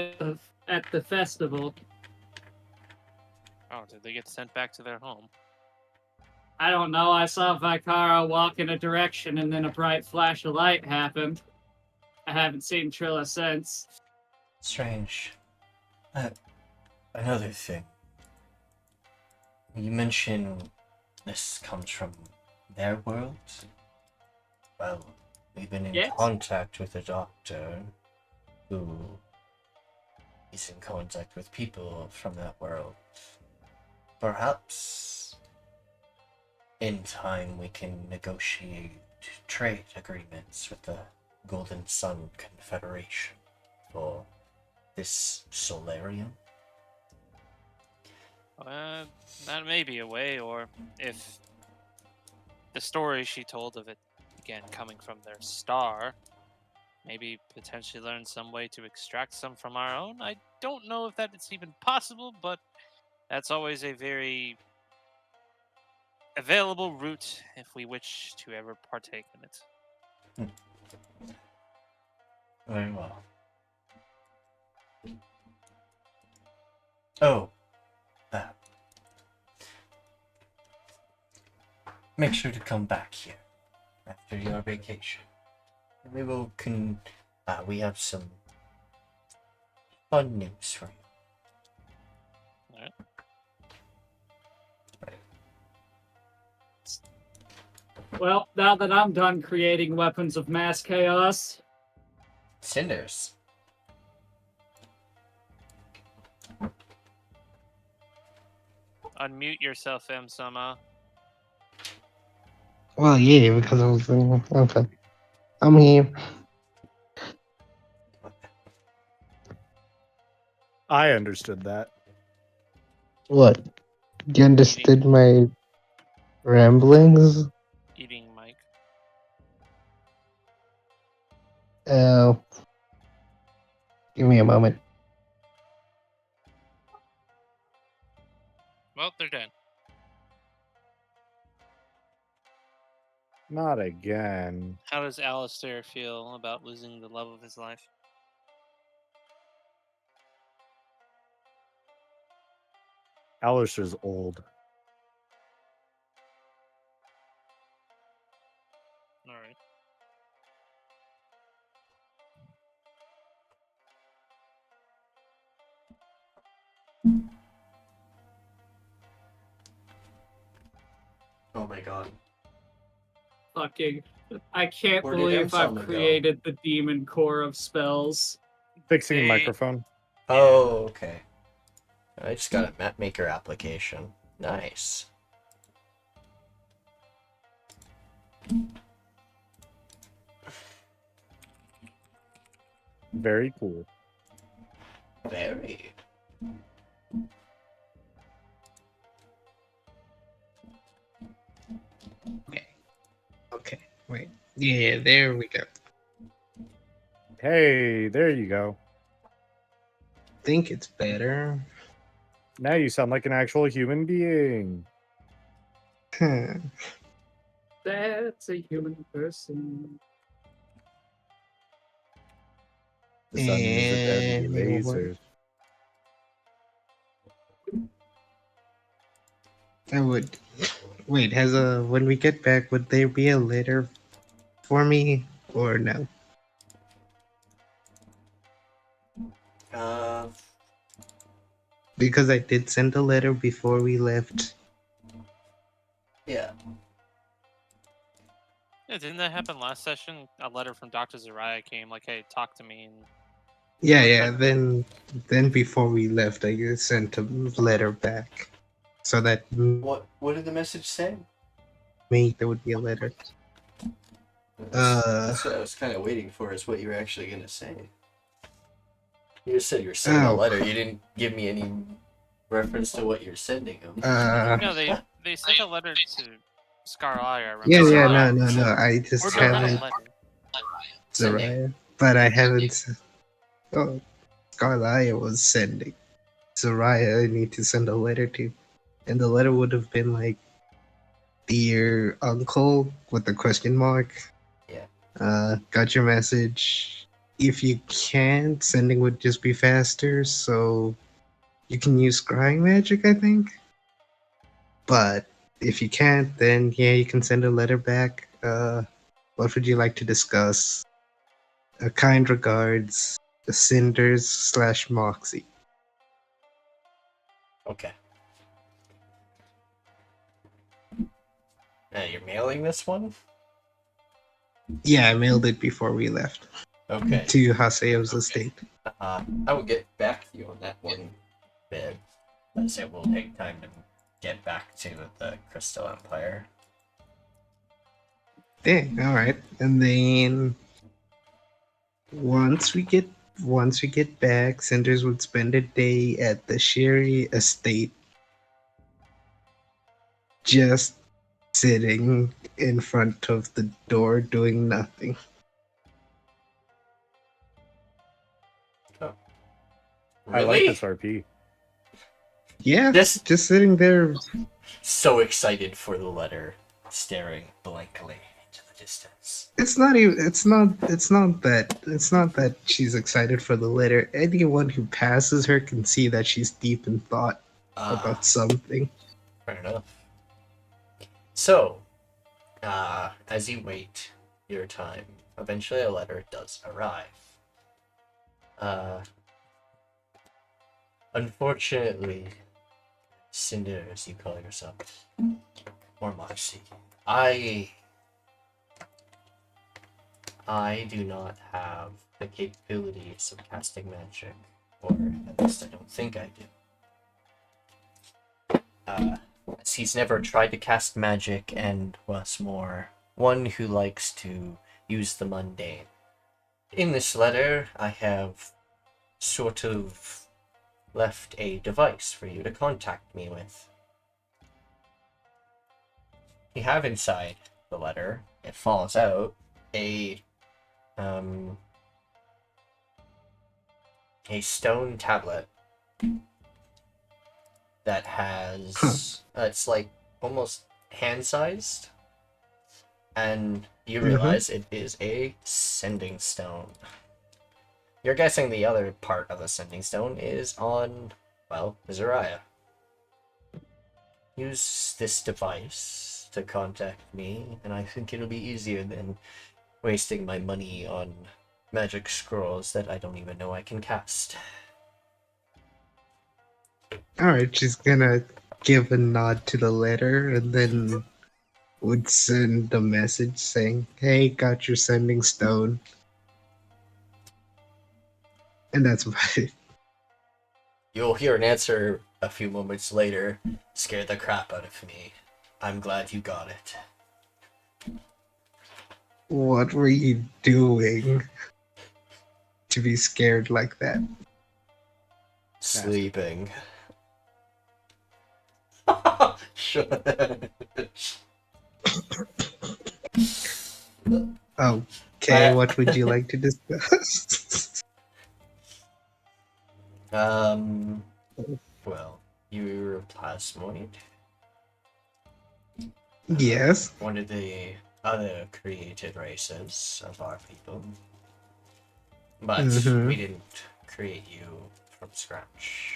at the festival. Oh, did they get sent back to their home? I don't know. I saw Vikara walk in a direction and then a bright flash of light happened. I haven't seen Trilla since. Strange. Another thing. You mentioned this comes from their world? Well, we've been in Yes. contact with a doctor who is in contact with people from that world. Perhaps in time we can negotiate trade agreements with the Golden Sun Confederation for this solarium. That may be a way, or if the story she told of it, again, coming from their star, maybe potentially learn some way to extract some from our own. I don't know if that is even possible, but that's always a very available route if we wish to ever partake in it. Very well. Oh. Make sure to come back here after your vacation. And we will we have some fun news for you. Alright. Well, now that I'm done creating weapons of mass chaos, Cinders. Unmute yourself, M. Sama. Well, yeah, because I was okay. I'm here. I understood that. What? You understood my ramblings? Eating Mike. Oh. Give me a moment. Well, they're dead. Not again. How does Alistair feel about losing the love of his life? Alistair's old. Alright. Oh my god. fucking, I can't Where did believe I've Enseric go? created the demon core of spells. Fixing Hey. microphone. Oh, okay. I just got a map maker application. Nice. Very cool. Very. Okay, wait. Yeah, there we go. Hey, there you go. Think it's better. Now you sound like an actual human being. That's a human person. The sun is a deadly And laser. I would wait. When we get back, would there be a letter for me or no? Because I did send a letter before we left. Yeah. Yeah, didn't that happen last session? A letter from Dr. Zariah came, like, hey, talk to me. And Yeah. Then before we left, I sent a letter back, so that What did the message say? there would be a letter. That's what I was kind of waiting for, is what you were actually going to say. You just said you were sending a Oh. letter. You didn't give me any Reference to what you're sending him. No, they sent a letter to Scarlaya. I remember. Yeah, Soraya. no. I just Or no, not a haven't letter. Soraya, but I haven't. Oh, Scarlaya was sending. Soraya, I need to send a letter to, and the letter would have been like, "Dear Uncle," with the question mark. Yeah. Got your message. If you can't, sending would just be faster, so you can use scrying magic, I think. But if you can't, then yeah, you can send a letter back. What would you like to discuss? Kind regards, the Cinders / Moxie. Okay. You're mailing this one? Yeah, I mailed it before we left Okay. to Haseo's estate. I will get back to you on that one bit, as it will take time to get back to the Crystal Empire. Yeah, all right. And then once we get back, Cinders would spend a day at the Sherry estate, just sitting in front of the door doing nothing. I like Really? this RP. Yeah, Just just sitting there. so excited for the letter, staring blankly into the distance. It's not even. It's not that. It's not that she's excited for the letter. Anyone who passes her can see that she's deep in thought about something. Fair enough. So, as you wait your time, eventually a letter does arrive. Unfortunately, Cinder, as you call yourself, or Moxie, I do not have the capabilities of casting magic, or at least I don't think I do. As he's never tried to cast magic and was more one who likes to use the mundane. In this letter, I have sort of left a device for you to contact me with. You have inside the letter, it falls out, a stone tablet that has it's like almost hand-sized, and you realize it is a sending stone. You're guessing the other part of the sending stone is on, well, Zariah. Use this device to contact me, and I think it'll be easier than wasting my money on magic scrolls that I don't even know I can cast. Alright, she's gonna give a nod to the letter and then would send a message saying, "Hey, got your sending stone." And that's about it. You'll hear an answer a few moments later. Scared the crap out of me. I'm glad you got it. What were you doing to be scared like that? Sleeping. Shut Okay, what would you like to discuss? Well, you're a plasmoid. Yes. One of the other created races of our people. But we didn't create you from scratch.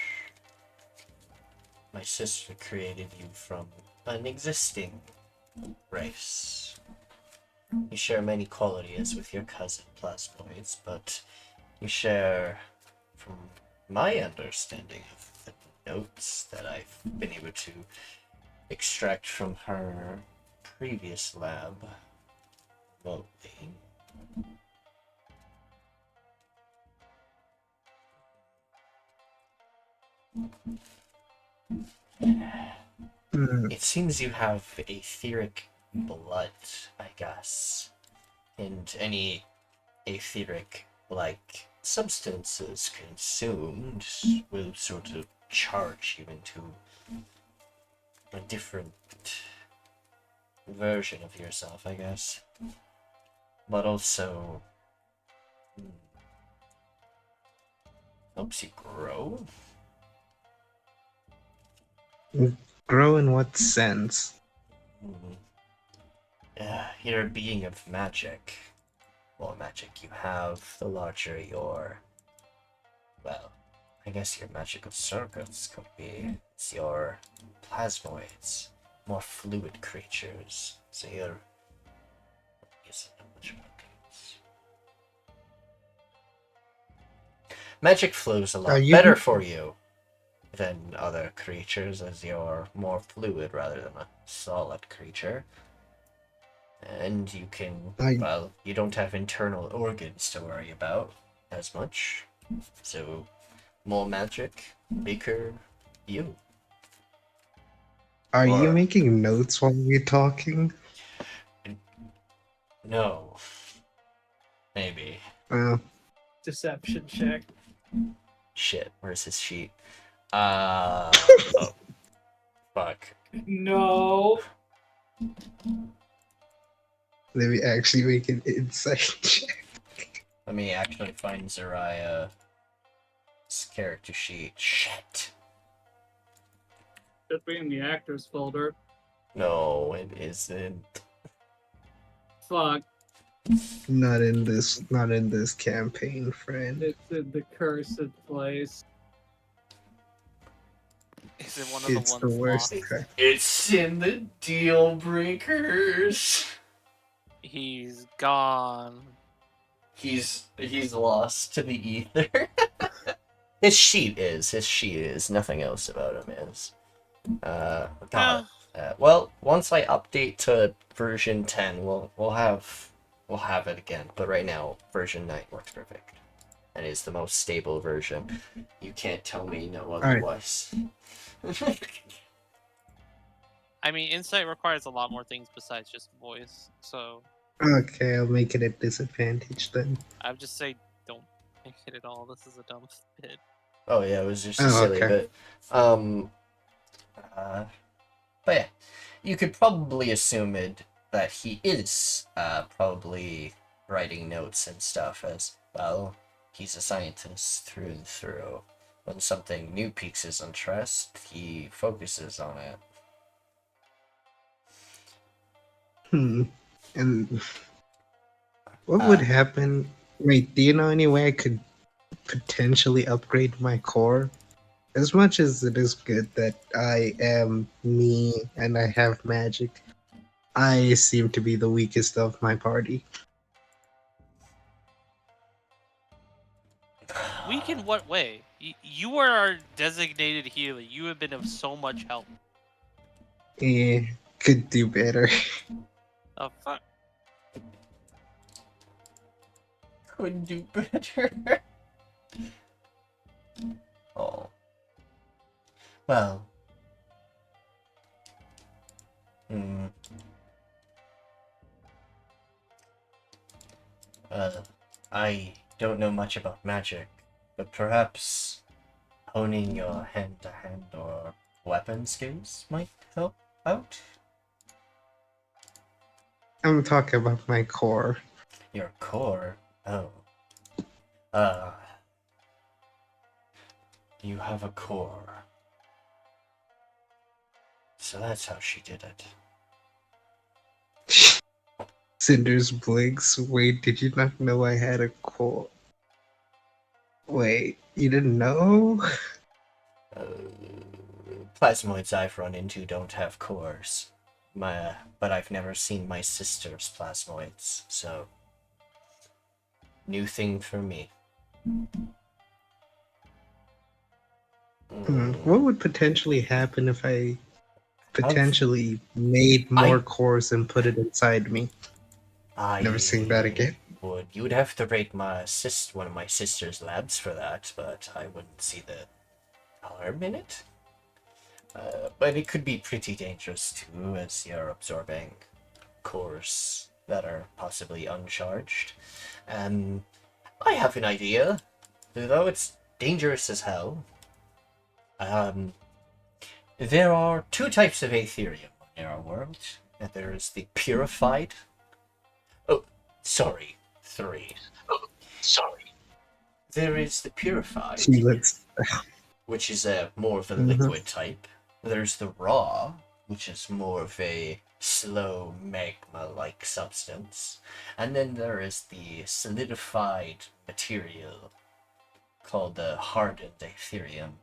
My sister created you from an existing race. You share many qualities with your cousin plasmoids, but you share, from my understanding of the notes that I've been able to extract from her previous lab remotely. It seems you have etheric blood, I guess, and any etheric like substances consumed will sort of charge you into a different version of yourself, I guess. But also helps you grow. Grow in what sense? You're a being of magic. The more magic you have, the larger your, well, I guess your magical circuits could be. It's your plasmoids, more fluid creatures. So you're. Magic flows a lot better for you than other creatures, as you're more fluid rather than a solid creature. And you can, well, you don't have internal organs to worry about as much. So, more magic, bigger you. Are you making notes while we're talking? No. Maybe. Deception check. Shit, where's his sheet? Oh. Fuck. No. Let me actually make an insight check. Let me actually find Zariah's character sheet. Shit. Should be in the actors folder. No, it isn't. Fuck. Not in this campaign, friend. It's in the cursed place. Is it one of the It's ones the worst. lost? It's in the deal breakers. He's gone. He's lost to the ether. His sheet is. Nothing else about him is. Well, once I update to version 10, we'll have it again. But right now, version 9 works perfect, and is the most stable version. You can't tell me no otherwise. I mean, insight requires a lot more things besides just voice. So Okay, I'll make it a disadvantage then. I would just say don't make it at all. This is a dumb bit. Oh yeah, it was just a silly bit. But yeah, you could probably assume that he is probably writing notes and stuff, as well. He's a scientist through and through. When something new piques his interest, he focuses on it. And what would happen? Wait, do you know any way I could potentially upgrade my core? As much as it is good that I am me and I have magic, I seem to be the weakest of my party. Weak in what way? You are our designated healer. You have been of so much help. Could do better. Oh fuck. Could do better. Oh. Well. I don't know much about magic, but perhaps honing your hand-to-hand or weapon skills might help out? I'm talking about my core. Your core? Oh. You have a core. So that's how she did it. Cinders blinks. Wait, did you not know I had a core? Wait, you didn't know? Plasmoids I've run into don't have cores. But I've never seen my sister's plasmoids, so new thing for me. What would potentially happen if I potentially made more cores and put it inside me? Never seen that again. You would have to raid one of my sister's labs for that, but I wouldn't see the harm in it. But it could be pretty dangerous too, as you're absorbing cores that are possibly uncharged. I have an idea, though it's dangerous as hell. There are two types of Aetherium in our world. There is the purified. Oh, sorry, three. There is the purified, See, let's. which is more of a Mhm. liquid type. There's the raw, which is more of a slow magma-like substance. And then there is the solidified material called the hardened Aetherium.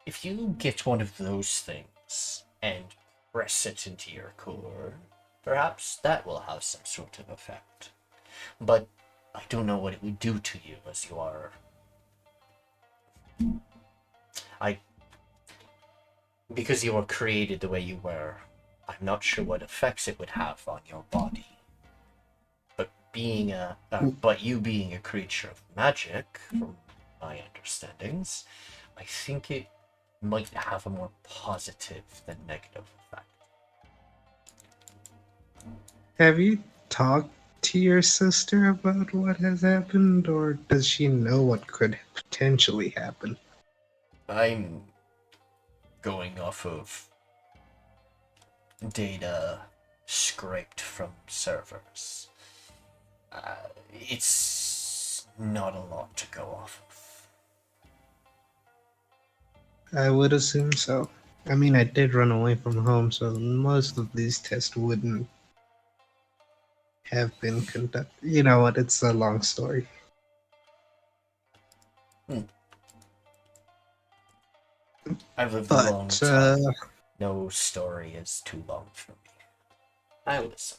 If you get one of those things and press it into your core, perhaps that will have some sort of effect. But I don't know what it would do to you, as you are... Because you were created the way you were, I'm not sure what effects it would have on your body. But you being a creature of magic, from my understandings, I think it might have a more positive than negative effect. Have you talked to your sister about what has happened, or does she know what could potentially happen? I'm going off of data scraped from servers. It's not a lot to go off of. I would assume so. I mean, I did run away from home, so most of these tests wouldn't have been conducted. You know what? It's a long story. I've lived a long But time. No story is too long for me. I listen.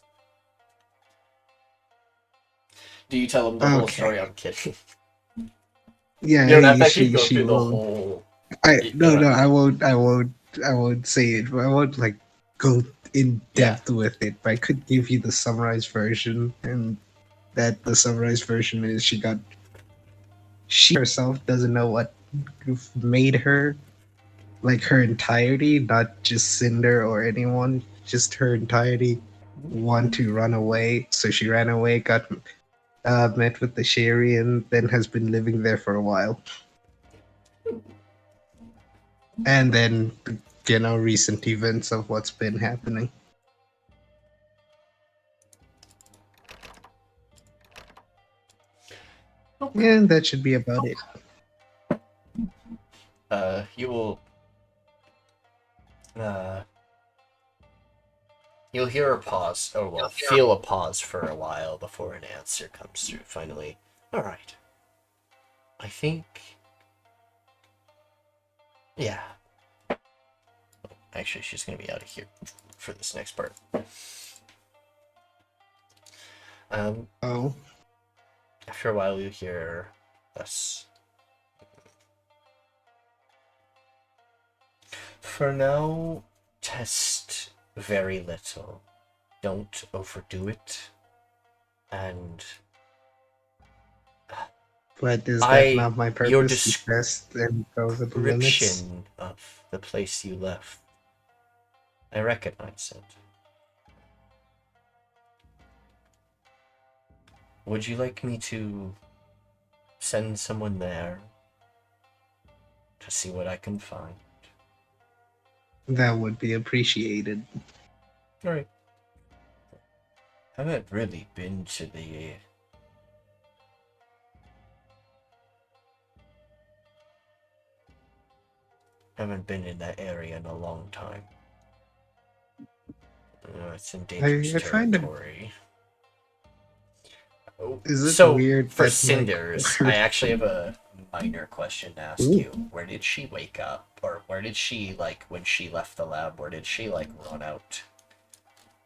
Do you tell him the whole Okay. story? I'm kidding. yeah, You don't have to she go she through the will. whole... No, I won't say it. I won't like go in depth with it. But I could give you the summarized version, and that the summarized version is she herself doesn't know what made her, like her entirety, not just Cinder or anyone, just her entirety, want to run away. So she ran away, got met with the Sherry, and then has been living there for a while. And then, recent events of what's been happening. And that should be about it. You will... You'll hear a pause, feel a pause for a while before an answer comes through. Finally, alright. I think... Yeah. Actually, she's gonna be out of here for this next part. Oh. After a while, you hear us. For now, test very little. Don't overdo it. And... But is that not my purpose? Your To test and over the limits? description of the place you left, I recognize it. Would you like me to send someone there to see what I can find? That would be appreciated. Alright. Haven't really been to the... Haven't been in that area in a long time. It's in dangerous I find it- territory. Is it So, weird for that, Cinders, like- I actually have a minor question to ask Ooh. you. Where did she wake up? Or where did she, like, when she left the lab, where did she, like, run out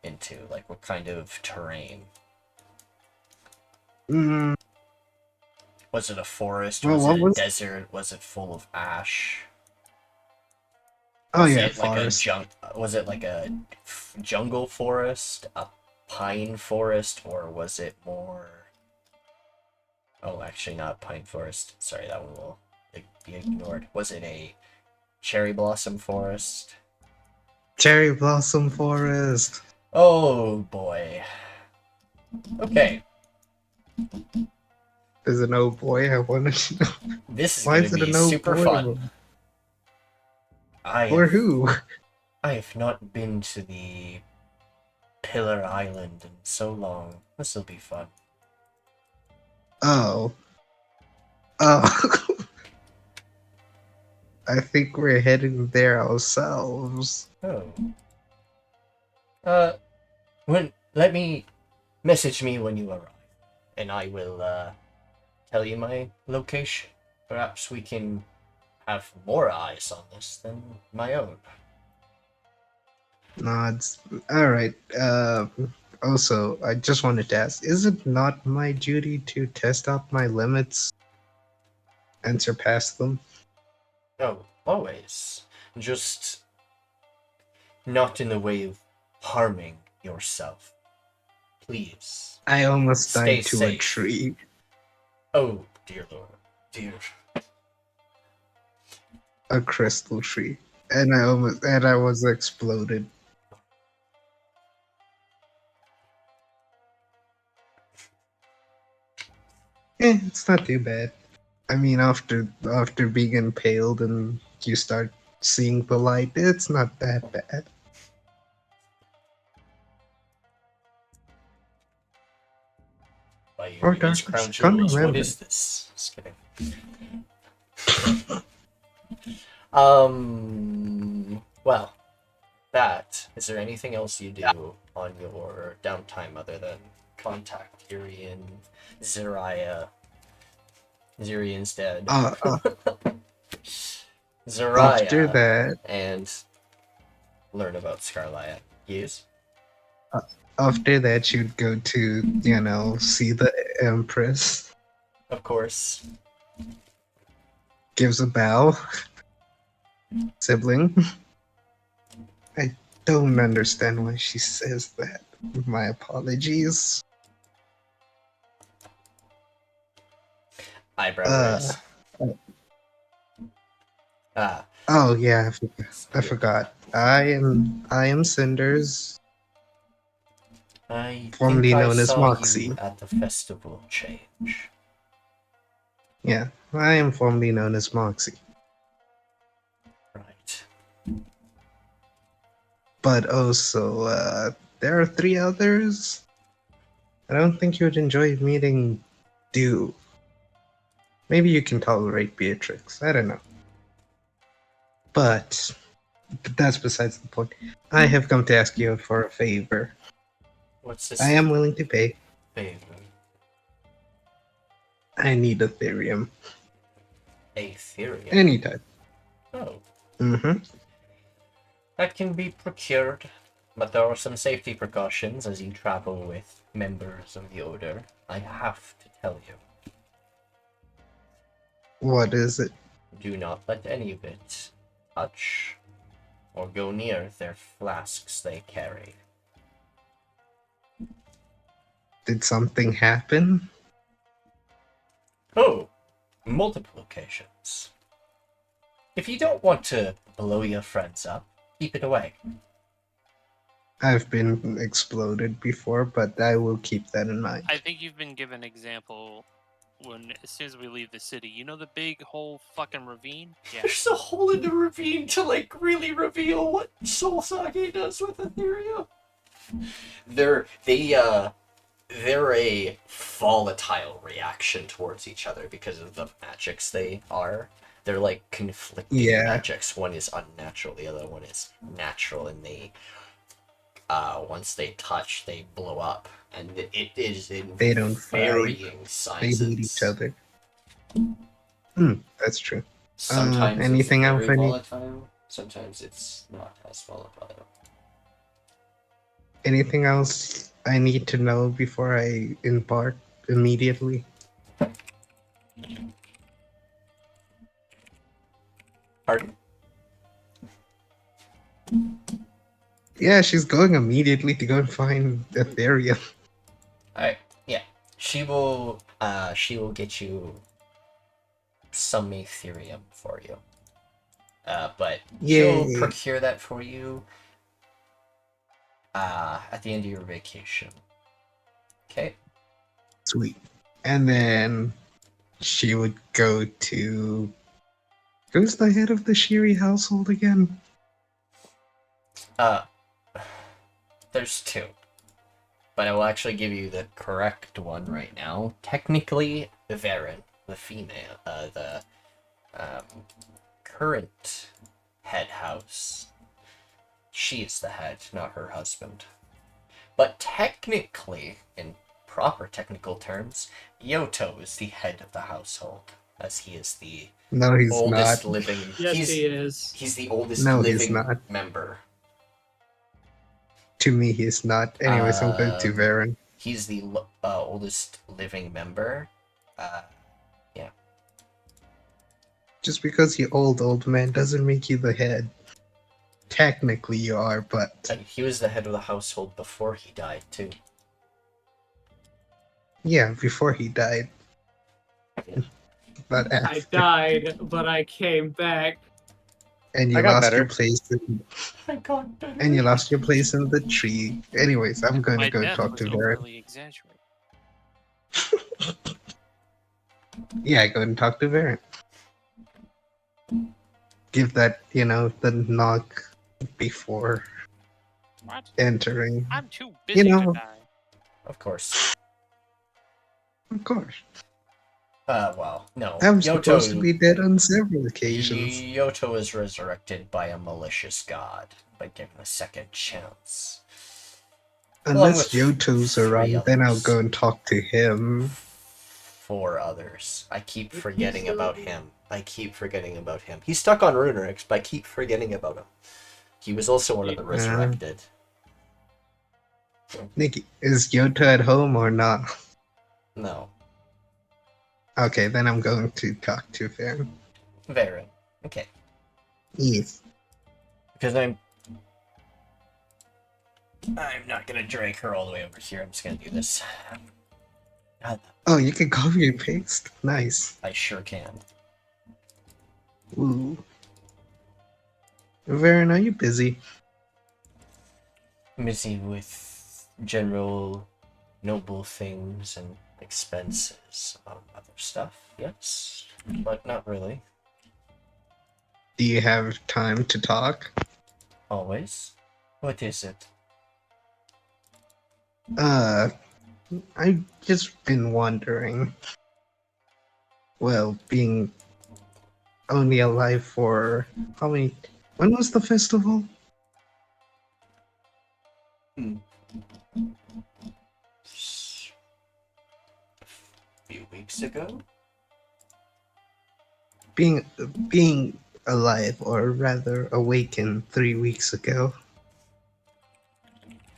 into? Like, what kind of terrain? Mm, Was it a forest? Well, Was what it a was- desert? Was it full of ash? oh Was yeah, it like forest. was it like a jungle forest, a pine forest, or was it more... Oh, actually not pine forest. Sorry, that one will be ignored. Was it a cherry blossom forest? Cherry blossom forest. Oh boy. Okay, Is it oh boy? I wanted to know. this is Why gonna is it be a no super boy? fun. Or who? I have not been to the Pillar Island in so long. This'll be fun. Oh. Oh. I think we're heading there ourselves. Oh. Let me message me when you arrive, and I will tell you my location. Perhaps we can have more eyes on this than my own. Nods. Alright. Also, I just wanted to ask, is it not my duty to test out my limits and surpass them? Oh, always. Just not in the way of harming yourself. Please. I almost Stay died to a safe. tree. Oh, dear Lord. Dear. A crystal tree. And I was exploded. It's not too bad. I mean, after being impaled and you start seeing the light, it's not that bad. By Or your image darkness. crown Can't jewels, what remember. is this? Just kidding. Well, is there anything else you do on your downtime other than contact Tyrion, Zirian's dead. After Zariah, that, and learn about Scarlet. Yes? you'd go to, see the Empress. Of course. Gives a bow. Sibling. I don't understand why she says that. My apologies. Eyebrow raise. Oh yeah, I forgot. I am Cinders, I formerly think I known as saw Moxie. you at the festival change. Yeah, I am formerly known as Moxie. Right. But also, there are 3 others. I don't think you would enjoy meeting Dew. Maybe you can tolerate Beatrix. I don't know. But that's besides the point. I have come to ask you for a favor. What's this I am willing to pay. favor? I need Ethereum. Aetherium. Anytime. Oh. Mm-hmm. That can be procured, but there are some safety precautions as you travel with members of the Order. I have to tell you. What is it? Do not let any of it touch or go near their flasks they carry. Did something happen? Oh, multiple occasions. If you don't want to blow your friends up, keep it away. I've been exploded before, but I will keep that in mind. I think you've been given an example as soon as we leave the city. You know the big whole fucking ravine? Yeah. There's a hole in the ravine to really reveal what Soul Sage does with Ethereum. They're a volatile reaction towards each other because of the magics they are. They're like conflicting magics. One is unnatural, the other one is natural, and they once they touch, they blow up, and it is in varying sizes. They hate each other. That's true. Sometimes anything it's else very I need? volatile. Sometimes it's not as volatile. Anything else I need to know before I embark immediately? Pardon? Yeah, she's going immediately to go and find Ethereum. Alright, yeah. She will get you some Ethereum for you. But she'll procure that for you at the end of your vacation. Okay? Sweet. And then she would go to Who's the head of the Shiri household again? There's two. But I will actually give you the correct one right now. Technically, Varen, the female, the current head house. She is the head, not her husband. But technically, in proper technical terms, Yoto is the head of the household, as he is the No, he's oldest not. living. Yes, he is. He's the oldest No, he's living not. member. To me, he's not. Anyways, I'm going to Varen. He's the oldest living member. Yeah. Just because you're old man doesn't make you the head. Technically, you are, but He was the head of the household before he died, too. yeah, before he died. But I after. died, but I came back. And you I got lost better. your place. And you lost your place in the tree. Anyways, I'm going My to go death talk was to Varen. overly exaggerated. Yeah, go and talk to Varen. Give that, the knock before What? entering. I'm too busy to know. die. Of course. Of course. Well, no. I'm supposed to be dead on several occasions. Yoto is resurrected by a malicious god, by given a second chance. Unless Along with Yoto's 3 around, then I'll others. go and talk to him. 4 others. I keep forgetting about him. He's stuck on Runerix, but I keep forgetting about him. He was also one of the resurrected. Nikki, is Yoto at home or not? No. Okay, then I'm going to talk to Varen. Varen. Okay. Yes. Because I'm not gonna drag her all the way over here. I'm just gonna do this. Oh, you can copy and paste? Nice. I sure can. Ooh. Varen, are you busy? Busy with general noble things and expenses among other stuff, yes. But not really. Do you have time to talk? Always. What is it? I've just been wondering. Well, being only alive for how many? When was the festival? A few weeks ago? Being alive, or rather awakened 3 weeks ago.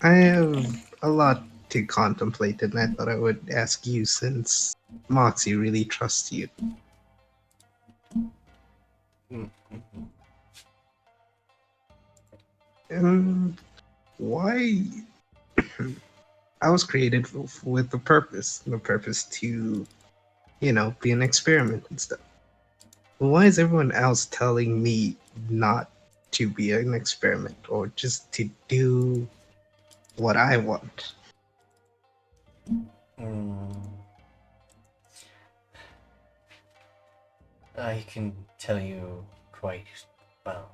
I have a lot to contemplate, and I thought I would ask you since Moxie really trusts you. Why? I was created with the purpose to, be an experiment and stuff. Why is everyone else telling me not to be an experiment or just to do what I want? I can tell you quite well.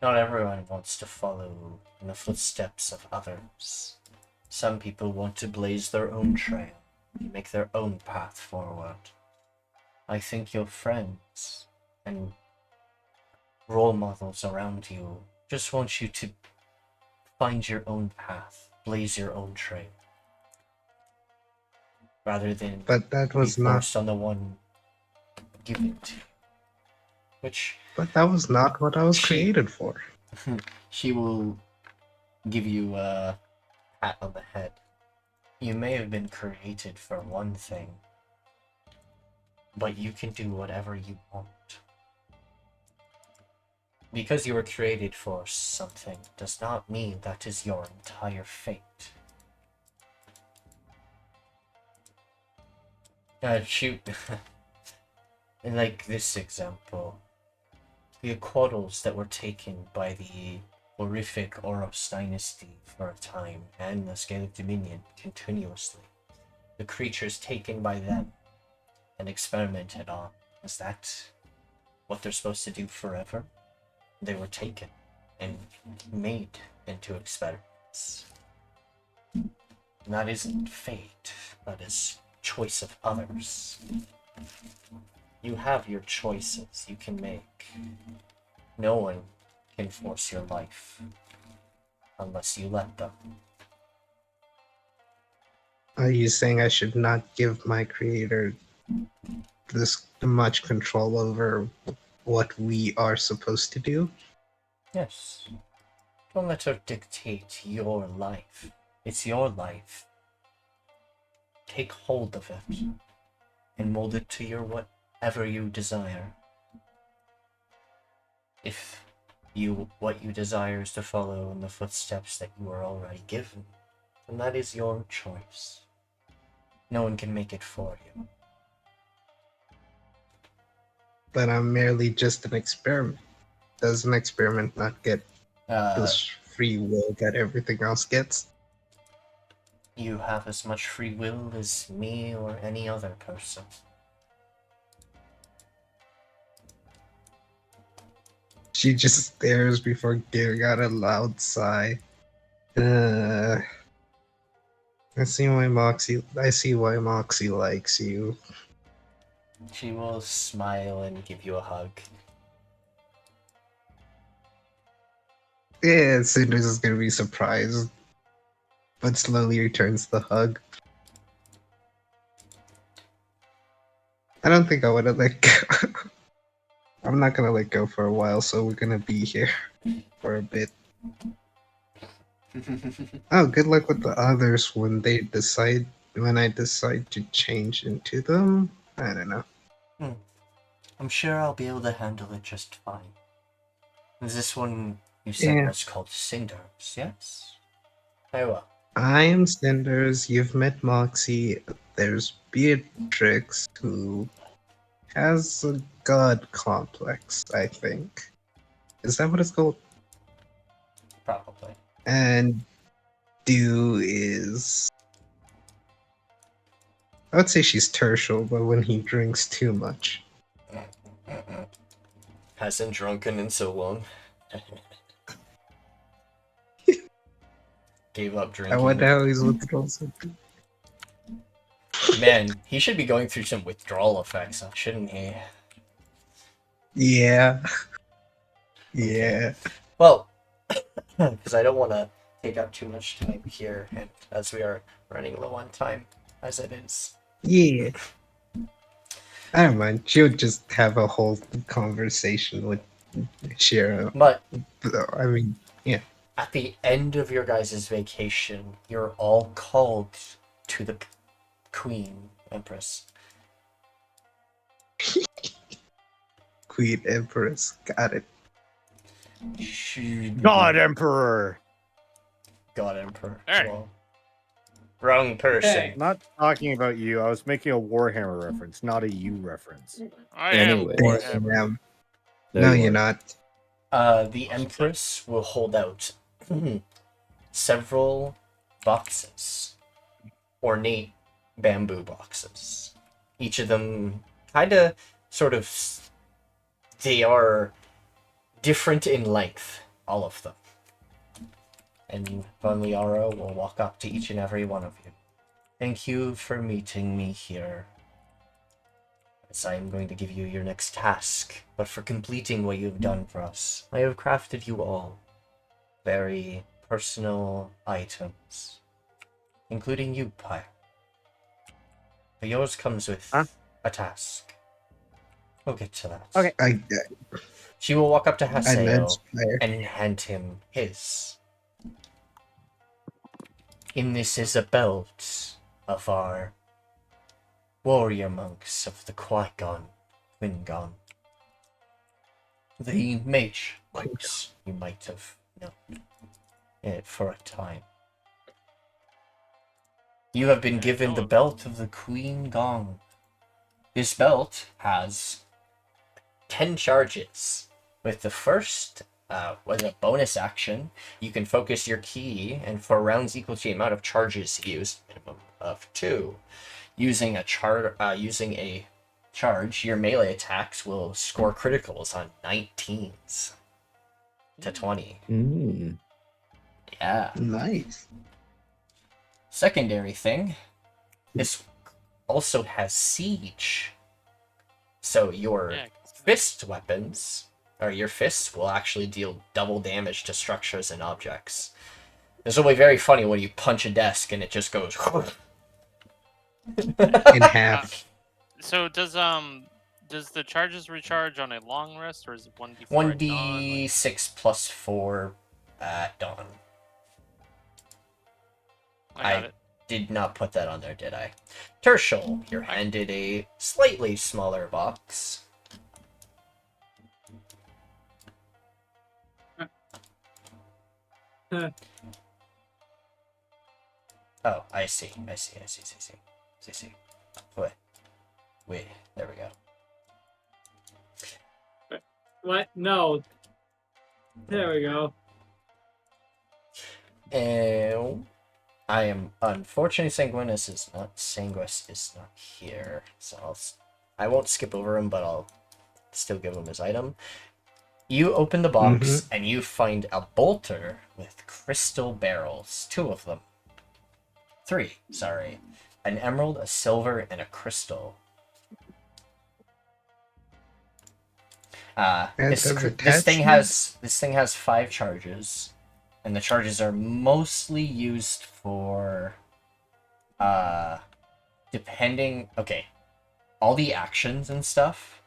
Not everyone wants to follow in the footsteps of others. Some people want to blaze their own trail, make their own path forward. I think your friends and role models around you just want you to find your own path, blaze your own trail, rather than But that was be not. forced on the one given to you. But that was not what I was created for. She will give you a pat on the head. You may have been created for one thing, but you can do whatever you want. Because you were created for something does not mean that is your entire fate. Shoot. Like this example. The Aquaddles that were taken by the horrific Oros dynasty for a time, and the Scaly Dominion continuously. The creatures taken by them and experimented on. what they're supposed to do forever, they were taken and made into experiments. And that isn't fate, that is choice of others. You have your choices you can make. No one can force your life unless you let them. Are you saying I should not give my creator this much control over what we are supposed to do? Yes. Don't let her dictate your life. It's your life. Take hold of it and mold it to your whatever you desire. If what you desire is to follow in the footsteps that you are already given, then that is your choice. No one can make it for you. But I'm merely just an experiment. Does an experiment not get this free will that everything else gets? You have as much free will as me or any other person. She just stares before giving out a loud sigh. I see why Moxie likes you. She will smile and give you a hug. Yeah, Cinders is gonna be surprised, but slowly returns the hug. I don't think I would have let go. I'm not gonna let go for a while, so we're gonna be here for a bit. Oh, good luck with the others when I decide to change into them. I don't know. I'm sure I'll be able to handle it just fine. Is this one you said was called Cinders, yes? Very well. I am Cinders. You've met Moxie. There's Beatrix, who has a god complex, I think. Is that what it's called? Probably. And Dew is... I would say she's Tirsheal, but when he drinks too much. Hasn't drunken in so long. Gave up drinking. I wonder how he's withdrawal something. Man, he should be going through some withdrawal effects, shouldn't he? Yeah. Okay. Well, because I don't want to take up too much time here, and as we are running low on time, as it is. Yeah. I don't mind. She would just have a whole conversation with Shiro. But I mean, yeah. at the end of your guys' vacation, you're all called to the Queen Empress. Queen Empress. Got it. God Emperor. God Emperor. Hey. Well, wrong person. Hey. Not talking about you. I was making a Warhammer reference, not a you reference. I am Anyway. Warhammer. Damn. There No, you you're are. not. The Empress will hold out several boxes. Ornate bamboo boxes. Each of them they are different in length, all of them. And Von Liara will walk up to each and every one of you. Thank you for meeting me here. As I am going to give you your next task, but for completing what you have done for us, I have crafted you all very personal items, including you, Pyre. But yours comes with a task. We'll get to that. Okay. She will walk up to I Haseo nudged Pyre. and hand him his. In this is a belt of our warrior monks of the Qui-Gon, Quingon. The mage monks, you might have known for a time. You have been given the belt of the Queen Gong. This belt has 10 charges. With the first, with a bonus action, you can focus your ki, and for rounds equal to the amount of charges used, minimum of 2, using a charge, your melee attacks will score criticals on 19s to 20. Mm. Yeah. Nice. Secondary thing, this also has siege. So your Yeah. fist weapons, or your fists, will actually deal double damage to structures and objects. This will be very funny when you punch a desk and it just goes. In half. So does the charges recharge on a long rest, or is it 1d4 at dawn? 1d6 plus 4 at dawn. I got it. Did not put that on there, did I? Tirsheal, you're handed a slightly smaller box. Oh, I see. Wait, there we go. What? No. There we go. And I am unfortunately Sanguis is not here, so I won't skip over him, but I'll still give him his item. You open the box and you find a bolter with crystal barrels, 2 of them. 3, sorry. An emerald, a silver, and a crystal. This thing has 5 charges, and the charges are mostly used for depending. Okay, all the actions and stuff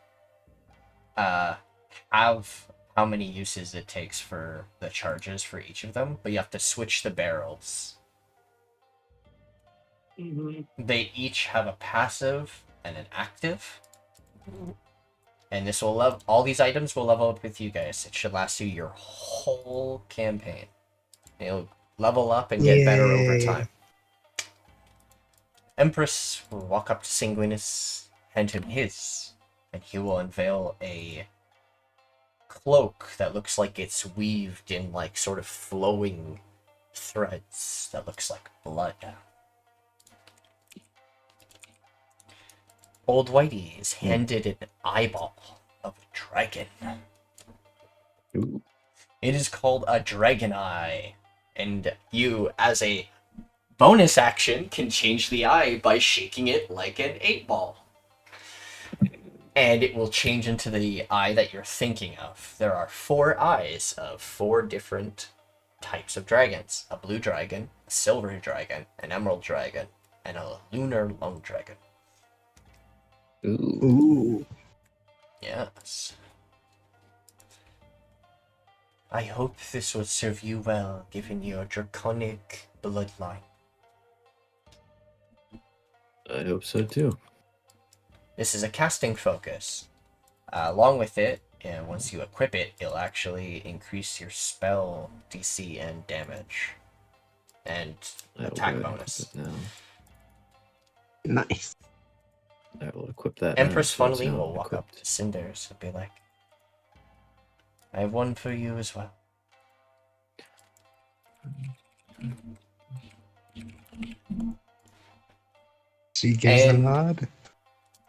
have how many uses it takes for the charges for each of them, but you have to switch the barrels. They each have a passive and an active. And this will all these items will level up with you guys. It should last you your whole campaign. It'll level up and get better over time. Empress will walk up to Sanguis, hand him his, and he will unveil a cloak that looks like it's weaved in like sort of flowing threads that looks like blood. Old Whitey is handed an eyeball of a dragon. Ooh. It is called a dragon eye, and you, as a bonus action, can change the eye by shaking it like an 8-ball. And it will change into the eye that you're thinking of. There are 4 eyes of 4 different types of dragons. A blue dragon, a silver dragon, an emerald dragon, and a lunar lung dragon. Ooh. Yes. I hope this will serve you well, given your draconic bloodline. I hope so too. This is a casting focus. Along with it, and once you equip it, it'll actually increase your spell DC and damage. And I will attack go ahead and bonus. equip it Nice. now. I will equip that. Empress now, so it's funnily now will walk up equipped. to Cinders and be like, I have one for you as well. She gives a And- nod.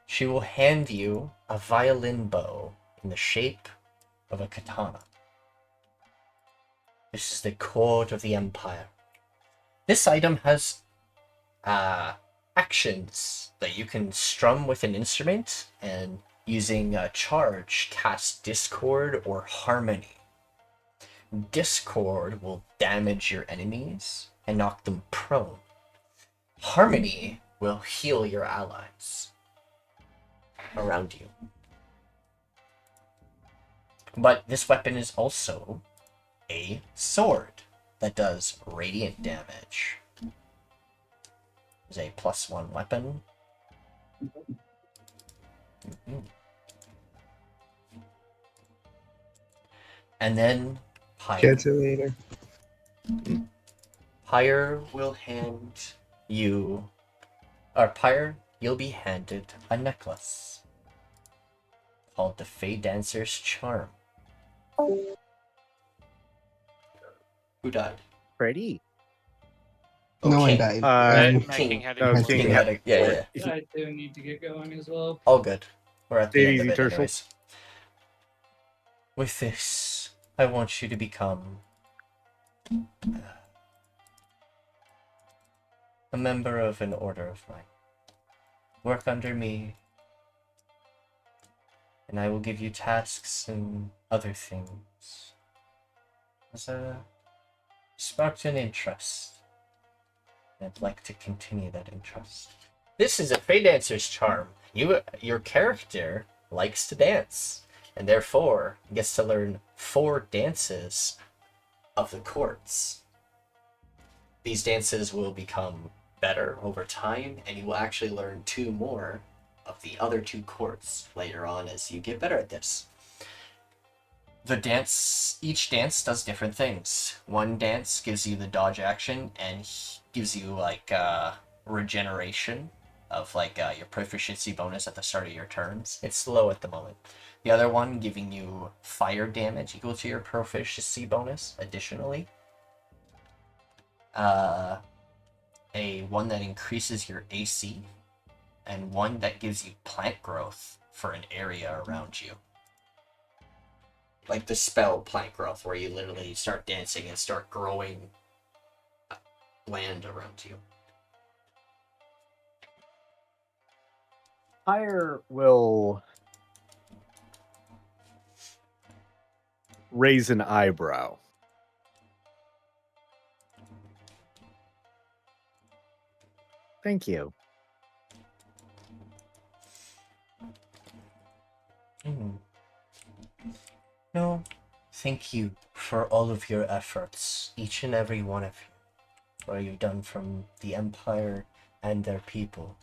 She will hand you a violin bow in the shape of a katana. This is the cord of the Empire. This item has actions that you can strum with an instrument, and using a charge, cast Discord or Harmony. Discord will damage your enemies and knock them prone. Harmony will heal your allies around you. But this weapon is also a sword that does radiant damage. It's a +1 weapon. And then Pyre. Catch you later. Pyre will hand you, or Pyre, you'll be handed a necklace called the Fey Dancer's Charm. Who died? Pretty. No one King. died. Mad King. King had no, to go. King King had- had a, yeah. I do need to get going as well. All good. We're at the Take it end of easy, it Tirsheal. anyways. With this, I want you to become a member of an order of mine. Work under me, and I will give you tasks and other things as a sparked an interest. I'd like to continue that interest. This is a Fey Dancer's charm. Your character likes to dance, and therefore gets to learn 4 dances of the courts. These dances will become better over time, and you will actually learn 2 more of the other 2 courts later on as you get better at this. Each dance does different things. One dance gives you the dodge action and gives you like regeneration of like your proficiency bonus at the start of your turns. It's slow at the moment. The other one giving you fire damage equal to your proficiency bonus additionally. A one that increases your AC, and one that gives you plant growth for an area around you. Like the spell plant growth, where you literally start dancing and start growing land around you. Pyre will raise an eyebrow. Thank you. No, thank you for all of your efforts, each and every one of you, what you've done from the Empire and their people.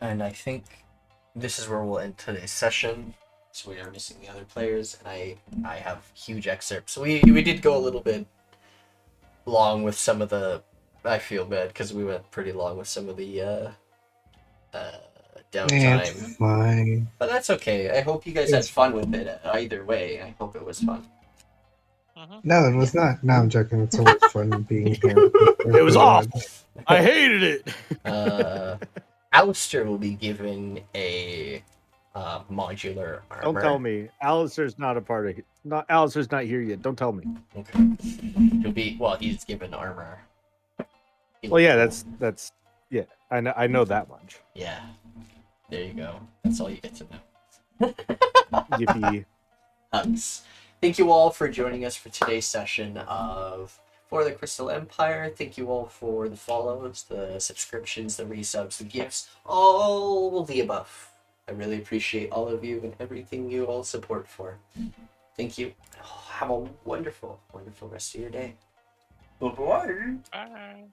And I think this is where we'll end today's session. So we are missing the other players, and I have huge excerpts. We did go a little bit long with some of the. I feel bad because we went pretty long with some of the downtime. It's fine. But that's okay. I hope you guys had fun with it. Either way, I hope it was fun. No, it was not. No, I'm joking. It's always fun being here. It was awful. I hated it. Alistair will be given a modular armor. Don't tell me. Alistair's not a part of it. Alistair's not here yet. Don't tell me. Okay. He's given armor. Well, yeah, that's yeah. I know that much. Yeah. There you go. That's all you get to know. Yippee. Hugs. Thank you all for joining us for today's session of For the Crystal Empire. Thank you all for the follows, the subscriptions, the resubs, the gifts, all the above. I really appreciate all of you and everything you all support for. Thank you. Have a wonderful, wonderful rest of your day. Bye-bye. Bye.